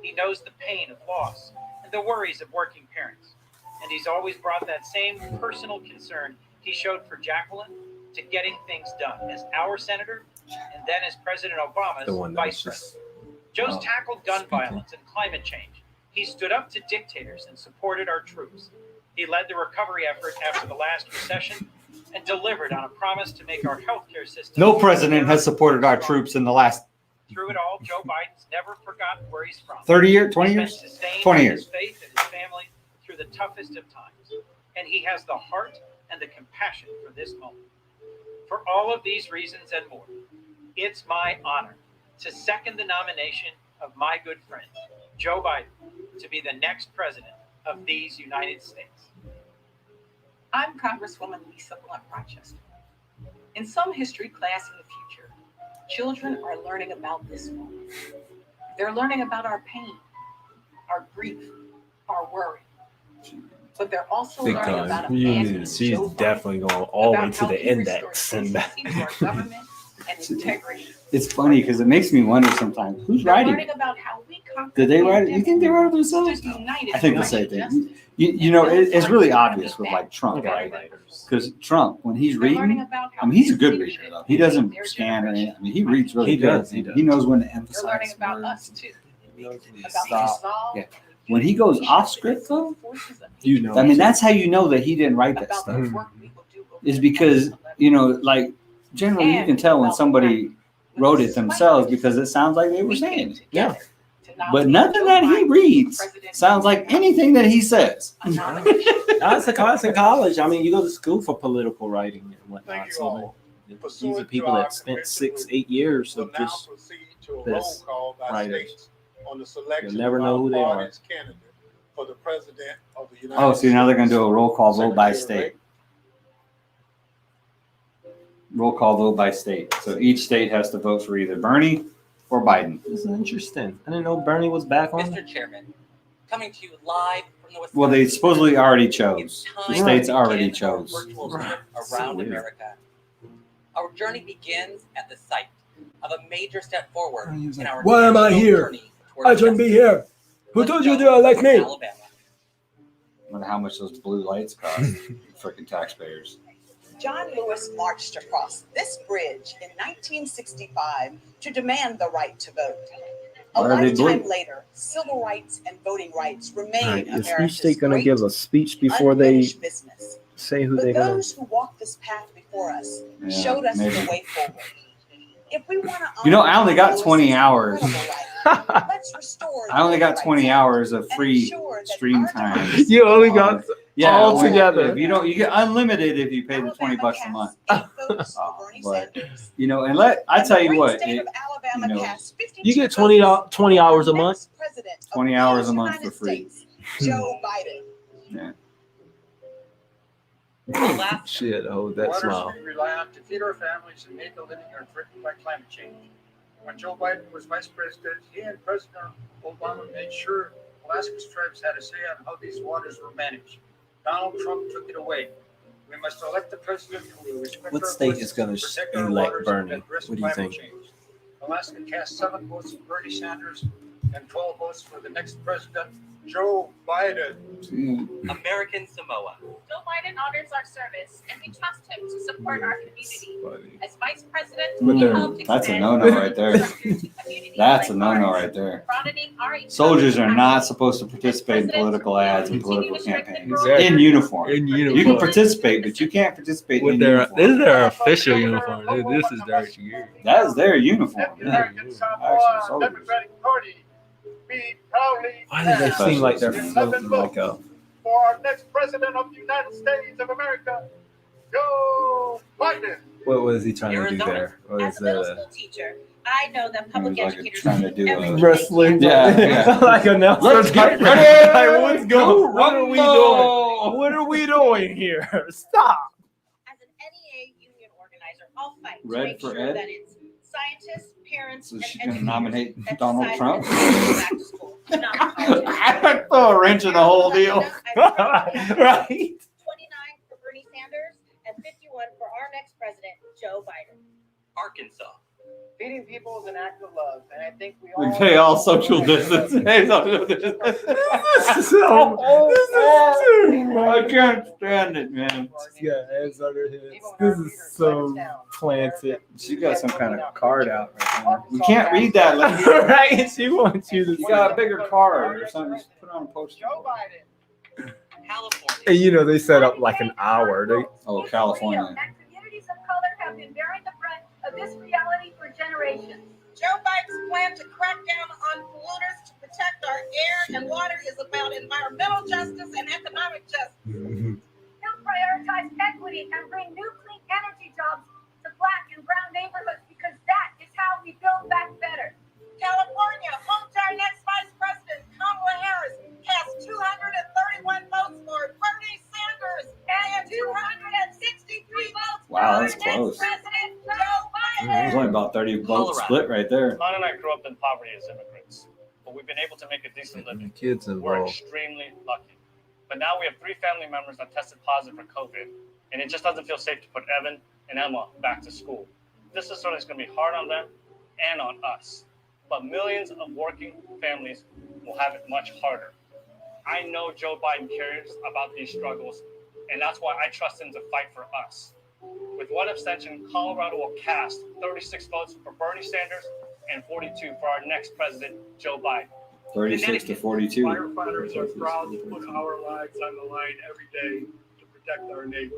Speaker 12: He knows the pain of loss and the worries of working parents. And he's always brought that same personal concern he showed for Jacqueline to getting things done as our senator and then as President Obama's
Speaker 14: The one that
Speaker 12: vice
Speaker 14: was
Speaker 12: president.
Speaker 14: just
Speaker 12: Joe's tackled gun
Speaker 14: speaking.
Speaker 12: violence and climate change. He stood up to dictators and supported our troops. He led the recovery effort after the last recession and delivered on a promise to make our healthcare system.
Speaker 1: No president has supported our troops in the last
Speaker 12: Through it all, Joe Biden's never forgotten where he's from.
Speaker 1: 30 years, 20
Speaker 12: He's
Speaker 1: years?
Speaker 12: been sustained
Speaker 1: 20
Speaker 12: by
Speaker 1: years.
Speaker 12: his faith and his family through the toughest of times. And he has the heart and the compassion for this moment. For all of these reasons and more, it's my honor to second the nomination of my good friend, Joe Biden, to be the next president of these United States.
Speaker 15: I'm Congresswoman Lisa Blunt Rochester. In some history class in the future, children are learning about this moment. They're learning about our pain, our grief, our worry. But they're also
Speaker 14: big
Speaker 15: learning about a
Speaker 14: time.
Speaker 15: man
Speaker 14: She's
Speaker 15: named Joe Biden,
Speaker 14: definitely going all the way
Speaker 15: about
Speaker 14: to
Speaker 15: how
Speaker 14: the
Speaker 15: he
Speaker 14: index
Speaker 15: restored
Speaker 14: and back.
Speaker 15: decency to our government and integrity.
Speaker 1: It's funny because it makes me wonder sometimes who's
Speaker 15: They're
Speaker 1: writing
Speaker 15: learning
Speaker 1: it?
Speaker 15: about how we conquered
Speaker 1: Did they
Speaker 15: the
Speaker 1: write it? You think they wrote it themselves?
Speaker 15: Stood united
Speaker 1: I think the
Speaker 15: to
Speaker 1: same
Speaker 15: fight
Speaker 1: thing.
Speaker 15: justice.
Speaker 1: You know, it's really obvious with like Trump, right? Because Trump, when he's
Speaker 15: They're learning
Speaker 1: reading,
Speaker 15: about how
Speaker 1: I mean, he's a good
Speaker 15: leadership
Speaker 1: reader though. He doesn't scan or anything. I mean, he reads really
Speaker 14: He
Speaker 1: good.
Speaker 14: does, he does.
Speaker 1: He knows when to
Speaker 15: They're learning
Speaker 1: emphasize
Speaker 15: about
Speaker 1: words.
Speaker 15: us too. About the
Speaker 1: Stop.
Speaker 15: resolve,
Speaker 1: Yeah. When he goes off script though,
Speaker 15: forces of
Speaker 14: You know.
Speaker 1: I mean, that's how you know that he didn't write that
Speaker 15: about
Speaker 1: stuff.
Speaker 15: the work we will do
Speaker 1: Is because, you know, like generally you can tell when somebody wrote it themselves because it sounds like they were saying it.
Speaker 14: Yeah.
Speaker 1: But nothing that he reads sounds like anything that he says.
Speaker 14: That's a class in college. I mean, you go to school for political writing and whatnot.
Speaker 11: Thank you
Speaker 14: So
Speaker 11: all.
Speaker 14: these are
Speaker 11: Pursuant
Speaker 14: people
Speaker 11: to our
Speaker 14: that spent
Speaker 11: convention
Speaker 14: 6-8 years
Speaker 11: We'll
Speaker 14: of
Speaker 11: now
Speaker 14: just
Speaker 11: proceed to a roll
Speaker 14: this
Speaker 11: call by
Speaker 14: writers.
Speaker 11: states on the selection
Speaker 14: You'll never
Speaker 11: of
Speaker 14: know
Speaker 11: our
Speaker 14: who they are.
Speaker 11: party's candidate for the president of the United
Speaker 1: Oh, so now they're going to do a
Speaker 11: States.
Speaker 1: roll call vote by
Speaker 11: Secretary
Speaker 1: state. Roll call vote by state. So each state has to vote for either Bernie or Biden.
Speaker 14: This is interesting. I didn't know Bernie was back on.
Speaker 16: Mr. Chairman, coming to you live from the Wisconsin.
Speaker 1: Well, they supposedly already chose.
Speaker 16: It's
Speaker 1: The
Speaker 16: time
Speaker 1: states
Speaker 16: to
Speaker 1: already
Speaker 16: begin our
Speaker 1: chose.
Speaker 16: virtual trip around America. Our journey begins at the site of a major step forward in our
Speaker 17: Why am I
Speaker 16: national
Speaker 17: here?
Speaker 16: journey towards
Speaker 17: I shouldn't be
Speaker 16: justice.
Speaker 17: here. Who told you to elect me?
Speaker 16: Alabama.
Speaker 1: I wonder how much those blue lights cost. Freaking taxpayers.
Speaker 18: John Lewis marched across this bridge in 1965 to demand the right to vote. A
Speaker 1: Why are they
Speaker 18: lifetime
Speaker 1: blue?
Speaker 18: later, civil rights and voting rights remain
Speaker 14: Right, is each
Speaker 18: America's
Speaker 14: state going to
Speaker 18: great
Speaker 14: give a speech before they
Speaker 18: unfinished business.
Speaker 14: say who
Speaker 18: But
Speaker 14: they're going
Speaker 18: those who walked this path before us
Speaker 1: Yeah,
Speaker 18: showed us
Speaker 1: maybe.
Speaker 18: the way forward. If we want to
Speaker 1: You know, I only got 20 hours.
Speaker 18: let's restore
Speaker 1: I only got 20 hours of free stream time.
Speaker 14: You only got all
Speaker 1: well,
Speaker 14: together.
Speaker 1: If you don't, you get unlimited if you pay the $20 a month. But you know, and I tell you what, you know,
Speaker 17: You get 20 hours a month.
Speaker 1: 20 hours a month for free.
Speaker 18: Joe Biden.
Speaker 1: Yeah.
Speaker 14: Shit, hold that
Speaker 19: Waters
Speaker 14: smile.
Speaker 19: we rely on to feed our families and make a living are threatened by climate change. When Joe Biden was vice president, he and President Obama made sure Alaska's tribes had a say on how these waters were managed. Donald Trump took it away. We must elect the president who will respect
Speaker 14: What
Speaker 19: our
Speaker 14: state
Speaker 19: voices,
Speaker 14: is going to
Speaker 19: protect our
Speaker 14: elect
Speaker 19: waters,
Speaker 14: Bernie?
Speaker 19: and address
Speaker 14: What do you
Speaker 19: climate
Speaker 14: think?
Speaker 19: change. Alaska cast 7 votes for Bernie Sanders and 12 votes for the next president, Joe Biden.
Speaker 16: American Samoa.
Speaker 13: Joe Biden honors our service, and we trust him to support our community. As vice president, we helped
Speaker 1: That's a
Speaker 13: expand
Speaker 1: no-no right there. That's a no-no right there.
Speaker 13: broadening our
Speaker 1: Soldiers are not supposed to participate in political ads and political campaigns
Speaker 17: Exactly.
Speaker 1: in uniform.
Speaker 17: In
Speaker 1: You can
Speaker 17: uniform.
Speaker 1: participate, but you can't participate
Speaker 17: With
Speaker 1: in
Speaker 17: their,
Speaker 1: uniform.
Speaker 17: this is their official uniform. This is their gear.
Speaker 1: That is their uniform. Yeah.
Speaker 19: American
Speaker 1: Actual
Speaker 19: Samoa
Speaker 1: soldiers.
Speaker 19: Democratic Party, we proudly
Speaker 14: Why do they
Speaker 19: cast
Speaker 14: seem like they're
Speaker 19: 11
Speaker 14: floating like a...
Speaker 19: votes for our next president of the United States of America, Joe Biden.
Speaker 14: What was he trying to do there? What is
Speaker 13: As a middle
Speaker 14: that?
Speaker 13: school teacher, I know that public
Speaker 1: Like
Speaker 13: educators
Speaker 1: trying to do
Speaker 13: everything
Speaker 14: Wrestling?
Speaker 1: Yeah, yeah.
Speaker 14: Like announcers.
Speaker 1: Let's get ready.
Speaker 14: Like, what's going? What are we
Speaker 1: Rumble.
Speaker 14: doing? What are we doing here? Stop.
Speaker 13: As an NEA union organizer, I'll fight to
Speaker 1: Red
Speaker 13: make
Speaker 1: for
Speaker 13: sure
Speaker 1: Ed?
Speaker 13: that it's scientists, parents,
Speaker 1: So
Speaker 13: and
Speaker 1: she's gonna
Speaker 13: educators
Speaker 1: nominate
Speaker 13: that
Speaker 1: Donald
Speaker 13: decide
Speaker 1: Trump?
Speaker 13: when to go back to school, not politics.
Speaker 1: I throw a wrench in the whole deal.
Speaker 14: Right.
Speaker 13: 29 for Bernie Sanders and 51 for our next president, Joe Biden.
Speaker 16: Arkansas.
Speaker 19: Feeding people is an act of love, and I think we
Speaker 1: We pay all social distance. Hey, social distance. I can't stand it, man.
Speaker 14: She's got heads under his. This is so planted.
Speaker 1: She got some kind of card out right now. We can't read that.
Speaker 14: Right? She wants you to
Speaker 1: You got a bigger card or something. Just put on a poster.
Speaker 19: Joe Biden.
Speaker 16: California.
Speaker 14: And you know, they set up like an hour. They,
Speaker 1: Oh, California.
Speaker 20: And communities of color have been bearing the brunt of this reality for generations.
Speaker 18: Joe Biden's plan to crack down on polluters to protect our air and water is about environmental justice and economic justice.
Speaker 20: He'll prioritize equity and bring new clean energy jobs to Black and brown neighborhoods because that is how we build back better.
Speaker 18: California, home to our next vice president, Kamala Harris, cast 231 votes for Bernie Sanders and 263 votes
Speaker 1: Wow,
Speaker 18: for
Speaker 1: that's
Speaker 18: our
Speaker 1: close.
Speaker 18: next president, Joe Biden.
Speaker 1: There's only about 30 votes split right there.
Speaker 21: Lon and I grew up in poverty as immigrants, but we've been able to make a decent living.
Speaker 14: kids
Speaker 21: We're
Speaker 14: involved.
Speaker 21: extremely lucky. But now we have 3 family members that tested positive for COVID, and it just doesn't feel safe to put Evan and Emma back to school. This is something that's going to be hard on them and on us. But millions of working families will have it much harder. I know Joe Biden cares about these struggles, and that's why I trust him to fight for us. With one abstention, Colorado will cast 36 votes for Bernie Sanders and 42 for our next president, Joe Biden.
Speaker 1: 36 to 42.
Speaker 19: Firefighters are proud to put our lives on the line every day to protect our neighbors.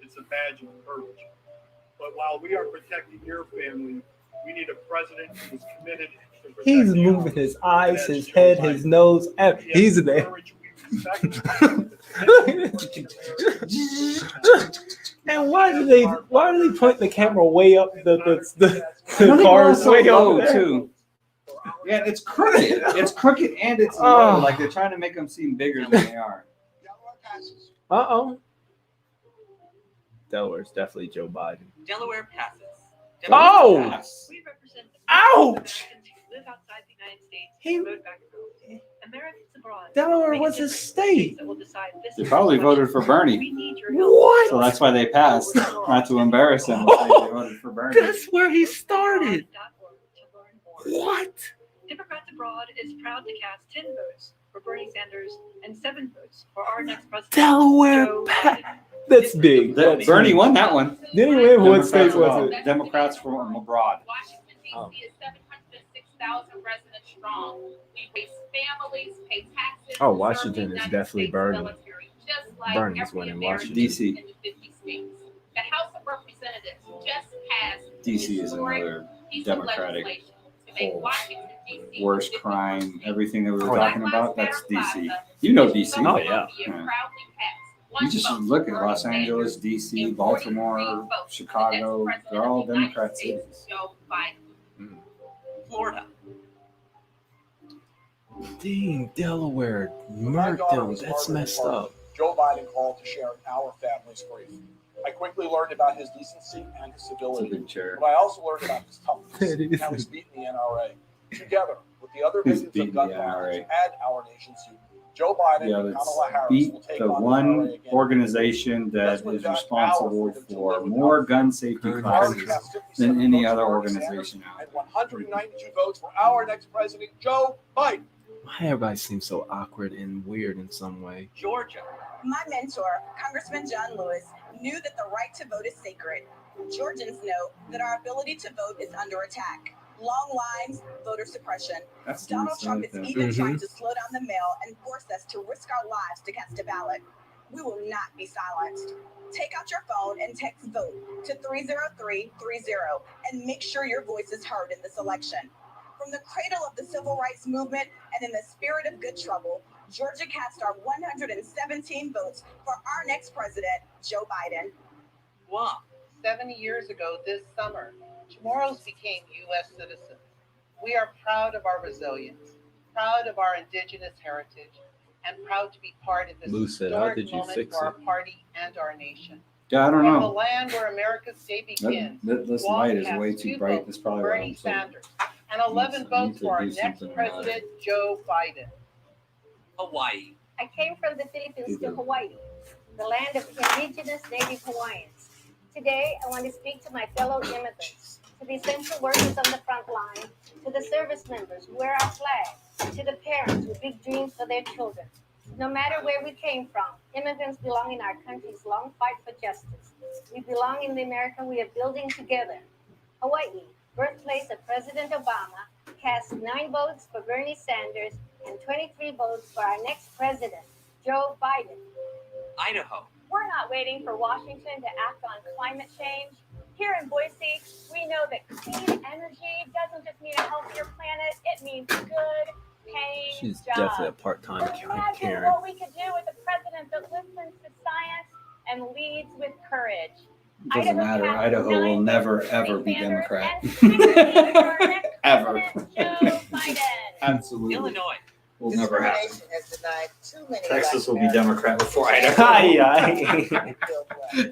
Speaker 19: It's a badge of courage. But while we are protecting your family, we need a president who's committed to protecting
Speaker 14: He's moving his eyes, his head, his nose. He's in there. And why do they point the camera way up the cars way
Speaker 1: low
Speaker 14: up there?
Speaker 1: too? Yeah, it's crooked. It's crooked and it's low. Like they're trying to make them seem bigger than they are.
Speaker 14: Uh-oh. Delaware's definitely Joe Biden.
Speaker 16: Delaware passes.
Speaker 14: Oh!
Speaker 16: We represent the
Speaker 14: Ouch!
Speaker 15: live outside the United States,
Speaker 14: He-
Speaker 15: and vote back home. Americans abroad.
Speaker 14: Delaware
Speaker 15: make a
Speaker 14: was his
Speaker 15: difference.
Speaker 14: state.
Speaker 15: That will decide this
Speaker 1: They probably voted for Bernie.
Speaker 15: We need your help.
Speaker 14: What?
Speaker 1: So that's why they passed. Not to embarrass him. They voted for Bernie.
Speaker 14: That's where he started. What?
Speaker 15: Democrats Abroad is proud to cast 10 votes for Bernie Sanders and 7 votes for our next president.
Speaker 14: Delaware.
Speaker 15: Joe Biden.
Speaker 14: That's big.
Speaker 1: Bernie won that one.
Speaker 14: Didn't he win? What state was it?
Speaker 1: Democrats from abroad.
Speaker 2: Washington, D.C. is 706,000 residents strong. We raise families, pay taxes.
Speaker 14: Oh,
Speaker 2: serve
Speaker 14: Washington
Speaker 2: the
Speaker 14: is
Speaker 2: United
Speaker 14: definitely
Speaker 2: States
Speaker 14: Bernie.
Speaker 2: military, just like
Speaker 14: Bernie's
Speaker 2: every
Speaker 14: winning
Speaker 2: American
Speaker 14: Washington.
Speaker 1: DC.
Speaker 2: in the 50 states. The House of Representatives just passed
Speaker 1: DC is
Speaker 2: historic
Speaker 1: another
Speaker 2: piece of
Speaker 1: Democratic
Speaker 2: legislation to make
Speaker 1: whole
Speaker 2: Washington, D.C.
Speaker 1: worst
Speaker 2: the 51st
Speaker 1: crime,
Speaker 2: state.
Speaker 1: everything that we were
Speaker 14: Oh, yeah.
Speaker 1: talking about, that's
Speaker 2: Black
Speaker 1: DC.
Speaker 2: Lives
Speaker 1: You know
Speaker 2: Matter
Speaker 1: DC.
Speaker 14: Oh, yeah.
Speaker 2: Columbia
Speaker 1: Yeah.
Speaker 2: proudly passed.
Speaker 1: You
Speaker 2: One
Speaker 1: just
Speaker 2: vote
Speaker 1: look
Speaker 2: for
Speaker 1: at
Speaker 2: Bernie
Speaker 1: Los Angeles,
Speaker 2: Sanders
Speaker 1: DC,
Speaker 2: and 43
Speaker 1: Baltimore,
Speaker 2: votes for the
Speaker 1: Chicago.
Speaker 2: next
Speaker 1: They're all
Speaker 2: president of the United
Speaker 1: Democrat
Speaker 2: States,
Speaker 1: cities.
Speaker 2: Joe Biden.
Speaker 16: Florida.
Speaker 14: Dang, Delaware
Speaker 11: My
Speaker 14: murked
Speaker 11: daughter
Speaker 14: them.
Speaker 11: was
Speaker 14: That's
Speaker 11: murdered in
Speaker 14: messed
Speaker 11: Florida.
Speaker 14: up.
Speaker 11: Joe Biden called to share our family's grief. I quickly learned about his decency and his
Speaker 1: It's a
Speaker 11: civility,
Speaker 1: good chair.
Speaker 11: but I also learned about his toughness
Speaker 14: It
Speaker 11: and
Speaker 14: is.
Speaker 11: how he's beaten the NRA. Together with the other
Speaker 1: He's
Speaker 11: victims
Speaker 1: beaten
Speaker 11: of gun
Speaker 1: the
Speaker 11: violence
Speaker 1: NRA.
Speaker 11: and our nation's youth, Joe Biden
Speaker 1: Yeah,
Speaker 11: and
Speaker 1: let's
Speaker 11: Kamala Harris
Speaker 1: beat
Speaker 11: will take
Speaker 1: the
Speaker 11: on the NRA
Speaker 1: one
Speaker 11: again.
Speaker 1: organization that
Speaker 11: Let's win
Speaker 1: is
Speaker 11: back
Speaker 1: responsible
Speaker 11: our freedom to
Speaker 1: for
Speaker 11: live
Speaker 1: more
Speaker 11: without
Speaker 1: gun safety
Speaker 11: fear.
Speaker 1: classes
Speaker 11: Cast 57
Speaker 1: than any
Speaker 11: votes
Speaker 1: other
Speaker 11: for Bernie Sanders
Speaker 1: organization out
Speaker 11: and
Speaker 1: there.
Speaker 11: 192 votes for our next president, Joe Biden.
Speaker 14: Why everybody seems so awkward and weird in some way?
Speaker 16: Georgia.
Speaker 18: My mentor, Congressman John Lewis, knew that the right to vote is sacred. Georgians know that our ability to vote is under attack. Long lines, voter suppression.
Speaker 1: That's
Speaker 18: Donald
Speaker 1: nice,
Speaker 18: Trump
Speaker 1: I
Speaker 18: is
Speaker 1: like that.
Speaker 18: even trying to slow down the mail and force us to risk our lives to cast a ballot. We will not be silenced. Take out your phone and text VOTE to 30330 and make sure your voice is heard in this election. From the cradle of the civil rights movement and in the spirit of good trouble, Georgia cast our 117 votes for our next president, Joe Biden.
Speaker 16: Guam.
Speaker 22: 70 years ago this summer, Chamorros became U.S. citizens. We are proud of our resilience, proud of our indigenous heritage, and proud to be part of this
Speaker 14: Lou said, "How
Speaker 22: historic
Speaker 14: did you
Speaker 22: moment
Speaker 14: fix
Speaker 22: for our
Speaker 14: it?"
Speaker 22: party and our nation.
Speaker 1: Yeah, I don't
Speaker 22: From the
Speaker 1: know.
Speaker 22: land where America's day begins,
Speaker 1: This
Speaker 22: Guam
Speaker 1: light is
Speaker 22: cast
Speaker 1: way
Speaker 22: 2
Speaker 1: too bright.
Speaker 22: votes
Speaker 1: That's
Speaker 22: for
Speaker 1: probably why
Speaker 22: Bernie
Speaker 1: I'm so.
Speaker 22: Sanders and 11
Speaker 1: I
Speaker 22: votes
Speaker 1: need to
Speaker 22: for our
Speaker 1: do
Speaker 22: next
Speaker 1: something about it.
Speaker 22: president, Joe Biden.
Speaker 16: Hawaii.
Speaker 3: I came from the Philippines to Hawaii, the land of indigenous Native Hawaiians. Today, I want to speak to my fellow immigrants, to the essential workers on the front line, to the service members who wear our flag, to the parents with big dreams for their children. No matter where we came from, immigrants belong in our country's long fight for justice. We belong in the America we are building together. Hawaii, birthplace of President Obama, cast 9 votes for Bernie Sanders and 23 votes for our next president, Joe Biden.
Speaker 16: Idaho.
Speaker 20: We're not waiting for Washington to act on climate change. Here in Boise, we know that clean energy doesn't just mean a healthier planet, it means good, paying
Speaker 14: She's
Speaker 20: jobs.
Speaker 14: definitely a part-time
Speaker 20: Imagine
Speaker 14: Karen.
Speaker 20: what we could do with a president that listens to science and leads with courage.
Speaker 1: Doesn't matter.
Speaker 20: cast
Speaker 1: Idaho will
Speaker 20: 9
Speaker 1: never
Speaker 20: votes for
Speaker 1: ever
Speaker 20: Bernie
Speaker 1: be
Speaker 20: Sanders
Speaker 1: Democrat.
Speaker 20: and 16 for our next
Speaker 1: Ever.
Speaker 20: president, Joe Biden.
Speaker 1: Absolutely.
Speaker 16: Illinois.
Speaker 1: Will never happen.
Speaker 9: Discrimination has denied too many
Speaker 1: Texas will
Speaker 9: Black
Speaker 1: be Democrat before
Speaker 9: Americans
Speaker 1: Idaho.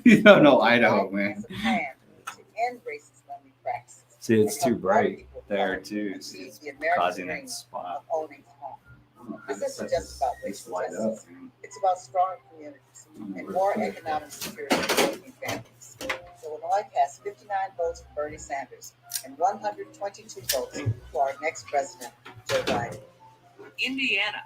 Speaker 1: You don't know Idaho, man.
Speaker 9: a plan to end racist lending practices.
Speaker 1: See, it's
Speaker 9: and
Speaker 1: too
Speaker 9: help
Speaker 1: bright
Speaker 9: white people
Speaker 1: there
Speaker 9: come
Speaker 1: too.
Speaker 9: and
Speaker 1: It's
Speaker 9: seize the American
Speaker 1: causing
Speaker 9: dream
Speaker 1: that spot.
Speaker 9: of owning a home. This isn't just about racial
Speaker 1: light up,
Speaker 9: justice.
Speaker 1: man.
Speaker 9: It's about stronger communities and more economic security for working families. So Illinois cast 59 votes for Bernie Sanders and 122 votes for our next president, Joe Biden.
Speaker 16: Indiana.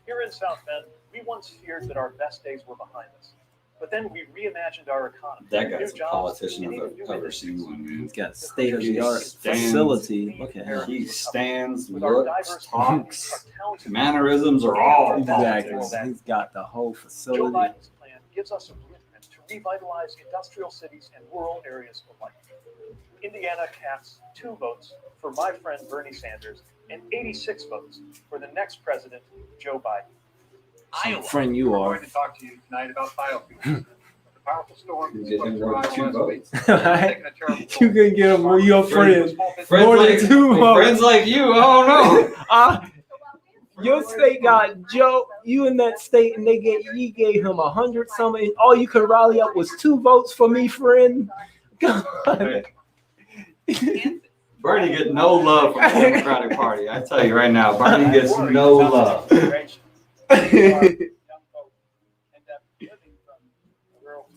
Speaker 4: Here in South Bend, we once feared that our best days were behind us. But then we reimagined our economy.
Speaker 1: That
Speaker 4: New
Speaker 1: guy's a
Speaker 4: jobs,
Speaker 1: politician
Speaker 4: and
Speaker 1: I've
Speaker 4: even new
Speaker 1: ever
Speaker 4: industries.
Speaker 1: seen one, man.
Speaker 14: He's got state-of-the-art
Speaker 1: Stands.
Speaker 14: facility. Look at him.
Speaker 1: He stands,
Speaker 4: With our
Speaker 1: looks,
Speaker 4: diverse
Speaker 1: talks,
Speaker 4: our talented
Speaker 1: mannerisms are all
Speaker 14: Exactly.
Speaker 1: politics.
Speaker 14: He's got the whole
Speaker 4: Joe
Speaker 14: facility.
Speaker 4: Biden's plan gives us a blueprint to revitalize industrial cities and rural areas alike. Indiana casts 2 votes for my friend Bernie Sanders and 86 votes for the next president, Joe Biden.
Speaker 14: Some friend you
Speaker 19: We're
Speaker 14: are.
Speaker 19: going to talk to you tonight about biofuels. The powerful storm
Speaker 1: You
Speaker 19: is
Speaker 1: get
Speaker 19: swept
Speaker 1: him
Speaker 19: through
Speaker 1: more than 2
Speaker 19: Iowa
Speaker 1: votes.
Speaker 19: this week. It's taken a terrible
Speaker 14: You
Speaker 19: toll.
Speaker 14: can get him with your friends.
Speaker 1: Friends
Speaker 14: More than
Speaker 1: like,
Speaker 14: 2 votes.
Speaker 1: friends like you, I don't know.
Speaker 14: Your state got Joe. You in that state, and you gave him 100 something. And all you could rally up was 2 votes for me, friend. God.
Speaker 1: Bernie get no love from the Democratic Party. I tell you right now, Bernie gets no love.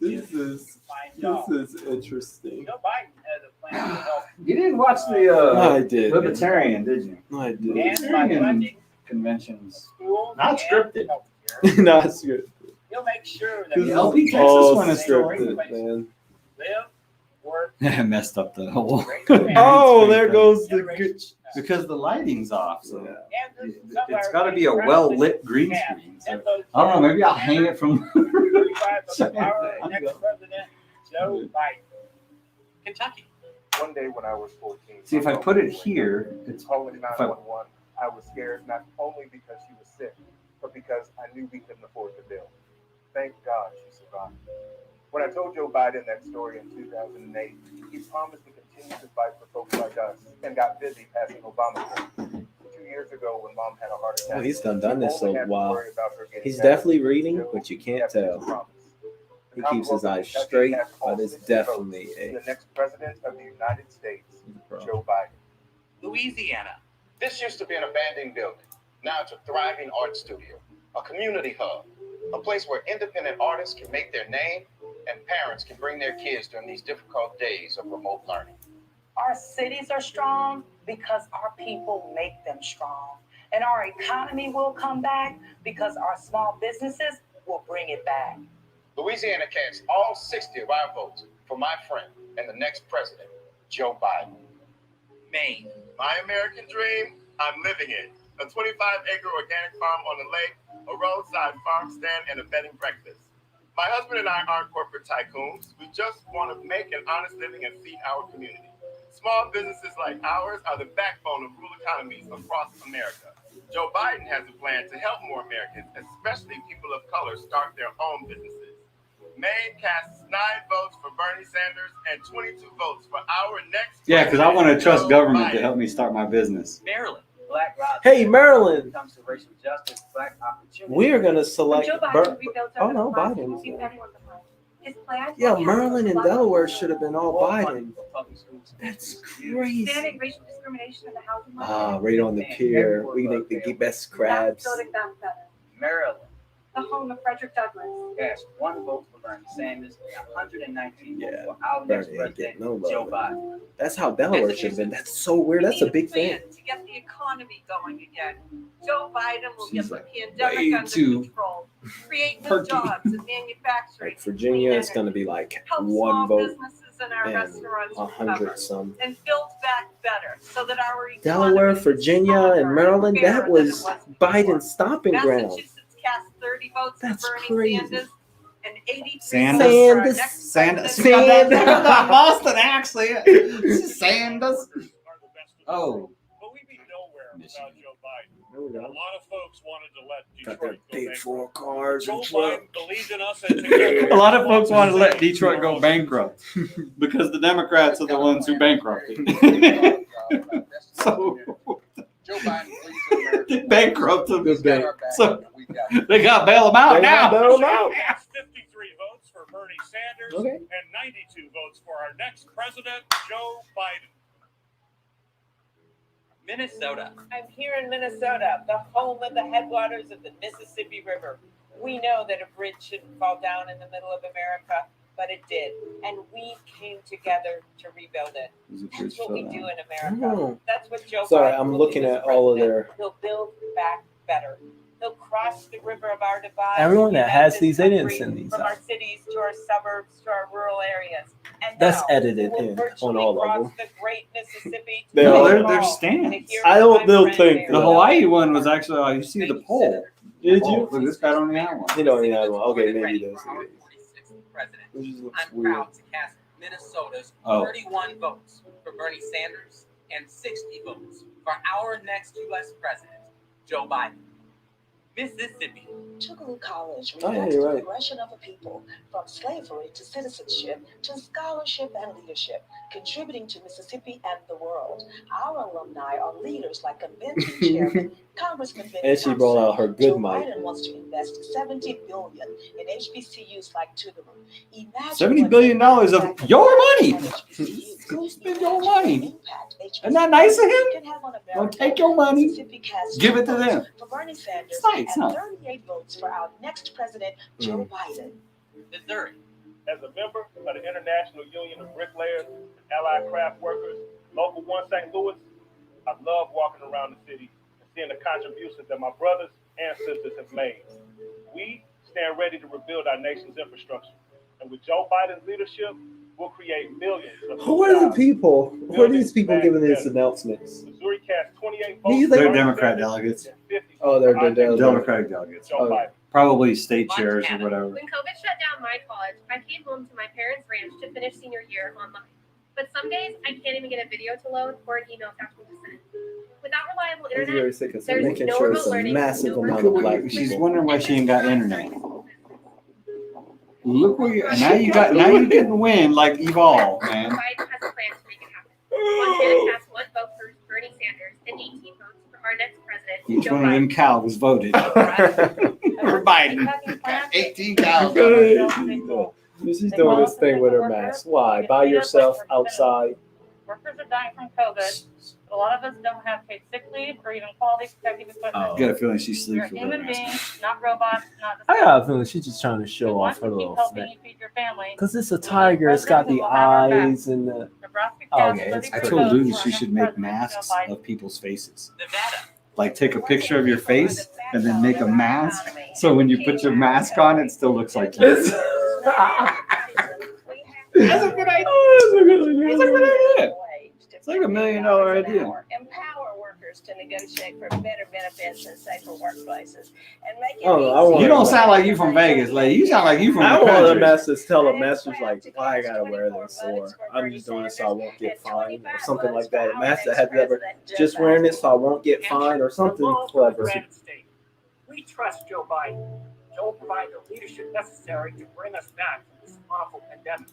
Speaker 14: This is interesting.
Speaker 19: Joe Biden has a plan to help.
Speaker 1: You didn't watch the
Speaker 14: I did.
Speaker 1: Libertarian, did you?
Speaker 14: I did.
Speaker 1: Libertarian conventions. Not scripted.
Speaker 14: Not scripted.
Speaker 19: He'll make sure that
Speaker 1: The LP Texas
Speaker 14: All
Speaker 1: one is still
Speaker 14: scripted, man.
Speaker 19: live, work,
Speaker 1: I messed up the whole.
Speaker 14: Oh, there goes the good.
Speaker 1: Because the lighting's off, so
Speaker 19: and
Speaker 1: it's got to be a well lit green screen. So, I don't know. Maybe I'll hang it from.
Speaker 19: our next president, Joe Biden.
Speaker 16: Kentucky.
Speaker 11: One day when I was 14.
Speaker 1: See, if I put it here, it's
Speaker 11: calling
Speaker 1: if I-
Speaker 11: 911. I was scared not only because she was sick, but because I knew we couldn't afford the bill. Thank God she survived. When I told Joe Biden that story in 2008, he promised to continue to fight for folks like us and got busy passing Obamacare. 2 years ago, when Mom had a heart attack,
Speaker 14: Oh, he's done this
Speaker 11: only
Speaker 14: a
Speaker 11: had to
Speaker 14: while.
Speaker 11: worry about her getting
Speaker 14: He's
Speaker 11: better.
Speaker 14: definitely reading, but you can't
Speaker 11: Kept his
Speaker 14: tell.
Speaker 11: promise.
Speaker 14: He keeps his eyes straight, but it's definitely
Speaker 11: The
Speaker 14: a.
Speaker 11: next president of the United States, Joe Biden.
Speaker 16: Louisiana.
Speaker 6: This used to be an abandoned building. Now it's a thriving art studio, a community hub, a place where independent artists can make their name and parents can bring their kids during these difficult days of remote learning.
Speaker 8: Our cities are strong because our people make them strong. And our economy will come back because our small businesses will bring it back.
Speaker 6: Louisiana casts all 60 of our votes for my friend and the next president, Joe Biden.
Speaker 16: Maine.
Speaker 23: My American dream, I'm living it. A 25-acre organic farm on the lake, a roadside farm stand, and a bed and breakfast. My husband and I aren't corporate tycoons. We just want to make an honest living and feed our community. Small businesses like ours are the backbone of rural economies across America. Joe Biden has a plan to help more Americans, especially people of color, start their own businesses. Maine casts 9 votes for Bernie Sanders and 22 votes for our next.
Speaker 1: Yeah, because I want to trust government to help me start my business.
Speaker 16: Maryland.
Speaker 19: Black lives
Speaker 14: Hey, Maryland.
Speaker 19: When it comes to racial justice, black opportunity.
Speaker 14: We're gonna select.
Speaker 24: Joe Biden
Speaker 14: Bur-
Speaker 24: rebuilt
Speaker 14: oh
Speaker 24: our
Speaker 14: no,
Speaker 24: democracy.
Speaker 14: Biden.
Speaker 24: Leave everyone behind. His plan
Speaker 14: Yeah,
Speaker 24: will
Speaker 14: Maryland and
Speaker 24: cancel
Speaker 14: Delaware should have been all
Speaker 19: More
Speaker 14: Biden.
Speaker 19: money for public schools.
Speaker 14: That's crazy.
Speaker 24: Standing racial discrimination in the housing market.
Speaker 14: Ah, right on the pier. We make the best crabs.
Speaker 24: That's building back better.
Speaker 19: Maryland
Speaker 24: The home of Frederick Douglass.
Speaker 19: cast 1 vote for Bernie Sanders and 119 votes
Speaker 14: Yeah,
Speaker 19: for our next
Speaker 14: Bernie ain't getting
Speaker 19: president,
Speaker 14: no
Speaker 19: Joe
Speaker 14: love.
Speaker 19: Biden.
Speaker 14: That's how Delaware should have been. That's so weird. That's a big thing.
Speaker 8: To get the economy going again. Joe Biden will
Speaker 14: She's
Speaker 8: get
Speaker 14: like
Speaker 8: the pandemic
Speaker 14: way
Speaker 8: under
Speaker 14: too
Speaker 8: control, create new
Speaker 14: perky.
Speaker 8: jobs in manufacturing,
Speaker 14: Like Virginia, it's gonna be like
Speaker 8: help
Speaker 14: 1
Speaker 8: small
Speaker 14: vote
Speaker 8: businesses and our
Speaker 14: and
Speaker 8: restaurants
Speaker 14: 100
Speaker 8: recover,
Speaker 14: some.
Speaker 8: and build back better so that our economy
Speaker 14: Delaware,
Speaker 8: is
Speaker 14: Virginia,
Speaker 8: stronger
Speaker 14: and Maryland.
Speaker 8: fairer
Speaker 14: That
Speaker 8: than it
Speaker 14: was
Speaker 8: before.
Speaker 14: Biden's stomping ground.
Speaker 8: Massachusetts cast 30 votes
Speaker 14: That's
Speaker 8: for Bernie
Speaker 14: crazy.
Speaker 8: Sanders and 83
Speaker 1: Sanders.
Speaker 8: votes for our
Speaker 14: Sanders.
Speaker 8: next
Speaker 1: Sanders.
Speaker 8: president.
Speaker 1: That Boston accent. Sanders. Oh.
Speaker 25: But we'd be nowhere without Joe Biden.
Speaker 14: There we
Speaker 25: A
Speaker 14: go.
Speaker 25: lot of folks wanted to let
Speaker 14: Got their
Speaker 25: Detroit go
Speaker 14: big
Speaker 25: bankrupt.
Speaker 14: 4 cars
Speaker 25: Joe
Speaker 14: and
Speaker 25: Biden
Speaker 14: truck.
Speaker 25: believed in us and together.
Speaker 1: A lot of folks wanted to let Detroit go bankrupt because the Democrats are the ones who bankrupted. So
Speaker 6: Joe Biden believes in America.
Speaker 1: they bankrupted
Speaker 6: He's
Speaker 1: the
Speaker 6: got
Speaker 1: bank.
Speaker 6: our back,
Speaker 1: So
Speaker 6: and we got it.
Speaker 1: they got to bail them out
Speaker 14: They
Speaker 1: now.
Speaker 14: gotta bail 'em out.
Speaker 25: Cast 53 votes for Bernie Sanders
Speaker 14: Okay.
Speaker 25: and 92 votes for our next president, Joe Biden.
Speaker 16: Minnesota.
Speaker 8: I'm here in Minnesota, the home of the headwaters of the Mississippi River. We know that a bridge shouldn't fall down in the middle of America, but it did. And we came together to rebuild it. That's what we do in America.
Speaker 14: Oh.
Speaker 8: That's what Joe
Speaker 14: Sorry,
Speaker 8: Biden
Speaker 14: I'm
Speaker 8: will
Speaker 14: looking
Speaker 8: do as
Speaker 14: at all of
Speaker 8: president.
Speaker 14: their.
Speaker 8: He'll build back better. He'll cross the river of our divide.
Speaker 14: Everyone that
Speaker 8: unite
Speaker 14: has
Speaker 8: this
Speaker 14: these, they didn't
Speaker 8: country
Speaker 14: send these
Speaker 8: from
Speaker 14: out.
Speaker 8: our cities to our suburbs to our rural areas. And
Speaker 14: That's
Speaker 8: now
Speaker 14: edited
Speaker 8: we'll
Speaker 14: in
Speaker 8: virtually
Speaker 14: on all of
Speaker 8: cross
Speaker 14: them.
Speaker 8: the great Mississippi to
Speaker 14: They
Speaker 8: St.
Speaker 14: all-
Speaker 1: They're
Speaker 8: Paul
Speaker 1: stands.
Speaker 8: to hear
Speaker 14: I
Speaker 8: from
Speaker 14: don't.
Speaker 8: my
Speaker 14: They'll
Speaker 8: friend
Speaker 14: think
Speaker 1: The Hawaii one was actually, you see the pole.
Speaker 14: Did
Speaker 1: Oh,
Speaker 14: you?
Speaker 1: look, this guy don't even have one.
Speaker 14: You don't even have one. Okay, maybe he does.
Speaker 16: For our 46th president.
Speaker 14: This just looks
Speaker 16: I'm
Speaker 14: weird.
Speaker 16: proud to cast Minnesota's
Speaker 1: Oh.
Speaker 16: 31 votes for Bernie Sanders and 60 votes for our next U.S. president, Joe Biden. Mississippi.
Speaker 26: Tougaloo College
Speaker 14: Oh, yeah,
Speaker 26: reflects
Speaker 14: you're
Speaker 26: the
Speaker 14: right.
Speaker 26: progression of a people from slavery to citizenship to scholarship and leadership, contributing to Mississippi and the world. Our alumni are leaders like Convention Chairman Congressman Ben
Speaker 14: And she brought out her
Speaker 26: Joe
Speaker 14: good mic.
Speaker 26: Biden wants to invest $70 billion in HBCUs like Tudor.
Speaker 1: $70 billion of your money. Go spend your money. Isn't that nice of him? Don't take your money. Give it to them.
Speaker 26: For Bernie Sanders,
Speaker 1: It's nice,
Speaker 26: and
Speaker 1: huh?
Speaker 26: 38 votes for our next president, Joe Biden.
Speaker 5: Missouri. As a member of the International Union of Bricklayers and Allied Craft Workers, Local 1 St. Louis, I love walking around the city and seeing the contributions that my brothers and sisters have made. We stand ready to rebuild our nation's infrastructure. And with Joe Biden's leadership, we'll create millions of
Speaker 14: Who are the people? Who are these people giving these announcements?
Speaker 5: Missouri cast 28
Speaker 14: These
Speaker 5: votes.
Speaker 1: They're Democrat delegates.
Speaker 14: Oh, they're delegates.
Speaker 1: Democratic delegates.
Speaker 14: Oh.
Speaker 1: Probably state chairs or whatever.
Speaker 3: When COVID shut down my college, I came home to my parents' ranch to finish senior year online. But some days, I can't even get a video to load or an email attachment to send. Without reliable
Speaker 14: I was very
Speaker 3: internet,
Speaker 14: sick of
Speaker 3: there's
Speaker 14: making
Speaker 3: no
Speaker 14: sure
Speaker 3: remote
Speaker 14: it's a
Speaker 3: learning,
Speaker 14: massive
Speaker 3: no
Speaker 14: amount of black
Speaker 1: She's
Speaker 14: people.
Speaker 1: wondering why she ain't got internet. Look where you now you getting wind like Evolve, man.
Speaker 3: Biden has a plan to make it happen. Montana cast 1 vote for Bernie Sanders and 18 votes for our next president,
Speaker 1: Each
Speaker 3: Joe
Speaker 1: one of
Speaker 3: Biden.
Speaker 1: them cows voted for Biden. Got 18 cows.
Speaker 14: She's doing this thing with her mask. Why? By yourself outside.
Speaker 7: Workers are dying from COVID. A lot of us don't have paid sick leave or even quality protective equipment.
Speaker 1: I got a feeling she
Speaker 7: We're
Speaker 1: sleeps with her
Speaker 7: human
Speaker 1: mask.
Speaker 7: beings, not robots, not
Speaker 14: I got a feeling she's just trying to show off her
Speaker 7: keep
Speaker 14: little
Speaker 7: helping
Speaker 14: snake.
Speaker 7: you feed your family.
Speaker 14: Because it's a tiger. It's got the eyes and the. Oh, okay, it's
Speaker 1: I
Speaker 14: pretty.
Speaker 1: told Lucy she should make masks of people's faces. Like take a picture of your face and then make a mask. So when you put your mask on, it still looks like you. That's a good idea. That's a good idea. It's like $1 million idea.
Speaker 26: Empower workers to negotiate for better benefits and safer workplaces. And make it
Speaker 14: Oh,
Speaker 1: You don't sound like you from Vegas, lady. You sound like you from
Speaker 14: I
Speaker 1: the
Speaker 14: want a
Speaker 1: country.
Speaker 14: message, tell a message like, why I gotta wear this, or I'm just doing this so I won't get fined, or something like that. A message that has never just wearing this so I won't get fined, or something clever.
Speaker 10: We trust Joe Biden. Joe will provide the leadership necessary to bring us back from this awful pandemic.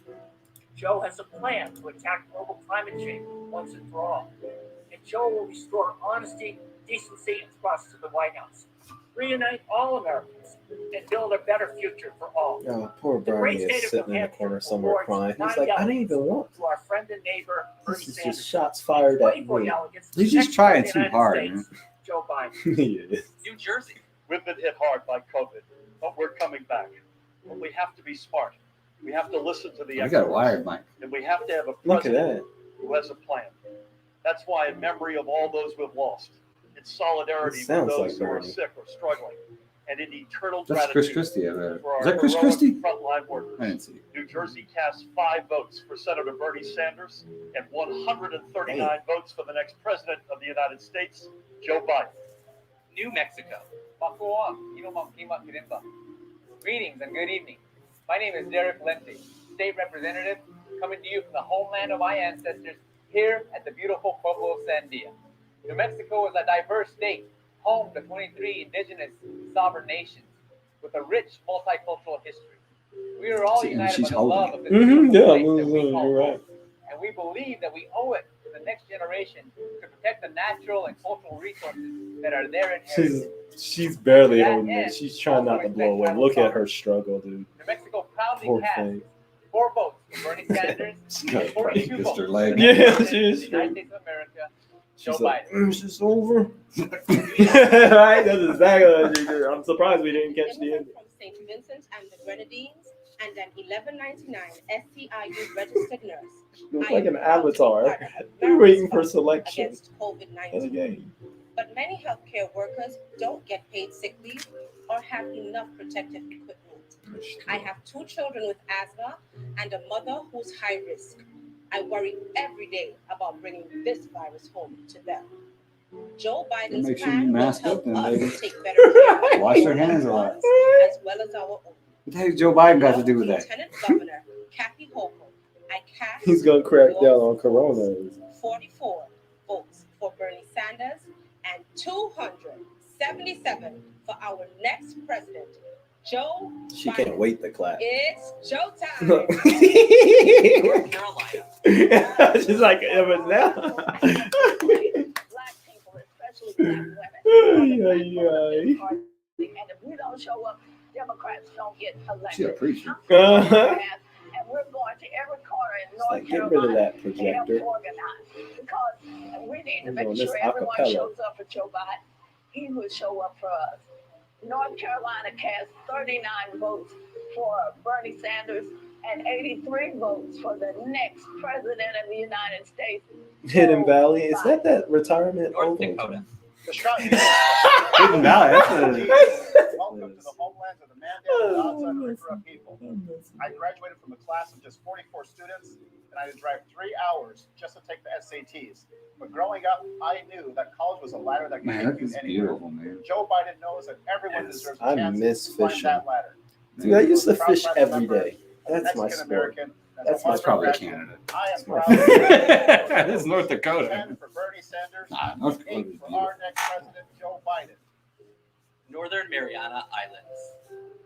Speaker 10: Joe has a plan to attack global climate change once and for all. And Joe will restore honesty, decency, and trust to the White House. Reunite all Americans and build a better future for all.
Speaker 14: Oh, poor
Speaker 10: The great
Speaker 14: Bernie
Speaker 10: state
Speaker 14: is
Speaker 10: of
Speaker 14: sitting in the
Speaker 10: New
Speaker 14: corner
Speaker 10: Hampshire
Speaker 14: somewhere
Speaker 10: awards
Speaker 14: crying. He's
Speaker 10: 9
Speaker 14: like, I didn't
Speaker 10: delegates
Speaker 14: even want.
Speaker 10: to our friend and neighbor, Bernie
Speaker 14: This is
Speaker 10: Sanders.
Speaker 14: just shots fired at
Speaker 10: 24
Speaker 14: me.
Speaker 10: delegates
Speaker 1: He's
Speaker 10: to
Speaker 1: just
Speaker 10: next
Speaker 1: trying
Speaker 10: president
Speaker 1: too
Speaker 10: of the
Speaker 1: hard,
Speaker 10: United
Speaker 1: man.
Speaker 10: States, Joe Biden.
Speaker 14: He is.
Speaker 5: New Jersey. We've been hit hard by COVID, but we're coming back. But we have to be smart. We have to listen to the
Speaker 1: I
Speaker 5: experts.
Speaker 1: got a wired mic.
Speaker 5: And we have to have a
Speaker 14: Look at
Speaker 5: president
Speaker 14: that.
Speaker 5: who has a plan. That's why, in memory of all those we've lost, in solidarity
Speaker 14: It
Speaker 5: with
Speaker 14: sounds
Speaker 5: those
Speaker 14: like
Speaker 5: who are
Speaker 14: Bernie.
Speaker 5: sick or struggling, and in eternal
Speaker 1: That's
Speaker 5: gratitude
Speaker 1: Chris Christie. I bet.
Speaker 5: for our
Speaker 1: Is that Chris
Speaker 5: heroic
Speaker 1: Christie?
Speaker 5: frontline workers.
Speaker 1: I didn't see it.
Speaker 5: New Jersey cast 5 votes for Senator Bernie Sanders and 139 votes for the next president of the United States, Joe Biden.
Speaker 16: New Mexico. Greetings and good evening. My name is Derek Lindsay, state representative, coming to you from the homeland of my ancestors here at the beautiful Pueblo of Sandia. New Mexico is a diverse state, home to 23 indigenous sovereign nations with a rich multicultural history. We are all
Speaker 1: See, and
Speaker 16: united
Speaker 1: she's
Speaker 16: by the
Speaker 1: holding
Speaker 16: love
Speaker 1: it.
Speaker 16: of this
Speaker 14: Mm-hmm.
Speaker 16: beautiful
Speaker 14: Yeah,
Speaker 16: place that we call
Speaker 14: you're
Speaker 16: home.
Speaker 14: right.
Speaker 16: And we believe that we owe it to the next generation to protect the natural and cultural resources that are their inheritance.
Speaker 14: She's barely holding it. She's trying not to blow away. Look at her struggle, dude.
Speaker 16: New Mexico proudly
Speaker 14: Poor
Speaker 16: cast
Speaker 14: thing.
Speaker 16: 4 votes for Bernie Sanders
Speaker 1: She's got
Speaker 16: and 42
Speaker 1: kissed
Speaker 16: votes
Speaker 1: her
Speaker 16: for
Speaker 1: leg.
Speaker 16: the next
Speaker 14: Yeah,
Speaker 16: president
Speaker 14: she
Speaker 16: of
Speaker 14: is.
Speaker 16: the United States of America, Joe
Speaker 14: She's like,
Speaker 16: Biden.
Speaker 14: is this over? Right? That's exactly what she did. I'm surprised we didn't catch the end.
Speaker 12: From St. Vincent and the Grenadines and an 1199 STIU registered nurse.
Speaker 14: Looks
Speaker 12: I
Speaker 14: like
Speaker 12: am
Speaker 14: an
Speaker 12: proud to be
Speaker 14: avatar.
Speaker 12: part of a
Speaker 14: We're
Speaker 12: very
Speaker 14: waiting for
Speaker 12: strong
Speaker 14: selection.
Speaker 12: Against COVID-19.
Speaker 14: That's a game.
Speaker 12: But many healthcare workers don't get paid sick leave or have enough protective equipment. I have 2 children with asthma and a mother who's high risk. I worry every day about bringing this virus home to them. Joe Biden's
Speaker 1: Make sure you
Speaker 12: plan will
Speaker 1: mask
Speaker 12: help
Speaker 1: up then,
Speaker 12: us
Speaker 1: lady.
Speaker 12: take better care of
Speaker 1: Wash your
Speaker 12: our
Speaker 1: hands a
Speaker 12: loved
Speaker 1: lot.
Speaker 12: ones as well as our own.
Speaker 1: What the heck Joe Biden got to do with that?
Speaker 12: Lieutenant Governor Kathy Hochul, I cast
Speaker 14: He's gonna crack down on Corona.
Speaker 12: 44 votes for Bernie Sanders and 277 for our next president, Joe
Speaker 14: She
Speaker 12: Biden.
Speaker 14: can't wait to clap.
Speaker 12: It's Joe time.
Speaker 16: North Carolina.
Speaker 14: She's like, yeah, but now.
Speaker 12: Black people, especially black women,
Speaker 26: And if we don't show up, Democrats don't get
Speaker 1: She a
Speaker 26: elected.
Speaker 1: preacher.
Speaker 26: I'm and we're going to every corner in North
Speaker 14: Get rid of
Speaker 26: Carolina
Speaker 14: that
Speaker 26: to help
Speaker 14: projector.
Speaker 26: organize. Because we need to
Speaker 14: We're
Speaker 26: make
Speaker 14: doing
Speaker 26: sure
Speaker 14: this
Speaker 26: everyone
Speaker 14: acapella.
Speaker 26: shows up for Joe Biden. He will show up for us. North Carolina cast 39 votes for Bernie Sanders and 83 votes for the next president of the United States.
Speaker 14: Hidden Valley. Is that retirement?
Speaker 2: North Dakota.
Speaker 1: Hidden Valley.
Speaker 13: Welcome to the homelands of the Mandan and outside the River people. I graduated from a class of just 44 students, and I had to drive 3 hours just to take the SATs. But growing up, I knew that college was a ladder that could
Speaker 1: Man,
Speaker 13: take
Speaker 1: that
Speaker 13: you
Speaker 1: is
Speaker 13: anywhere.
Speaker 1: beautiful, man.
Speaker 13: Joe Biden knows that everyone deserves a
Speaker 14: I
Speaker 13: chance
Speaker 14: miss
Speaker 13: to climb
Speaker 14: fishing.
Speaker 13: that ladder.
Speaker 14: Dude, I used to
Speaker 13: Proud
Speaker 14: fish
Speaker 13: class
Speaker 14: every
Speaker 13: member,
Speaker 14: day. That's my sport.
Speaker 13: Mexican-American,
Speaker 14: That's
Speaker 13: a
Speaker 14: my
Speaker 13: Muslim
Speaker 1: probably
Speaker 13: graduate,
Speaker 1: Canada.
Speaker 13: I am
Speaker 14: That's my
Speaker 13: proud
Speaker 1: This is North Dakota.
Speaker 13: stand for Bernie Sanders,
Speaker 1: Nah, North Dakota
Speaker 13: aim
Speaker 1: is
Speaker 13: for
Speaker 1: beautiful.
Speaker 13: our next president, Joe Biden.
Speaker 2: Northern Mariana Islands.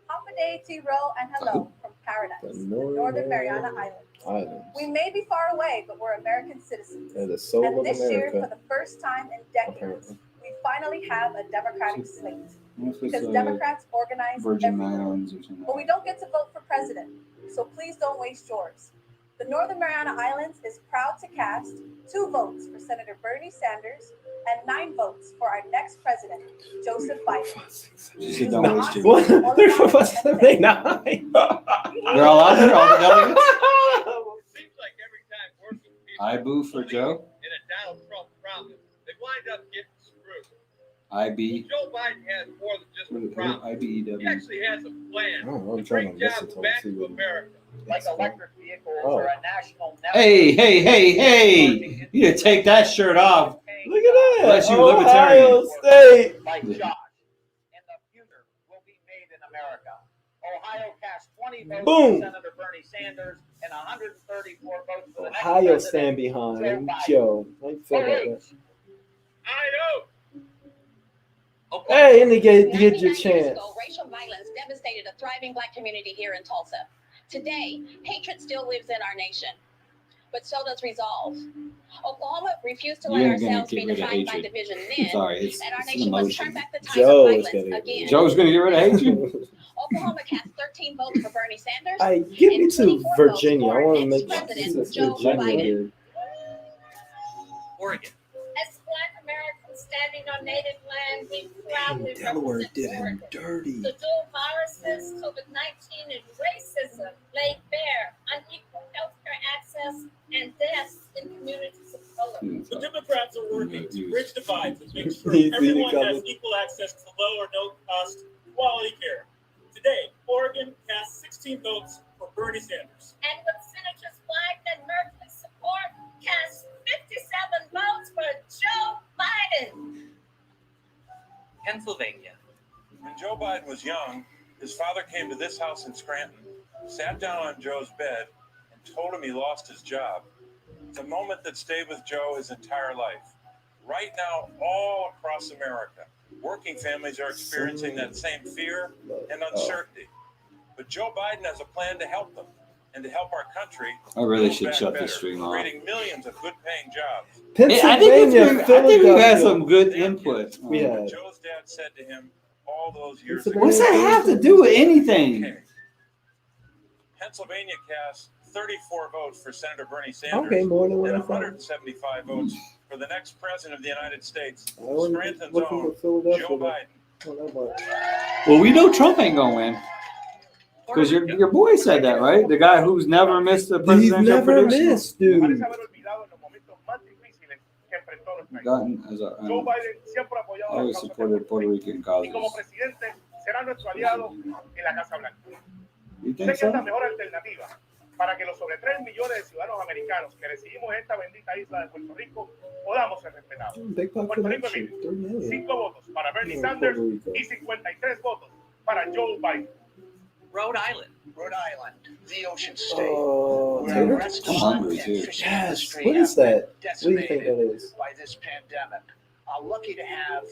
Speaker 15: Happy day to you, Ro, and hello from paradise, the Northern Mariana Islands. We may be far away, but we're American citizens.
Speaker 14: They're the soul
Speaker 15: And
Speaker 14: of
Speaker 15: this year, for
Speaker 14: America.
Speaker 15: the first time in decades,
Speaker 14: Apparently.
Speaker 15: we finally have a Democratic slate.
Speaker 1: If it's,
Speaker 15: Because Democrats organize
Speaker 1: Virgin
Speaker 15: everywhere.
Speaker 1: Islands or something.
Speaker 15: But we don't get to vote for president, so please don't waste yours. The Northern Mariana Islands is proud to cast 2 votes for Senator Bernie Sanders and 9 votes for our next president, Joseph Biden.
Speaker 1: She said, don't waste your
Speaker 14: What? 3, 4, 5, 6, 7, 8, 9.
Speaker 1: They're all out there, all the delegates?
Speaker 17: Seems like every time working people
Speaker 1: I boo for Joe.
Speaker 17: in a Donald Trump promise, they wind up getting screwed.
Speaker 1: IB.
Speaker 17: Joe Biden has more than just a promise. He
Speaker 1: IBEW.
Speaker 17: actually has a plan
Speaker 14: I'm
Speaker 17: to
Speaker 14: trying
Speaker 17: bring
Speaker 14: to listen
Speaker 17: jobs
Speaker 14: to
Speaker 17: back
Speaker 14: him
Speaker 17: to
Speaker 14: too.
Speaker 17: America.
Speaker 8: Like electric vehicles
Speaker 14: Oh.
Speaker 8: or a national network.
Speaker 1: Hey! You need to take that shirt off.
Speaker 14: Look at that.
Speaker 1: Unless you
Speaker 14: Ohio
Speaker 1: libertarian.
Speaker 14: State.
Speaker 8: Like Josh. And the future will be made in America. Ohio cast 20 votes
Speaker 14: Boom.
Speaker 8: for Senator Bernie Sanders and 134 votes for the next
Speaker 14: Ohio
Speaker 8: president,
Speaker 14: stand
Speaker 8: Joe
Speaker 14: behind
Speaker 8: Biden.
Speaker 14: Joe. How you feel about that?
Speaker 17: I
Speaker 14: Hey, and to get your
Speaker 18: 99 years
Speaker 14: chance.
Speaker 18: ago, racial violence devastated a thriving Black community here in Tulsa. Today, hatred still lives in our nation, but so does resolve. Oklahoma refused to
Speaker 1: You
Speaker 18: let
Speaker 1: ain't gonna
Speaker 18: ourselves
Speaker 1: get
Speaker 18: be
Speaker 1: rid of
Speaker 18: defined by
Speaker 1: hatred.
Speaker 18: division
Speaker 1: I'm
Speaker 18: then,
Speaker 1: sorry, it's
Speaker 18: and our
Speaker 1: an
Speaker 18: nation must
Speaker 1: emotion.
Speaker 18: turn back the tides
Speaker 14: Joe
Speaker 18: of
Speaker 14: is
Speaker 18: violence
Speaker 14: gonna
Speaker 18: again.
Speaker 1: Joe's gonna get rid of hatred?
Speaker 18: Oklahoma cast 13 votes for Bernie Sanders.
Speaker 14: Hey, give me
Speaker 18: and
Speaker 14: to
Speaker 18: 24
Speaker 14: Virginia. I
Speaker 18: votes for
Speaker 14: want to
Speaker 18: next
Speaker 14: make
Speaker 18: president,
Speaker 14: this
Speaker 18: Joe
Speaker 14: Virginia
Speaker 18: Biden.
Speaker 14: good.
Speaker 2: Oregon.
Speaker 21: As Black Americans standing on native land, we proudly
Speaker 14: Delaware
Speaker 21: represent
Speaker 14: did him
Speaker 21: Oregon.
Speaker 14: dirty.
Speaker 21: The dual viruses, COVID-19 and racism, laid bare unequal healthcare access and deaths in communities of color.
Speaker 10: The Democrats are working to bridge divides and make sure
Speaker 14: He's
Speaker 10: everyone
Speaker 14: eating
Speaker 10: has equal access to low or no cost quality care. Today, Oregon cast 16 votes for Bernie Sanders.
Speaker 21: And with Senators Biden and Murphy's support, cast 57 votes for Joe Biden.
Speaker 2: Pennsylvania.
Speaker 27: When Joe Biden was young, his father came to this house in Scranton, sat down on Joe's bed, and told him he lost his job. It's a moment that stayed with Joe his entire life. Right now, all across America, working families are experiencing that same fear and uncertainty. But Joe Biden has a plan to help them and to help our country.
Speaker 1: I really
Speaker 27: build
Speaker 1: should
Speaker 27: back
Speaker 1: shut
Speaker 27: better,
Speaker 1: this stream off.
Speaker 27: creating millions of good-paying jobs.
Speaker 1: I think we had some good input.
Speaker 14: We had.
Speaker 27: Joe's dad said to him all those years
Speaker 1: What's that have to do with anything?
Speaker 27: Pennsylvania cast 34 votes for Senator Bernie Sanders
Speaker 14: Okay, more than what
Speaker 27: and
Speaker 14: I thought.
Speaker 27: 175 votes for the next president of the United States,
Speaker 14: I wasn't
Speaker 27: Scranton's
Speaker 14: looking
Speaker 27: own
Speaker 14: for Philadelphia.
Speaker 27: Joe Biden.
Speaker 14: Not that much.
Speaker 1: Well, we know Trump ain't gonna win. Because your boy said that, right? The guy who's never missed a
Speaker 14: He's
Speaker 1: presidential
Speaker 14: never
Speaker 1: prediction.
Speaker 14: missed, dude.
Speaker 1: Gotten as a,
Speaker 5: Joe Biden siempre ha
Speaker 1: I
Speaker 5: apoyado
Speaker 1: always supported Puerto Rican causes.
Speaker 5: y como presidente será nuestro aliado en la Casa Blanca.
Speaker 1: You
Speaker 5: Sé
Speaker 1: think
Speaker 5: que es la
Speaker 1: so?
Speaker 5: mejor alternativa para que los sobre 3 millones de ciudadanos americanos que residimos en esta bendita isla de Puerto Rico podamos ser respetados.
Speaker 14: Big
Speaker 5: Puerto Rico
Speaker 14: population,
Speaker 5: emite
Speaker 14: 3 million.
Speaker 5: 5 votos para Bernie
Speaker 14: Yeah,
Speaker 5: Sanders
Speaker 14: Puerto Rico.
Speaker 5: y 53 votos para Joe Biden.
Speaker 2: Rhode Island.
Speaker 28: Rhode Island, the ocean state.
Speaker 14: Oh,
Speaker 28: where
Speaker 14: tater?
Speaker 28: the rest
Speaker 1: I'm
Speaker 28: of
Speaker 1: hungry
Speaker 28: the
Speaker 1: too.
Speaker 28: fishing
Speaker 14: Yes.
Speaker 28: industry
Speaker 14: What is
Speaker 28: have been
Speaker 14: that? What do you think that
Speaker 28: decimated
Speaker 14: is?
Speaker 28: by this pandemic. Lucky to have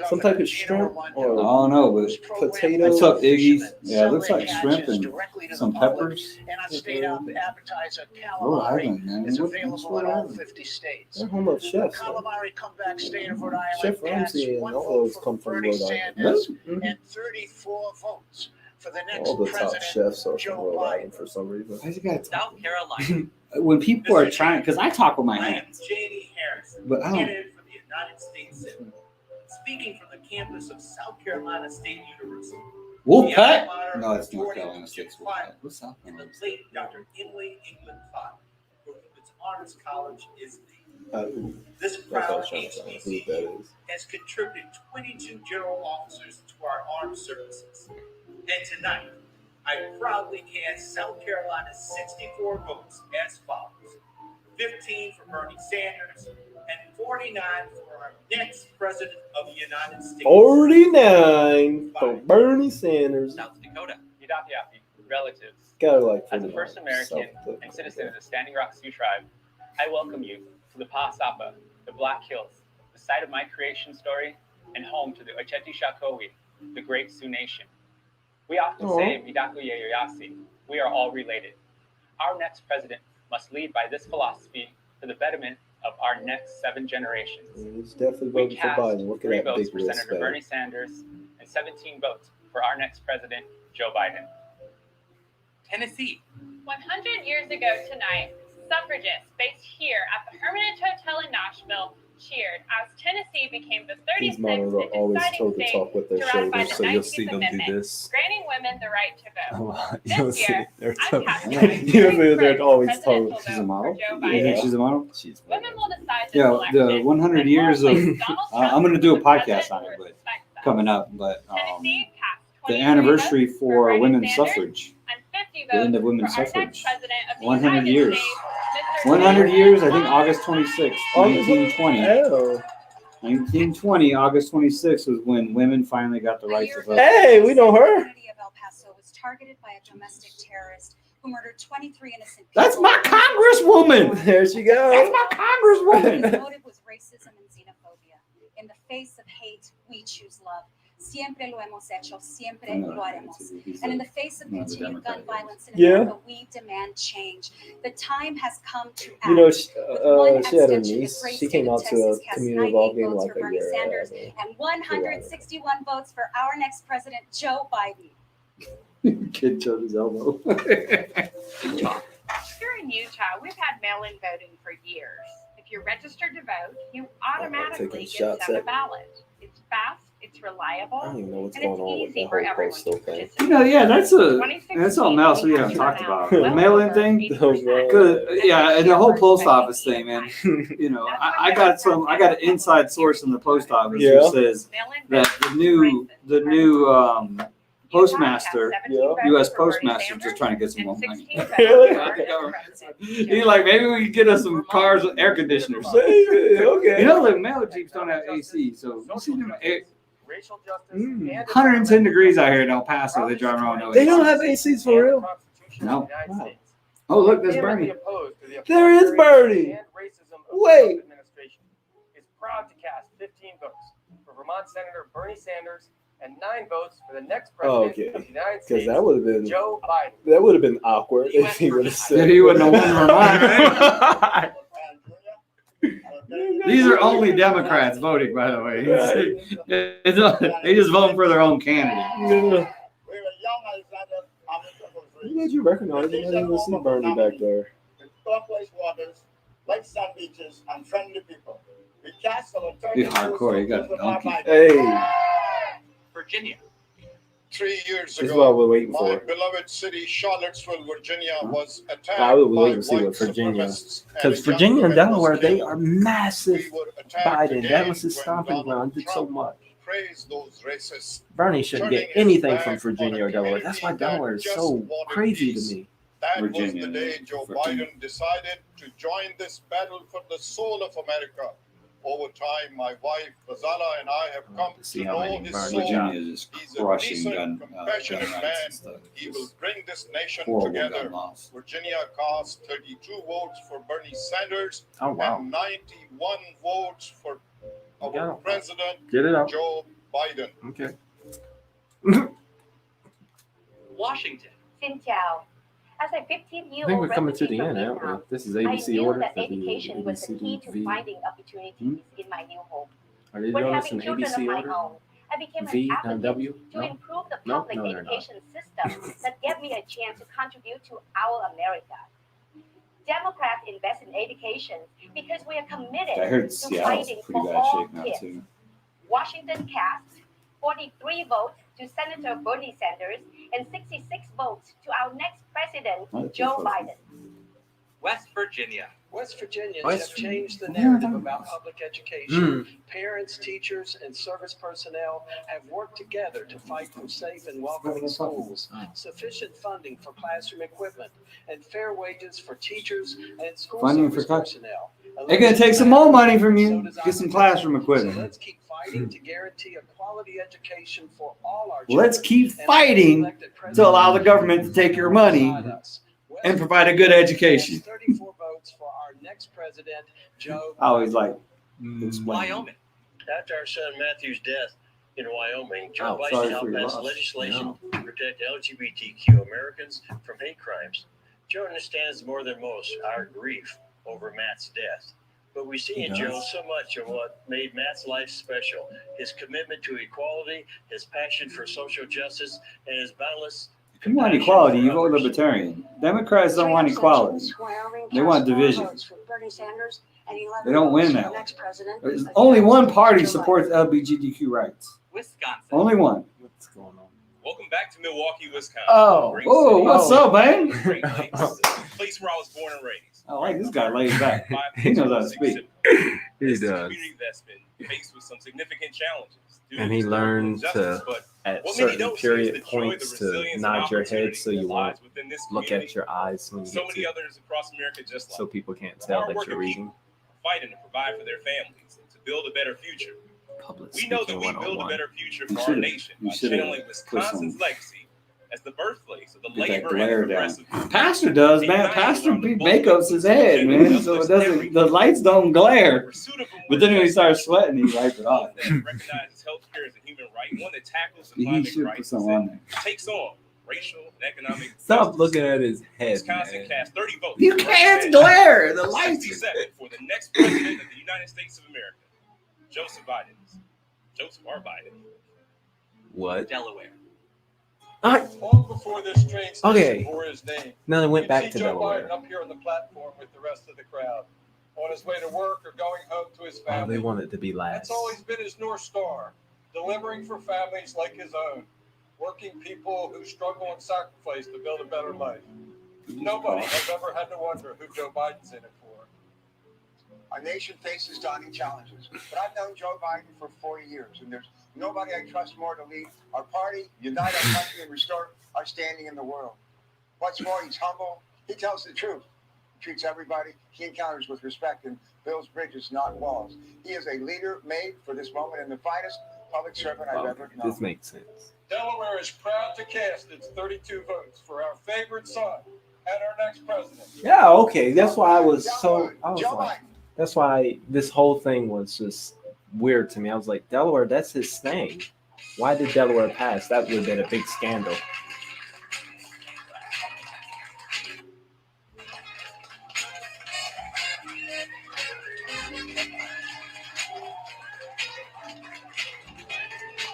Speaker 14: Some type of shrimp
Speaker 1: I
Speaker 14: or
Speaker 1: don't know, but
Speaker 14: potatoes.
Speaker 1: what's up, Iggy's? Yeah, it looks like shrimp and some peppers.
Speaker 26: And a state-up appetizer,
Speaker 1: Rhode
Speaker 26: calamari,
Speaker 1: Island, man.
Speaker 26: is
Speaker 1: What's
Speaker 26: available in
Speaker 1: Rhode
Speaker 26: all
Speaker 1: Island?
Speaker 26: 50 states.
Speaker 14: They're home of chefs.
Speaker 26: Calamari comeback state of Rhode Island.
Speaker 14: Chef Ramsay and all those come from
Speaker 26: Bernie
Speaker 14: Rhode Island.
Speaker 26: Sanders
Speaker 14: Mhm.
Speaker 26: and 34 votes for the next
Speaker 14: All the top
Speaker 26: president.
Speaker 14: chefs are
Speaker 26: Joe
Speaker 14: from Rhode
Speaker 26: Biden.
Speaker 14: Island for some reason.
Speaker 1: Why's it got
Speaker 2: South Carolina.
Speaker 1: when people are trying, because I talk with my
Speaker 10: I am
Speaker 1: hands,
Speaker 10: J.D. Harrison,
Speaker 1: but I don't.
Speaker 10: candidate for the United States Senate, speaking from the campus of South Carolina State University.
Speaker 1: Wolfpack?
Speaker 10: The alma
Speaker 1: No, it's North
Speaker 10: mater
Speaker 1: Carolina
Speaker 10: of
Speaker 1: State.
Speaker 10: Jim Clyde
Speaker 1: What's South
Speaker 10: and
Speaker 1: Carolina?
Speaker 10: the late Dr. Emily England Clyde, for whom its honors college is named. This
Speaker 14: That's what I
Speaker 10: proud
Speaker 14: was trying to find out who
Speaker 10: HBCU
Speaker 14: that is.
Speaker 10: has contributed 22 general officers to our armed services. And tonight, I proudly cast South Carolina's 64 votes as follows: 15 for Bernie Sanders and 49 for our next president of the United States.
Speaker 14: 49 for Bernie Sanders.
Speaker 2: South Dakota.
Speaker 16: Yudapiapi, relatives.
Speaker 14: Gotta like
Speaker 16: As a
Speaker 14: 49
Speaker 16: first American
Speaker 14: South
Speaker 16: and citizen of the Standing Rock Sioux tribe, I welcome you to the Pahasapa, the Black Hills, the site of my creation story, and home to the Ocheti Shakowi, the great Sioux nation. We often say, Midakuye Yoyasi, we are all related. Our next president must lead by this philosophy for the betterment of our next 7 generations.
Speaker 14: He's definitely
Speaker 16: We
Speaker 14: voting for
Speaker 16: cast
Speaker 14: Biden. Look
Speaker 16: 3
Speaker 14: at that
Speaker 16: votes
Speaker 14: big
Speaker 16: for
Speaker 14: wrist
Speaker 16: Senator Bernie Sanders and 17 votes for our next president, Joe Biden.
Speaker 2: Tennessee.
Speaker 4: 100 years ago tonight, suffragists based here at the Hermitage Hotel in Nashville cheered as Tennessee became the
Speaker 14: These
Speaker 4: 36th
Speaker 14: models are
Speaker 4: and
Speaker 14: always
Speaker 4: deciding
Speaker 14: told to
Speaker 4: state
Speaker 14: talk with
Speaker 4: to
Speaker 14: their
Speaker 4: ratify
Speaker 14: shoulders,
Speaker 4: the
Speaker 14: so you'll
Speaker 4: 19th
Speaker 14: see them do
Speaker 4: Amendment,
Speaker 14: this.
Speaker 4: granting women the right to vote.
Speaker 14: You'll
Speaker 4: This
Speaker 14: see
Speaker 4: year,
Speaker 14: they're
Speaker 4: I'm casting
Speaker 14: they're always told.
Speaker 1: She's a model?
Speaker 4: Joe
Speaker 1: You think
Speaker 4: Biden.
Speaker 1: she's a model?
Speaker 4: Women will decide this
Speaker 1: Yeah,
Speaker 4: election.
Speaker 1: the 100 years of.
Speaker 4: Donald
Speaker 1: I'm going to do a podcast on it, but coming up. But
Speaker 4: Tennessee cast
Speaker 1: the
Speaker 4: 23
Speaker 1: anniversary
Speaker 4: votes
Speaker 1: for
Speaker 4: Bernie
Speaker 1: women's
Speaker 4: Sanders
Speaker 1: suffrage.
Speaker 4: and 50
Speaker 1: The end
Speaker 4: votes
Speaker 1: of women's
Speaker 4: for our next
Speaker 1: suffrage.
Speaker 4: president of the
Speaker 1: 100
Speaker 4: United
Speaker 1: years.
Speaker 4: States, Mr.
Speaker 1: 100
Speaker 4: James
Speaker 1: years. I think
Speaker 4: Biden.
Speaker 1: August 26th, 1920.
Speaker 14: Oh.
Speaker 1: 1920, August 26th was when women finally got the right to vote.
Speaker 14: Hey, we know her.
Speaker 9: Community of El Paso was targeted by a domestic terrorist who murdered 23 innocent people.
Speaker 1: That's my congresswoman.
Speaker 14: There she goes.
Speaker 1: That's my congresswoman.
Speaker 9: His motive was racism and xenophobia. In the face of hate, we choose love. Siempre lo hemos hecho, siempre lo haremos. And in the face of continued gun violence in America, we demand change. The time has come to act.
Speaker 14: You know,
Speaker 9: With
Speaker 14: she had her
Speaker 9: abstention,
Speaker 14: niece.
Speaker 9: this
Speaker 14: She
Speaker 9: great
Speaker 14: came
Speaker 9: state
Speaker 14: out
Speaker 9: of
Speaker 14: to a
Speaker 9: Texas cast
Speaker 14: community
Speaker 9: 98
Speaker 14: ball game
Speaker 9: votes
Speaker 14: like
Speaker 9: for
Speaker 14: a
Speaker 9: Bernie
Speaker 14: year
Speaker 9: Sanders
Speaker 14: ago.
Speaker 9: and 161 votes for our next president, Joe Biden.
Speaker 1: Kid showed his elbow.
Speaker 4: Here in Utah, we've had mail-in voting for years. If you're registered to vote, you automatically
Speaker 14: taking
Speaker 4: get
Speaker 14: shots
Speaker 4: sent a
Speaker 14: at-
Speaker 4: ballot. It's fast, it's reliable,
Speaker 14: I don't even know what's
Speaker 4: and it's
Speaker 14: going on with
Speaker 4: easy
Speaker 14: that
Speaker 4: for
Speaker 14: whole
Speaker 4: everyone
Speaker 14: postal
Speaker 4: to
Speaker 14: thing.
Speaker 4: participate.
Speaker 1: You know, yeah, that's something else we haven't talked about. The mail-in thing. Good. Yeah, and the whole post office thing, man. You know, I got an inside source in the post office
Speaker 14: Yeah.
Speaker 1: who says that the new postmaster, U.S. postmaster, just trying to get some more money. He's like, maybe we can get us some cars with air conditioners.
Speaker 14: Okay.
Speaker 1: You know, the mail jeeps don't have AC, so you see them.
Speaker 10: Racial justice,
Speaker 1: 110 degrees out here in El Paso. They drive around no
Speaker 14: They
Speaker 1: AC.
Speaker 14: don't have ACs for real.
Speaker 1: No. Oh, look, there's Bernie.
Speaker 14: There is Bernie. Wait.
Speaker 10: Administration is proud to cast 15 votes for Vermont Senator Bernie Sanders and 9 votes for the next
Speaker 14: Oh,
Speaker 10: president
Speaker 14: okay.
Speaker 10: of the United
Speaker 14: Because
Speaker 10: States,
Speaker 14: that would have been
Speaker 10: Joe Biden.
Speaker 14: that would have been awkward if he would have said.
Speaker 1: Yeah, he wouldn't have won Vermont. These are only Democrats voting, by the way. They just voting for their own candidate.
Speaker 14: I'm glad you recognize it. I didn't even see Bernie back there.
Speaker 11: Turquoise waters, like sand beaches, and friendly people. We cast our
Speaker 1: He's hardcore. He got a donkey.
Speaker 14: Hey,
Speaker 2: Virginia.
Speaker 6: 3 years
Speaker 14: this is
Speaker 6: ago,
Speaker 14: what we're waiting
Speaker 6: my
Speaker 14: for.
Speaker 6: beloved city, Charlottesville, Virginia, was attacked
Speaker 14: I was
Speaker 6: by
Speaker 14: waiting to see
Speaker 6: white
Speaker 14: what Virginia,
Speaker 6: supremacists, and
Speaker 14: because
Speaker 6: a young
Speaker 14: Virginia and
Speaker 6: woman was
Speaker 14: Delaware, they
Speaker 6: killed.
Speaker 14: are massive.
Speaker 6: We were attacked
Speaker 14: Biden, that
Speaker 6: again
Speaker 14: was his
Speaker 6: when
Speaker 14: stomping
Speaker 6: Donald
Speaker 14: ground. Did so
Speaker 6: Trump
Speaker 14: much.
Speaker 6: praised those racists.
Speaker 14: Bernie shouldn't
Speaker 6: Turning
Speaker 14: get
Speaker 6: his
Speaker 14: anything
Speaker 6: back
Speaker 14: from
Speaker 6: on
Speaker 14: Virginia
Speaker 6: a
Speaker 14: or Delaware. That's why
Speaker 6: community
Speaker 14: Delaware
Speaker 6: that
Speaker 14: is
Speaker 6: just
Speaker 14: so
Speaker 6: wanted
Speaker 14: crazy
Speaker 6: peace.
Speaker 14: to me.
Speaker 6: That
Speaker 1: Virginia,
Speaker 6: was the day Joe
Speaker 1: 14.
Speaker 6: Biden decided to join this battle for the soul of America. Over time, my wife, Bazala, and I have come
Speaker 1: See
Speaker 6: to
Speaker 1: how
Speaker 6: know
Speaker 1: many
Speaker 6: his
Speaker 1: Virginia
Speaker 6: soul.
Speaker 1: is just
Speaker 6: He's a
Speaker 1: crushing
Speaker 6: decent,
Speaker 1: gun
Speaker 6: compassionate
Speaker 1: rights
Speaker 6: man.
Speaker 1: and stuff.
Speaker 6: He will bring this nation
Speaker 1: Horrible
Speaker 6: together.
Speaker 1: gun laws.
Speaker 6: Virginia cast 32 votes for Bernie Sanders
Speaker 14: Oh wow.
Speaker 6: and 91 votes for
Speaker 11: of
Speaker 14: Yeah.
Speaker 11: President
Speaker 14: Get it out.
Speaker 11: Joe Biden.
Speaker 14: Okay.
Speaker 2: Washington.
Speaker 3: Xin chào. As a
Speaker 14: I think
Speaker 3: 15-year-old
Speaker 14: we're coming to
Speaker 3: refugee
Speaker 14: the
Speaker 3: from
Speaker 14: end, aren't
Speaker 3: Vietnam,
Speaker 14: we? This is
Speaker 3: I
Speaker 14: ABC
Speaker 3: knew
Speaker 14: order
Speaker 3: that
Speaker 14: for the
Speaker 3: education was the key to
Speaker 14: ABCD.
Speaker 3: finding opportunities in my new home.
Speaker 14: Are they
Speaker 3: When
Speaker 14: doing this
Speaker 3: having
Speaker 14: in
Speaker 3: children of
Speaker 14: ABC
Speaker 3: my
Speaker 14: order?
Speaker 3: own, I became
Speaker 14: V,
Speaker 3: an
Speaker 14: not
Speaker 3: advocate
Speaker 14: W?
Speaker 3: to
Speaker 14: No?
Speaker 3: improve the
Speaker 14: No?
Speaker 3: public
Speaker 14: No, they're not.
Speaker 3: education system that gave me a chance to contribute to our America. Democrats invest in education because we are committed
Speaker 1: I heard
Speaker 3: to
Speaker 1: Seattle's
Speaker 3: fighting
Speaker 1: pretty
Speaker 3: for
Speaker 1: bad
Speaker 3: all
Speaker 1: shape now
Speaker 3: kids.
Speaker 1: too.
Speaker 3: Washington cast 43 votes to Senator Bernie Sanders and 66 votes to our next president, Joe Biden.
Speaker 2: West Virginia.
Speaker 7: West Virginians
Speaker 14: West
Speaker 7: have changed the
Speaker 14: Virginia.
Speaker 7: narrative about public education. Parents, teachers, and service personnel have worked together to fight for safe and welcoming schools, sufficient funding for classroom equipment, and fair wages for teachers and school
Speaker 1: Funding
Speaker 7: service
Speaker 1: for
Speaker 7: personnel.
Speaker 1: They're gonna take some more money from you.
Speaker 7: So does
Speaker 1: Get some
Speaker 7: our
Speaker 1: classroom
Speaker 7: So
Speaker 1: equipment.
Speaker 7: let's keep fighting to guarantee a quality education for all our
Speaker 1: Let's
Speaker 7: children.
Speaker 1: keep
Speaker 7: And
Speaker 1: fighting
Speaker 7: elected
Speaker 1: to
Speaker 7: President
Speaker 1: allow the government to take your money and provide a good education.
Speaker 7: 34 votes for our next president, Joe.
Speaker 1: I always like
Speaker 2: Wyoming.
Speaker 19: After our son Matthew's death in Wyoming, Joe
Speaker 1: Oh,
Speaker 19: Biden
Speaker 1: sorry
Speaker 19: helped
Speaker 1: for your
Speaker 19: pass
Speaker 1: loss.
Speaker 19: legislation to protect LGBTQ Americans from hate crimes. Joe understands more than most our grief over Matt's death. But we see
Speaker 14: He
Speaker 19: in Joe
Speaker 14: does.
Speaker 19: so much of what made Matt's life special: his commitment to equality, his passion for social justice, and his boundless.
Speaker 1: If you want equality, you vote Libertarian. Democrats don't want equality. They want division. They don't win that one. There's only one party supports LGBTQ rights.
Speaker 2: Wisconsin.
Speaker 1: Only one.
Speaker 14: What's going on?
Speaker 2: Welcome back to Milwaukee, Wisconsin.
Speaker 1: Oh,
Speaker 2: Great
Speaker 1: oh,
Speaker 2: city.
Speaker 1: what's up, man?
Speaker 2: Great place. The place where I was born and raised.
Speaker 1: I like this guy laid back. He knows how to speak.
Speaker 14: He
Speaker 2: This is a
Speaker 14: does.
Speaker 2: community that's been faced with some significant challenges. due
Speaker 14: And
Speaker 2: to
Speaker 14: he
Speaker 2: historical
Speaker 14: learned
Speaker 2: injustice,
Speaker 14: to,
Speaker 2: but
Speaker 14: at
Speaker 2: what many
Speaker 14: certain
Speaker 2: don't see is the
Speaker 14: period
Speaker 2: joy, the
Speaker 14: points, to
Speaker 2: resilience, and
Speaker 14: nod your head
Speaker 2: opportunity
Speaker 14: so
Speaker 2: that
Speaker 14: you
Speaker 2: lies
Speaker 14: won't
Speaker 2: within this
Speaker 14: look
Speaker 2: community.
Speaker 14: at your eyes when you
Speaker 2: So
Speaker 14: get
Speaker 2: many
Speaker 14: to,
Speaker 2: others across America just like
Speaker 14: so people can't tell that
Speaker 2: hardworking
Speaker 14: you're reading.
Speaker 2: people fighting to provide for their families and to build a better future.
Speaker 14: Public
Speaker 2: We know that
Speaker 14: speaking
Speaker 2: we build a
Speaker 14: 101.
Speaker 2: better future
Speaker 1: You
Speaker 2: for our
Speaker 1: should've-
Speaker 2: nation
Speaker 1: you
Speaker 2: by
Speaker 1: should've
Speaker 2: channeling
Speaker 1: put
Speaker 2: Wisconsin's
Speaker 1: some-
Speaker 2: legacy as the birthplace of the
Speaker 1: Get that
Speaker 2: labor and
Speaker 1: glare
Speaker 2: the
Speaker 1: down.
Speaker 2: progressive movement.
Speaker 1: Pastor does, man. Pastor makeups his head, man, so it doesn't. The lights don't glare. But then when he starts sweating, he wipes it off.
Speaker 2: That recognizes healthcare as a human right, one that tackles the
Speaker 1: He
Speaker 2: climate
Speaker 1: should put
Speaker 2: crisis
Speaker 1: some on there.
Speaker 2: and takes on racial and economic
Speaker 14: Stop looking at his head,
Speaker 2: Wisconsin
Speaker 14: man.
Speaker 2: cast 30 votes.
Speaker 1: You can't glare. The lights.
Speaker 2: 67 for the next president of the United States of America, Joseph Biden. Joseph R. Biden.
Speaker 14: What?
Speaker 2: Delaware.
Speaker 17: Long before this train station
Speaker 14: Okay.
Speaker 17: bore his name,
Speaker 14: Now they went
Speaker 17: you'd
Speaker 14: back
Speaker 17: see
Speaker 14: to
Speaker 17: Joe
Speaker 14: Delaware.
Speaker 17: Biden up here on the platform with the rest of the crowd, on his way to work or going home to his
Speaker 14: Oh,
Speaker 17: family.
Speaker 14: they want it to be
Speaker 17: That's
Speaker 14: last.
Speaker 17: always been his North Star, delivering for families like his own, working people who struggle and sacrifice to build a better life. Nobody has ever had to wonder who Joe Biden's in it for.
Speaker 11: Our nation faces daunting challenges, but I've known Joe Biden for 40 years, and there's nobody I trust more to lead our party, unite our country, and restore our standing in the world. What's more, he's humble. He tells the truth. He treats everybody he encounters with respect and builds bridges, not walls. He is a leader made for this moment and the finest public servant I've ever known.
Speaker 14: This makes sense.
Speaker 17: Delaware is proud to cast its 32 votes for our favorite son and our next president.
Speaker 14: Yeah, okay. That's why I was like, that's why this whole thing was just weird to me. I was like, Delaware, that's his thing. Why did Delaware pass? That would have been a big scandal.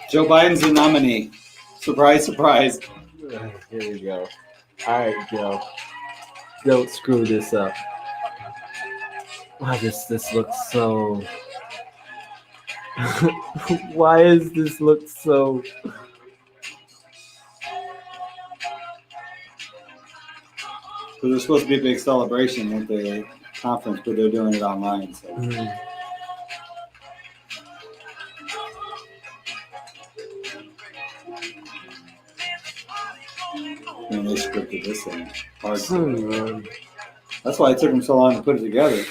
Speaker 1: Joe Biden's the nominee. Surprise, surprise.
Speaker 14: Here we go. All right, Joe. Don't screw this up. Wow, this looks so. Why is this look so?
Speaker 1: Because there's supposed to be a big celebration at the conference, but they're doing it online. So. And they scripted this thing. Hard. That's why it took them so long to put it together.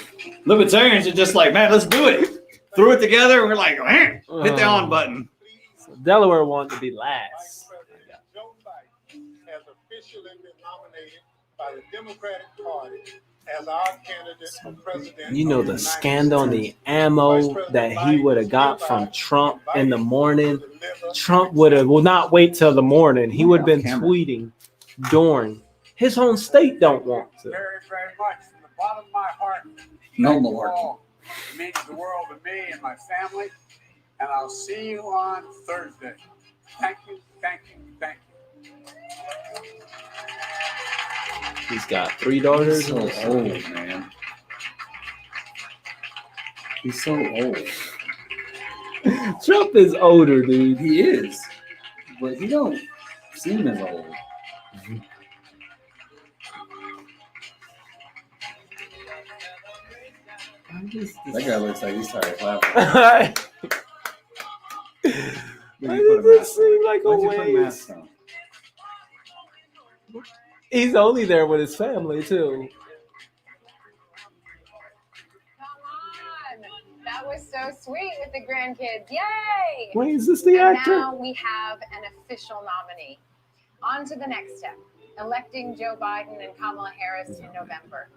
Speaker 1: Libertarians are just like, man, let's do it. Threw it together, and we're like, man, hit the on button.
Speaker 14: So Delaware wanted to be last.
Speaker 11: Joe Biden has officially been nominated by the Democratic Party
Speaker 17: as our candidate for president.
Speaker 14: You know the scandal and the ammo that he would have got from Trump in the morning. Trump will not wait till the morning. He would have been tweeting during. His own state don't want to.
Speaker 12: Very, very much from the bottom of my heart.
Speaker 1: No
Speaker 12: thank
Speaker 1: more.
Speaker 12: you all. It means the world to me and my family. And I'll see you on Thursday. Thank you, thank you, thank you.
Speaker 14: He's got 3 daughters.
Speaker 1: He's so old, man. He's so old.
Speaker 14: Trump is older, dude.
Speaker 1: He is, but he don't seem as old. That guy looks like he's tired of laughing.
Speaker 14: Why does this seem like a waste? He's only there with his family too.
Speaker 4: That was so sweet with the grandkids. Yay!
Speaker 14: Wait, is this the
Speaker 4: and
Speaker 14: actor?
Speaker 4: Now we have an official nominee. On to the next step, electing Joe Biden and Kamala Harris in November.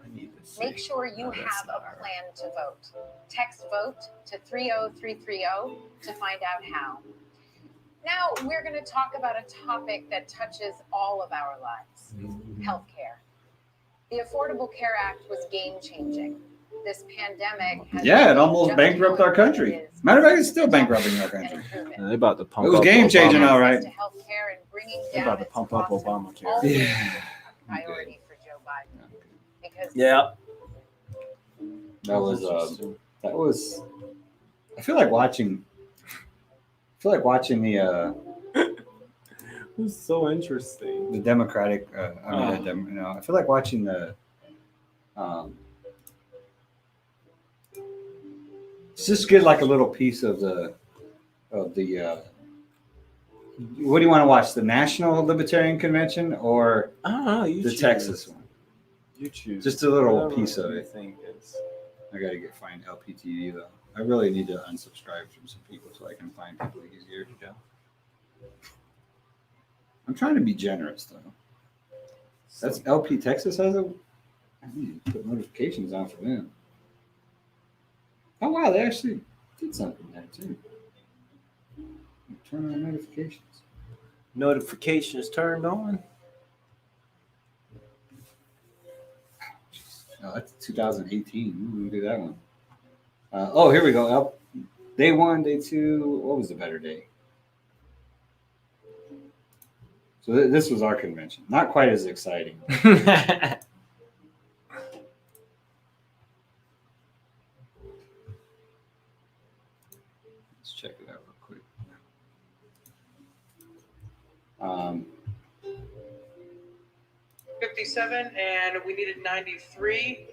Speaker 4: Make sure you have a plan to vote. Text VOTE to 30330 to find out how. Now we're going to talk about a topic that touches all of our lives, healthcare. The Affordable Care Act was game-changing. This pandemic has
Speaker 1: Yeah, it almost bankrupted our country. Matter of fact, it's still bankrupting our country.
Speaker 14: They're about to pump
Speaker 1: It was
Speaker 14: up
Speaker 1: game changing,
Speaker 14: Obama.
Speaker 1: all right.
Speaker 14: They're about to pump up Obamacare.
Speaker 1: Yeah.
Speaker 4: Priority for Joe Biden. Because
Speaker 14: Yeah.
Speaker 1: That was. I feel like watching the
Speaker 14: It's so interesting.
Speaker 1: the Democratic. I feel like watching the. Just get like a little piece of the. What do you want to watch? The National Libertarian Convention or
Speaker 14: you
Speaker 1: the
Speaker 14: choose.
Speaker 1: Texas one?
Speaker 14: You choose.
Speaker 1: Just a little
Speaker 14: Whatever
Speaker 1: piece of
Speaker 14: you
Speaker 1: it.
Speaker 14: think is.
Speaker 1: I gotta find LPTV though. I really need to unsubscribe from some people so I can find people easier. I'm trying to be generous though. That's LP Texas has a. I need to put notifications on for them. Oh wow, they actually did something there too. Turn on notifications.
Speaker 14: Notifications turned on.
Speaker 1: Oh, that's 2018. We'll do that one. Here we go. Day 1, day 2. What was the better day? So this was our convention. Not quite as exciting. Let's check it out real quick.
Speaker 13: 57, and we needed 93.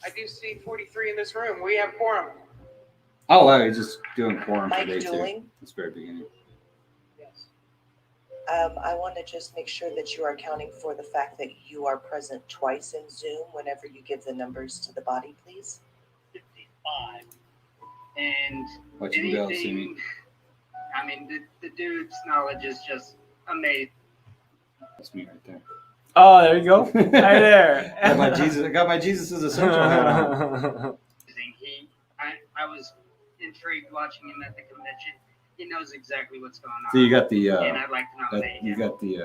Speaker 13: I do see 43 in this room. We have quorum.
Speaker 1: Oh, wow, you're just doing quorum for
Speaker 15: Mike
Speaker 1: day 2.
Speaker 15: Dooling.
Speaker 1: That's very beginning.
Speaker 13: Yes.
Speaker 15: I want to just make sure that you are accounting for the fact that you are present twice in Zoom whenever you give the numbers to the body, please.
Speaker 20: 55. And
Speaker 1: What you got, Simi?
Speaker 20: anything, I mean, the dude's knowledge is just amazing.
Speaker 1: That's me right there.
Speaker 14: Oh, there you go. Right there.
Speaker 1: I got my Jesus is Essential hat on.
Speaker 20: I was intrigued watching him at the convention. He knows exactly what's going on.
Speaker 1: So you got the.
Speaker 20: and I'd like to nominate him.
Speaker 1: You got the.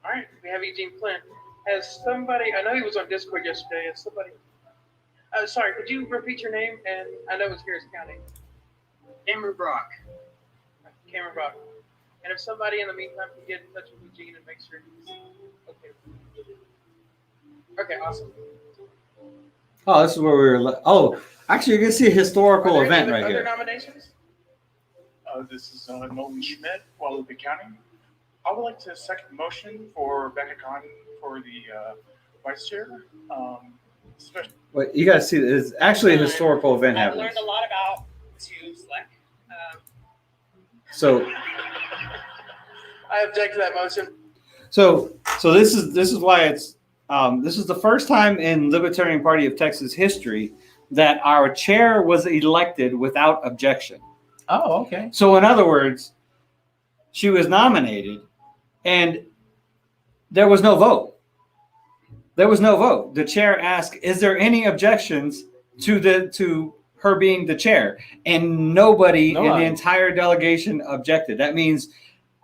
Speaker 13: All right, we have Eugene Flint. Has somebody, I know he was on Discord yesterday, has somebody, sorry, could you repeat your name? And I know it's Harris County.
Speaker 20: Cameron Brock.
Speaker 13: Cameron Brock. And if somebody in the meantime can get in touch with Eugene and make sure he's okay. Okay, awesome.
Speaker 1: Oh, this is where we were. Actually, you're gonna see a historical event right
Speaker 13: Other
Speaker 1: here.
Speaker 13: nominations?
Speaker 22: This is Nolan Schmidt, Guadalupe County. I would like to second the motion for Becca Kahn for the vice chair.
Speaker 1: Wait, you gotta see. It's actually a historical event
Speaker 13: I've
Speaker 1: happening.
Speaker 13: learned a lot about Tube Slack.
Speaker 1: So,
Speaker 13: I object to that motion.
Speaker 1: so this is why it's. This is the first time in Libertarian Party of Texas history that our chair was elected without objection.
Speaker 14: Oh, okay.
Speaker 1: So in other words, she was nominated and there was no vote. There was no vote. The chair asked, "Is there any objections to her being the chair?" And nobody in the entire delegation objected. That means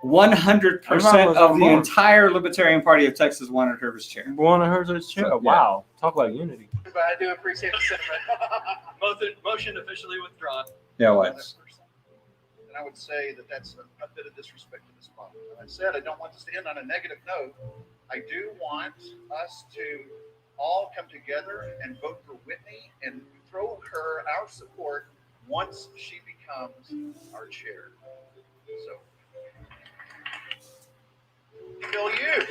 Speaker 1: 100% of the entire Libertarian Party of Texas wanted her as chair.
Speaker 14: Wanted her as chair.
Speaker 1: So,
Speaker 14: wow, talk about unity.
Speaker 13: But I do appreciate the sentiment.
Speaker 5: Motion officially withdrawn.
Speaker 1: Yeah, what?
Speaker 8: And I would say that that's a bit of disrespect to this body. And I said I don't want this to end on a negative note. I do want us to all come together and vote for Whitney and throw her our support once she becomes our chair. So, Bill, you.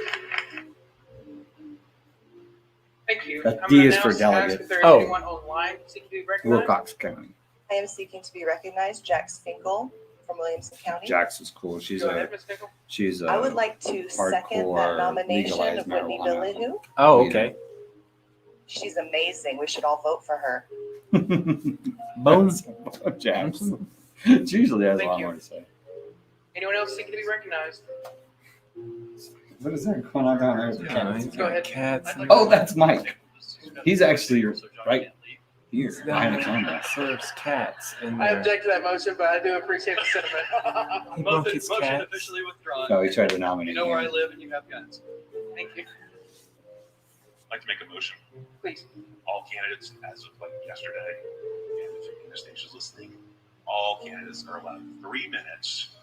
Speaker 13: Thank you.
Speaker 1: That
Speaker 13: I'm
Speaker 1: D
Speaker 13: gonna
Speaker 1: is
Speaker 13: now
Speaker 1: for
Speaker 13: ask
Speaker 1: delegate.
Speaker 13: if there's
Speaker 1: Oh.
Speaker 13: anyone online seeking to be recognized.
Speaker 1: Wilcox County.
Speaker 15: I am seeking to be recognized, Jax Finkel from Williamson County.
Speaker 1: Jax is cool. She's
Speaker 13: Go
Speaker 1: a
Speaker 13: ahead, Ms. Finkel.
Speaker 1: she's a
Speaker 15: I would like to second
Speaker 1: hardcore
Speaker 15: that nomination
Speaker 1: legalized
Speaker 15: of Whitney
Speaker 1: marijuana.
Speaker 15: Billihu.
Speaker 14: Oh, okay.
Speaker 15: She's amazing. We should all vote for her.
Speaker 14: Bones.
Speaker 1: Jax. She usually has a
Speaker 13: Thank
Speaker 1: lot
Speaker 13: you.
Speaker 1: more to say.
Speaker 13: Anyone else seeking to be recognized?
Speaker 1: What is that going on down there?
Speaker 13: Go ahead.
Speaker 14: Cats.
Speaker 1: Oh, that's Mike. He's actually right here behind the camera.
Speaker 14: Serves cats in
Speaker 13: I
Speaker 14: there.
Speaker 13: object to that motion, but I do appreciate the sentiment.
Speaker 14: He
Speaker 5: Motion,
Speaker 14: buckets
Speaker 5: motion
Speaker 14: cats.
Speaker 5: officially withdrawn.
Speaker 1: No, he tried to
Speaker 5: You
Speaker 1: nominate
Speaker 5: know where I
Speaker 1: me.
Speaker 5: live and you have guns.
Speaker 13: Thank you.
Speaker 2: I'd like to make a motion.
Speaker 13: Please.
Speaker 2: All candidates, as of like yesterday, and if Anastasia's listening, all candidates are allowed 3 minutes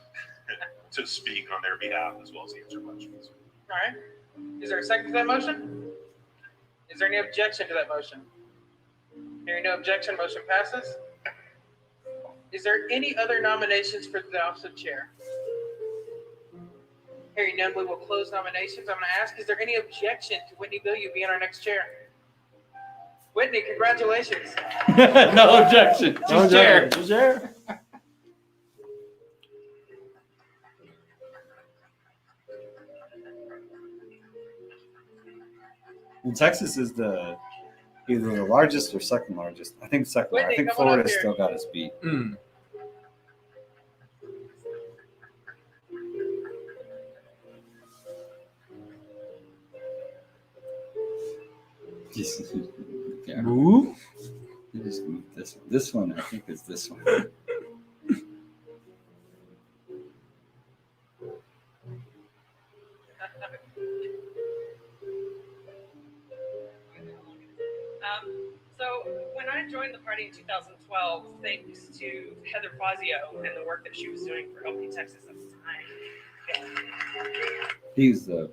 Speaker 2: to speak on their behalf as well as answer questions.
Speaker 13: All right. Is there a second to that motion? Is there any objection to that motion? Hearing no objection, motion passes. Is there any other nominations for the office of chair? Hearing none, we will close nominations. I'm going to ask, is there any objection to Whitney Billihu being our next chair? Whitney, congratulations.
Speaker 1: No objection. Just chair.
Speaker 14: Just chair.
Speaker 1: Well, Texas is the either the largest or second largest. I think second. I
Speaker 13: Whitney,
Speaker 1: think
Speaker 13: come on up
Speaker 1: Florida
Speaker 13: here.
Speaker 1: still got us beat. Yeah.
Speaker 14: Ooh.
Speaker 1: You just move this one. I think is this one.
Speaker 18: So when I joined the party in 2012, thanks to Heather Fazio and the work that she was doing for LP Texas at the time,
Speaker 1: He's the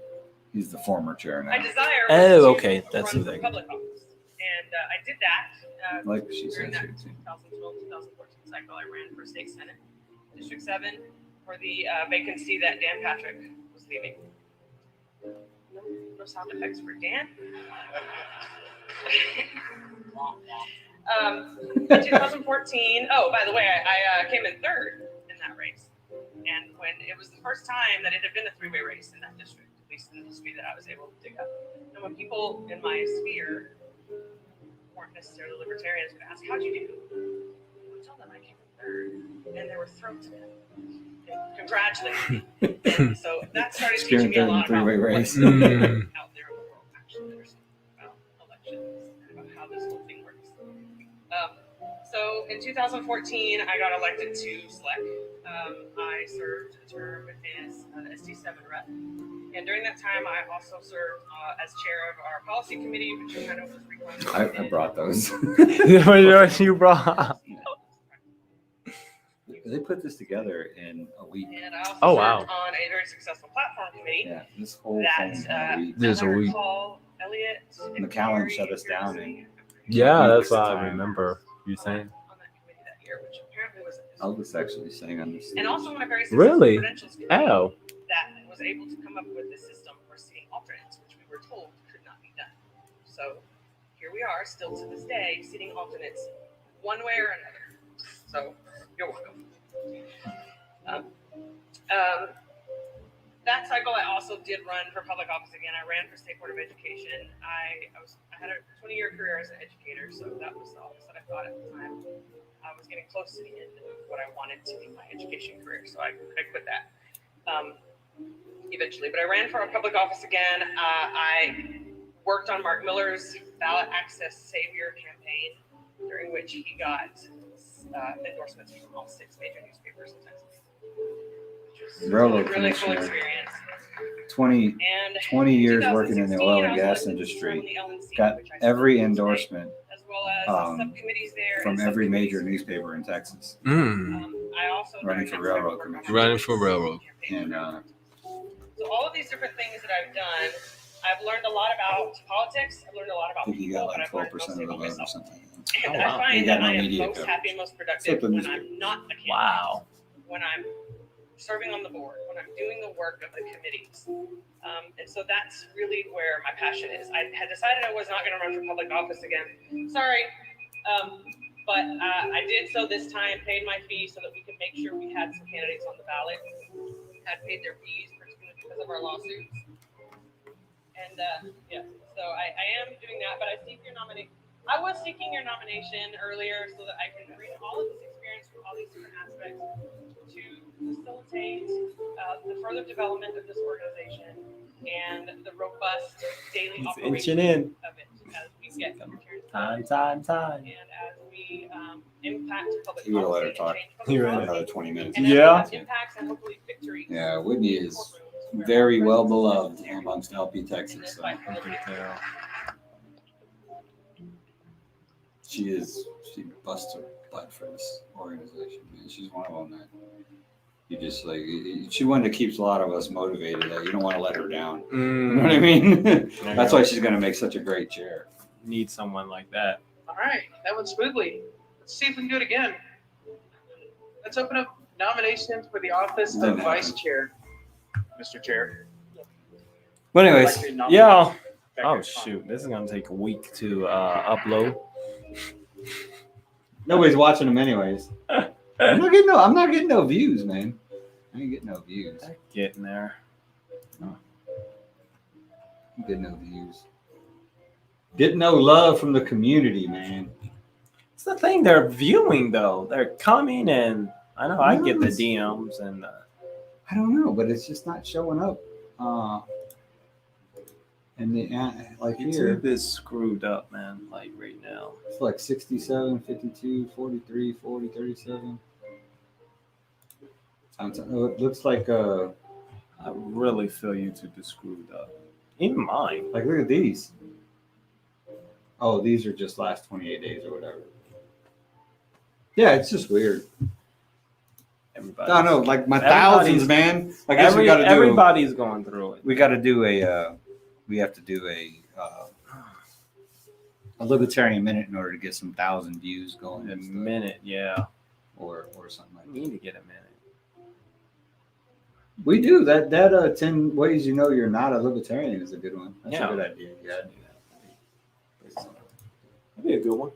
Speaker 1: former chair now.
Speaker 18: I desire
Speaker 14: Oh,
Speaker 18: to
Speaker 14: okay. That's
Speaker 18: run
Speaker 14: the
Speaker 18: for
Speaker 14: thing.
Speaker 18: public office, and I did that.
Speaker 1: Like she
Speaker 18: during
Speaker 1: says
Speaker 18: that
Speaker 1: here, too.
Speaker 18: 2012-2014 cycle. I ran for state senate, District 7, for the vacancy that Dan Patrick was leaving. No sound effects for Dan. In 2014, oh, by the way, I came in third in that race. And when it was the first time that it had been a three-way race in that district, at least in the history that I was able to dig up. And when people in my sphere weren't necessarily libertarians would ask, how'd you do? I would tell them I came in third. And there were throats in it. Congratulating me. And so that started teaching me a lot about
Speaker 1: three-way
Speaker 18: what's
Speaker 1: race.
Speaker 18: out there in the world, actually. There's about elections and about how this whole thing works. So in 2014, I got elected to SLEC. I served a term as an ST7 rep. And during that time, I also served as chair of our policy committee, which kind of was reconstituted.
Speaker 1: I brought those.
Speaker 14: You brought.
Speaker 1: They put this together in a week.
Speaker 18: And I also
Speaker 14: Oh,
Speaker 18: served
Speaker 14: wow.
Speaker 18: on a very successful platform committee.
Speaker 1: Yeah, this whole
Speaker 18: that,
Speaker 1: thing in a week.
Speaker 14: This
Speaker 18: as I
Speaker 14: a week.
Speaker 18: recall, Elliot and
Speaker 1: McAllen
Speaker 18: Gary
Speaker 1: shut us down
Speaker 18: Pearson
Speaker 1: and
Speaker 14: Yeah, that's what I remember you saying.
Speaker 18: on that committee that year, which apparently was
Speaker 1: Elvis actually sang on this.
Speaker 18: and also on a very successful
Speaker 14: Really?
Speaker 18: credentials committee
Speaker 14: Oh.
Speaker 18: that was able to come up with a system for seating alternates, which we were told could not be done. So here we are, still to this day, seating alternates one way or another. So you're welcome. That cycle, I also did run for public office again. I ran for State Board of Education. I had a 20-year career as an educator, so that was the office that I thought at the time I was getting close to the end of what I wanted to be my education career, so I quit that eventually. But I ran for a public office again. I worked on Mark Miller's ballot access savior campaign, during which he got endorsements from all 6 major newspapers in Texas. Which was
Speaker 1: Railroad
Speaker 18: a really cool
Speaker 1: commissioner.
Speaker 18: experience.
Speaker 1: 20 years working in the
Speaker 18: 2016,
Speaker 1: oil
Speaker 18: I
Speaker 1: and
Speaker 18: was
Speaker 1: gas
Speaker 18: elected to serve on
Speaker 1: industry.
Speaker 18: the LNC,
Speaker 1: Got
Speaker 18: which I
Speaker 1: every
Speaker 18: serve on today,
Speaker 1: endorsement
Speaker 18: as well as subcommittees there
Speaker 1: from
Speaker 18: and
Speaker 1: every
Speaker 18: subcommittees.
Speaker 1: major newspaper in Texas.
Speaker 18: I also
Speaker 1: Running for railroad commissioner.
Speaker 16: Running for railroad.
Speaker 1: And
Speaker 18: So all of these different things that I've done, I've learned a lot about politics. I've learned a lot
Speaker 1: I
Speaker 18: about
Speaker 1: think he
Speaker 18: people,
Speaker 1: got
Speaker 18: and
Speaker 1: like
Speaker 18: I've learned
Speaker 1: 12%
Speaker 18: mostly
Speaker 1: of the
Speaker 18: about
Speaker 1: vote or
Speaker 18: myself.
Speaker 1: something.
Speaker 18: And
Speaker 1: Oh,
Speaker 18: I
Speaker 1: wow.
Speaker 18: find
Speaker 1: He got
Speaker 18: that
Speaker 1: no
Speaker 18: I am
Speaker 1: media
Speaker 18: most
Speaker 1: coverage.
Speaker 18: happy and most productive
Speaker 1: Except in
Speaker 18: when
Speaker 1: this
Speaker 18: I'm not a candidate.
Speaker 14: Wow.
Speaker 18: When I'm serving on the board, when I'm doing the work of the committees. And so that's really where my passion is. I had decided I was not going to run for public office again. Sorry. But I did so this time, paid my fee so that we could make sure we had some candidates on the ballot, had paid their fees, particularly because of our lawsuits. And yeah, so I am doing that, but I seek your nomination. I was seeking your nomination earlier so that I can bring all of this experience from all these different aspects to facilitate the further development of this organization and the robust daily
Speaker 14: He's
Speaker 18: operation
Speaker 14: inching in.
Speaker 18: of it as we get Libertarian
Speaker 14: Time.
Speaker 18: and as we impact public
Speaker 1: He would have let her
Speaker 18: policy
Speaker 1: talk
Speaker 18: and change public
Speaker 1: for
Speaker 18: policy.
Speaker 1: another 20 minutes.
Speaker 18: And as we
Speaker 14: Yeah.
Speaker 18: have impacts and hopefully victories.
Speaker 1: Yeah, Whitney is very well beloved amongst LP Texas. So. She busts her butt for this organization, man. She's one of them that you just like, she one that keeps a lot of us motivated. That you don't want to let her down. You know what I mean? That's why she's going to make such a great chair.
Speaker 14: Need someone like that.
Speaker 13: All right, that went smoothly. Let's see if we can do it again. Let's open up nominations for the office of vice chair.
Speaker 22: Mr. Chair.
Speaker 1: But anyways,
Speaker 22: I'd like to nominate
Speaker 14: Yeah.
Speaker 22: Becca
Speaker 14: Oh
Speaker 22: Khan.
Speaker 14: shoot, this is gonna take a week to upload.
Speaker 1: nobody's watching them anyways. I'm not getting no views, man. I ain't getting no views.
Speaker 14: Getting there.
Speaker 1: I'm getting no views. Getting no love from the community, man.
Speaker 14: It's the thing, they're viewing though. They're coming, and I know I get the
Speaker 1: Yes.
Speaker 14: DMs and
Speaker 1: I don't know, but it's just not showing up. And the like here,
Speaker 14: YouTube is screwed up, man. Like right now.
Speaker 1: it's like 67, 52, 43, 40, 37. It looks like
Speaker 14: I really feel YouTube is screwed up. Even mine.
Speaker 1: like look at these. Oh, these are just last 28 days or whatever. Yeah, it's just weird.
Speaker 14: Everybody.
Speaker 1: I don't know, like my thousands, man. I guess we got to do.
Speaker 14: Everybody's going through it.
Speaker 1: We got to do a. We have to do a libertarian minute in order to get some 1,000 views going.
Speaker 14: A
Speaker 1: and stuff.
Speaker 14: minute, yeah.
Speaker 1: Or something like that.
Speaker 14: We need to get a minute.
Speaker 1: We do that. 10 ways you know you're not a libertarian is a good one. That's
Speaker 14: Yeah.
Speaker 1: a good idea. Yeah, I'd do that.
Speaker 14: That'd be a good one.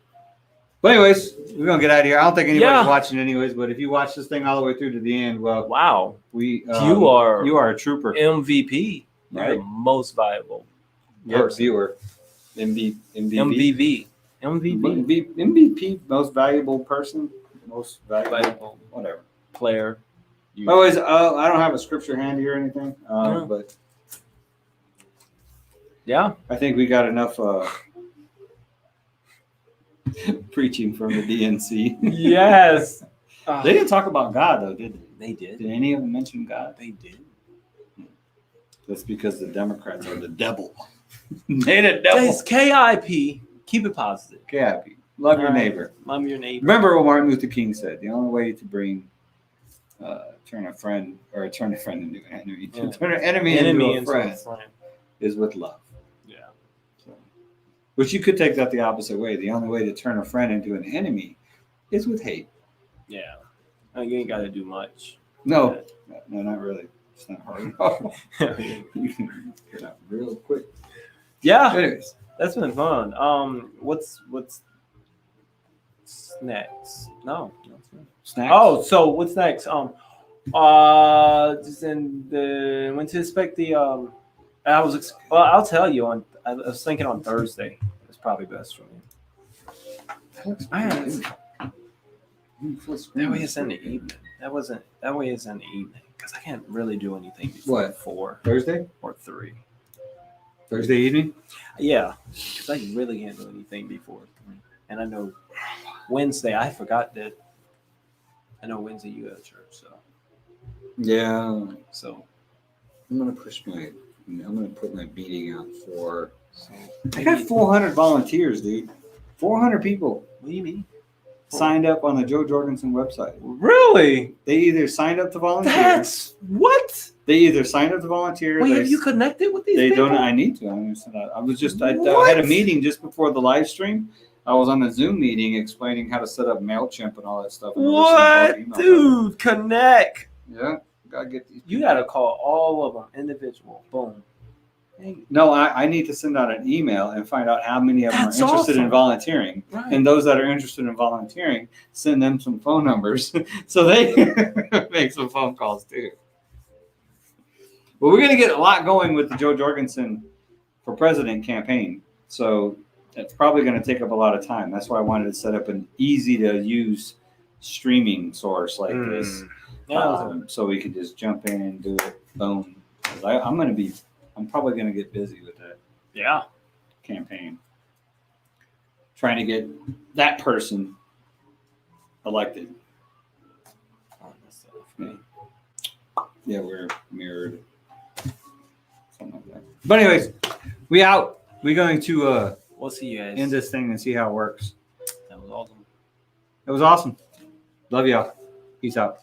Speaker 1: But anyways, we're gonna get out of here. I don't think anybody's
Speaker 14: Yeah.
Speaker 1: watching anyways. But if you watch this thing all the way through to the end, well,
Speaker 14: Wow.
Speaker 1: you
Speaker 14: You are
Speaker 1: a trooper,
Speaker 14: MVP. You're
Speaker 1: right?
Speaker 14: the most valuable
Speaker 1: Yep,
Speaker 14: person.
Speaker 1: viewer, MVP,
Speaker 14: MVP.
Speaker 1: most valuable person, most valuable, whatever.
Speaker 14: Player.
Speaker 1: Anyways, I don't have a scripture handy or anything,
Speaker 14: No.
Speaker 1: but
Speaker 14: Yeah.
Speaker 1: I think we got enough preaching from the DNC.
Speaker 14: Yes.
Speaker 1: They didn't talk about God though, did they?
Speaker 14: They did.
Speaker 1: Did any of them mention God?
Speaker 14: They did.
Speaker 1: That's because the Democrats are the devil. They the devil.
Speaker 14: It's KIP. Keep it positive.
Speaker 1: KIP. Love your
Speaker 14: All right.
Speaker 1: neighbor.
Speaker 14: Love your neighbor.
Speaker 1: Remember what Martin Luther King said: the only way to bring turn a friend into an enemy, to
Speaker 14: Yeah.
Speaker 1: turn an enemy into a
Speaker 14: into
Speaker 1: friend is with love.
Speaker 14: Yeah.
Speaker 1: So, which you could take that the opposite way. The only way to turn a friend into an enemy is with hate.
Speaker 14: Yeah. You ain't got to do much.
Speaker 1: No, not really. It's not hard at all. You can get out real quick.
Speaker 14: Yeah.
Speaker 1: Anyways,
Speaker 14: That's been fun. What's next? No.
Speaker 1: snacks.
Speaker 14: Oh, so what's next? Just in the when to expect the I'll tell you on. I was thinking on Thursday. It's probably best for me. That way it's in the evening. That way it's in the evening because I can't really do anything before
Speaker 1: What?
Speaker 14: 4
Speaker 1: Thursday
Speaker 14: or 3.
Speaker 1: Thursday evening?
Speaker 14: Yeah, because I really can't do anything before. And I know Wednesday, I forgot that. I know Wednesday you have church, so.
Speaker 1: Yeah.
Speaker 14: So.
Speaker 1: I'm gonna put my meeting out for. I got 400 volunteers, dude. 400 people.
Speaker 14: What do you mean?
Speaker 1: Signed up on the Joe Jorgensen website.
Speaker 14: Really?
Speaker 1: They either signed up to volunteer.
Speaker 14: That's what?
Speaker 1: They either signed up to volunteer.
Speaker 14: Wait, have you connected with these
Speaker 1: They
Speaker 14: people?
Speaker 1: don't. I need to. I was just. I
Speaker 14: What?
Speaker 1: had a meeting just before the live stream. I was on a Zoom meeting explaining how to set up MailChimp and all that stuff. And
Speaker 14: What, dude? Connect.
Speaker 1: Yeah, gotta get these.
Speaker 14: You gotta call all of them individual. Boom.
Speaker 1: No, I need to send out an email and find out how many of them are
Speaker 14: That's
Speaker 1: interested in
Speaker 14: awesome.
Speaker 1: volunteering.
Speaker 14: Right.
Speaker 1: And those that are interested in volunteering, send them some phone numbers so they can make some phone calls too. But we're going to get a lot going with the Joe Jorgensen for President campaign. So it's probably going to take up a lot of time. That's why I wanted to set up an easy to use streaming source like this. So we could just jump in and do it. Boom. 'Cause I'm probably going to get busy with that.
Speaker 14: Yeah.
Speaker 1: Campaign. Trying to get that person elected. Yeah, we're mirrored. Something like that. But anyways, we out. We're going to
Speaker 14: we'll see you guys.
Speaker 1: end this thing and see how it works.
Speaker 14: That was awesome.
Speaker 1: It was awesome. Love y'all. Peace out.